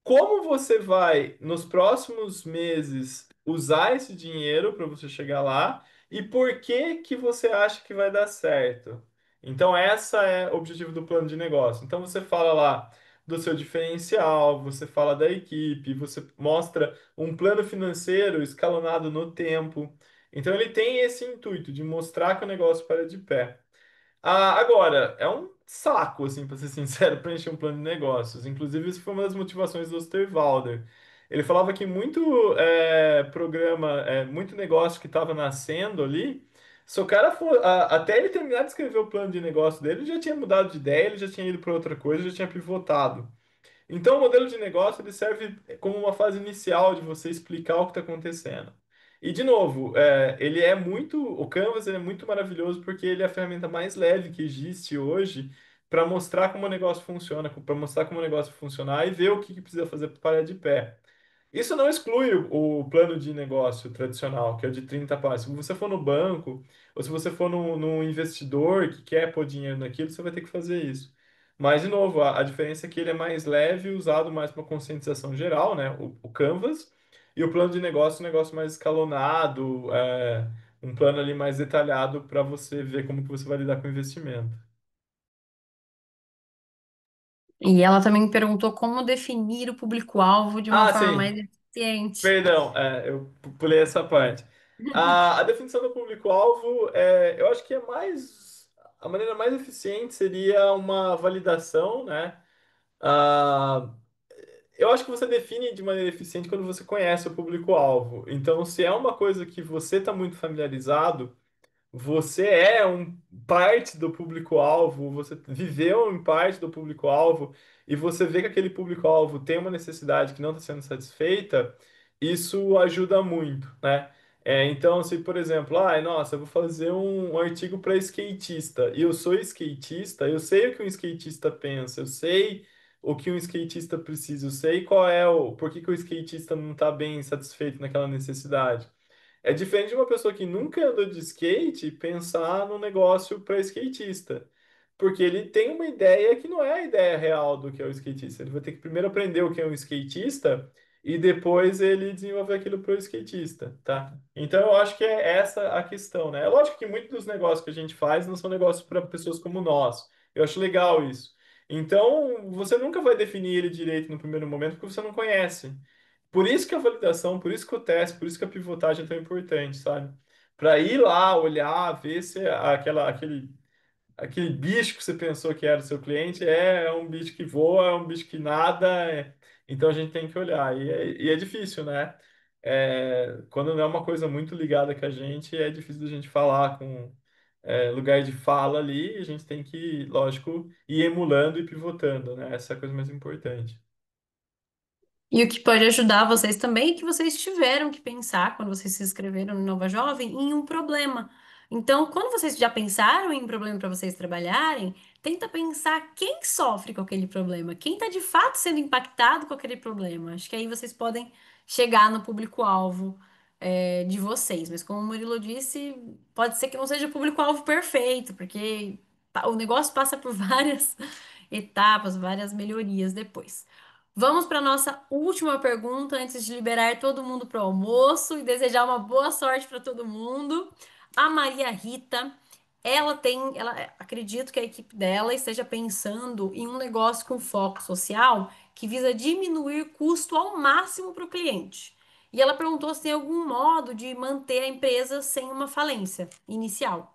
como você vai, nos próximos meses, usar esse dinheiro para você chegar lá e por que que você acha que vai dar certo? Então, essa é o objetivo do plano de negócio. Então, você fala lá do seu diferencial, você fala da equipe, você mostra um plano financeiro escalonado no tempo. Então, ele tem esse intuito de mostrar que o negócio para de pé. Agora, é um saco, assim, para ser sincero, preencher um plano de negócios. Inclusive, isso foi uma das motivações do Osterwalder. Ele falava que muito programa, muito negócio que estava nascendo ali, se o cara for, até ele terminar de escrever o plano de negócio dele, ele já tinha mudado de ideia, ele já tinha ido para outra coisa, já tinha pivotado. Então, o modelo de negócio ele serve como uma fase inicial de você explicar o que está acontecendo. E, de novo, o Canvas ele é muito maravilhoso porque ele é a ferramenta mais leve que existe hoje para mostrar como o negócio funciona, para mostrar como o negócio funcionar e ver o que precisa fazer para parar de pé. Isso não exclui o plano de negócio tradicional, que é o de 30 passos. Se você for no banco, ou se você for num investidor que quer pôr dinheiro naquilo, você vai ter que fazer isso. Mas, de novo, a diferença é que ele é mais leve e usado mais para conscientização geral, né? O Canvas. E o plano de negócio, um negócio mais escalonado, um plano ali mais detalhado para você ver como que você vai lidar com o investimento. E ela também me perguntou como definir o público-alvo de uma Ah, forma sim. mais eficiente. Perdão, eu pulei essa parte. A definição do público-alvo, eu acho que é mais. A maneira mais eficiente seria uma validação, né? Ah, eu acho que você define de maneira eficiente quando você conhece o público-alvo. Então, se é uma coisa que você está muito familiarizado, você é parte do público-alvo, você viveu em parte do público-alvo e você vê que aquele público-alvo tem uma necessidade que não está sendo satisfeita, isso ajuda muito, né? Então, se por exemplo, nossa, eu vou fazer um artigo para skatista e eu sou skatista, eu sei o que um skatista pensa, eu sei o que um skatista precisa, eu sei qual é por que que o skatista não está bem satisfeito naquela necessidade. É diferente de uma pessoa que nunca andou de skate pensar num negócio para skatista. Porque ele tem uma ideia que não é a ideia real do que é o skatista. Ele vai ter que primeiro aprender o que é um skatista e depois ele desenvolver aquilo para o skatista, tá? Então eu acho que é essa a questão, né? É lógico que muitos dos negócios que a gente faz não são negócios para pessoas como nós. Eu acho legal isso. Então você nunca vai definir ele direito no primeiro momento porque você não conhece. Por isso que a validação, por isso que o teste, por isso que a pivotagem é tão importante, sabe? Para ir lá, olhar, ver se aquele bicho que você pensou que era o seu cliente é um bicho que voa, é um bicho que nada. Então a gente tem que olhar. E é difícil, né? Quando não é uma coisa muito ligada com a gente, é difícil da gente falar com lugar de fala ali. A gente tem que, lógico, ir emulando e pivotando, né? Essa é a coisa mais importante. E o que pode ajudar vocês também é que vocês tiveram que pensar, quando vocês se inscreveram no Nova Jovem, em um problema. Então, quando vocês já pensaram em um problema para vocês trabalharem, tenta pensar quem sofre com aquele problema, quem está de fato sendo impactado com aquele problema. Acho que aí vocês podem chegar no público-alvo, de vocês. Mas como o Murilo disse, pode ser que não seja o público-alvo perfeito, porque o negócio passa por várias etapas, várias melhorias depois. Vamos para nossa última pergunta antes de liberar todo mundo para o almoço e desejar uma boa sorte para todo mundo. A Maria Rita, ela acredito que a equipe dela esteja pensando em um negócio com foco social que visa diminuir custo ao máximo para o cliente. E ela perguntou se tem algum modo de manter a empresa sem uma falência inicial.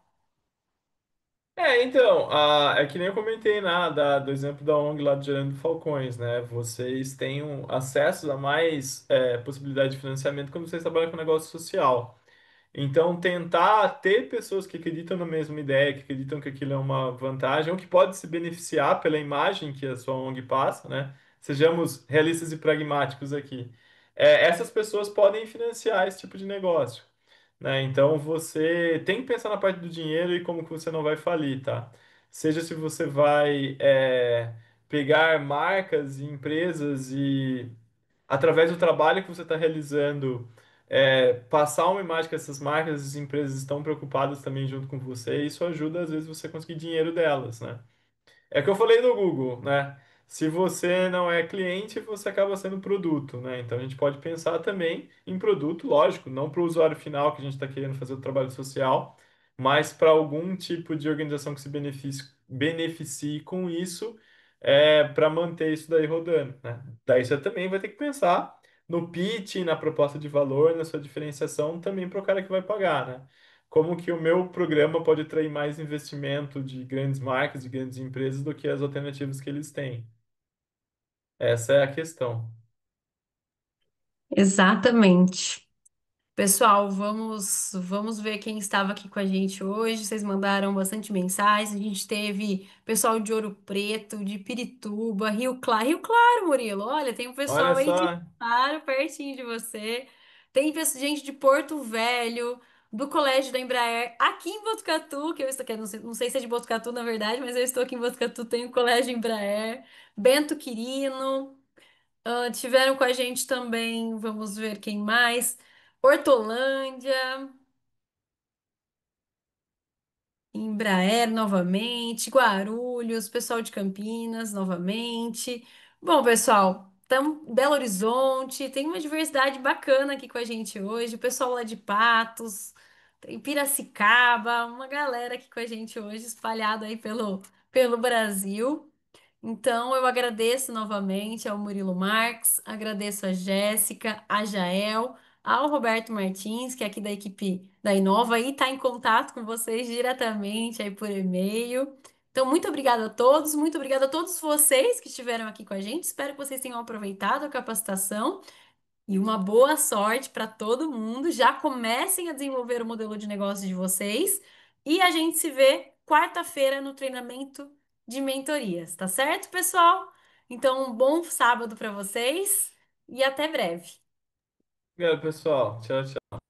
Então, é que nem eu comentei do exemplo da ONG lá do Gerando Falcões, né? Vocês têm acesso a mais possibilidade de financiamento quando vocês trabalham com negócio social. Então, tentar ter pessoas que acreditam na mesma ideia, que acreditam que aquilo é uma vantagem, ou que pode se beneficiar pela imagem que a sua ONG passa, né? Sejamos realistas e pragmáticos aqui. Essas pessoas podem financiar esse tipo de negócio, né? Então, você tem que pensar na parte do dinheiro e como que você não vai falir, tá? Seja se você vai pegar marcas e empresas e através do trabalho que você está realizando, passar uma imagem que essas marcas, essas empresas estão preocupadas também junto com você, e isso ajuda, às vezes, você a conseguir dinheiro delas, né? É o que eu falei do Google, né? Se você não é cliente, você acaba sendo produto, né? Então a gente pode pensar também em produto, lógico, não para o usuário final que a gente está querendo fazer o trabalho social, mas para algum tipo de organização que se beneficie com isso, para manter isso daí rodando, né? Daí você também vai ter que pensar no pitch, na proposta de valor, na sua diferenciação também para o cara que vai pagar, né? como que o meu programa pode atrair mais investimento de grandes marcas, de grandes empresas do que as alternativas que eles têm. Essa é a questão. Exatamente. Pessoal, vamos ver quem estava aqui com a gente hoje. Vocês mandaram bastante mensagens. A gente teve pessoal de Ouro Preto, de Pirituba, Rio Claro, Murilo. Olha, tem um pessoal Olha aí de Rio só, Claro, pertinho de você. Tem gente de Porto Velho, do Colégio da Embraer, aqui em Botucatu, que eu estou aqui, não sei se é de Botucatu, na verdade, mas eu estou aqui em Botucatu, tem o Colégio Embraer, Bento Quirino. Tiveram com a gente também, vamos ver quem mais. Hortolândia, Embraer novamente, Guarulhos, pessoal de Campinas novamente. Bom, pessoal, Belo Horizonte, tem uma diversidade bacana aqui com a gente hoje. O pessoal lá de Patos, tem Piracicaba, uma galera aqui com a gente hoje, espalhada aí pelo Brasil. Então, eu agradeço novamente ao Murilo Marques, agradeço a Jéssica, a Jael, ao Roberto Martins, que é aqui da equipe da Inova e está em contato com vocês diretamente aí por e-mail. Então, muito obrigada a todos, muito obrigada a todos vocês que estiveram aqui com a gente. Espero que vocês tenham aproveitado a capacitação. E uma boa sorte para todo mundo. Já comecem a desenvolver o modelo de negócio de vocês. E a gente se vê quarta-feira no treinamento de mentorias, tá certo, pessoal? Então, um bom sábado para vocês e até breve. obrigado, pessoal. Tchau, tchau.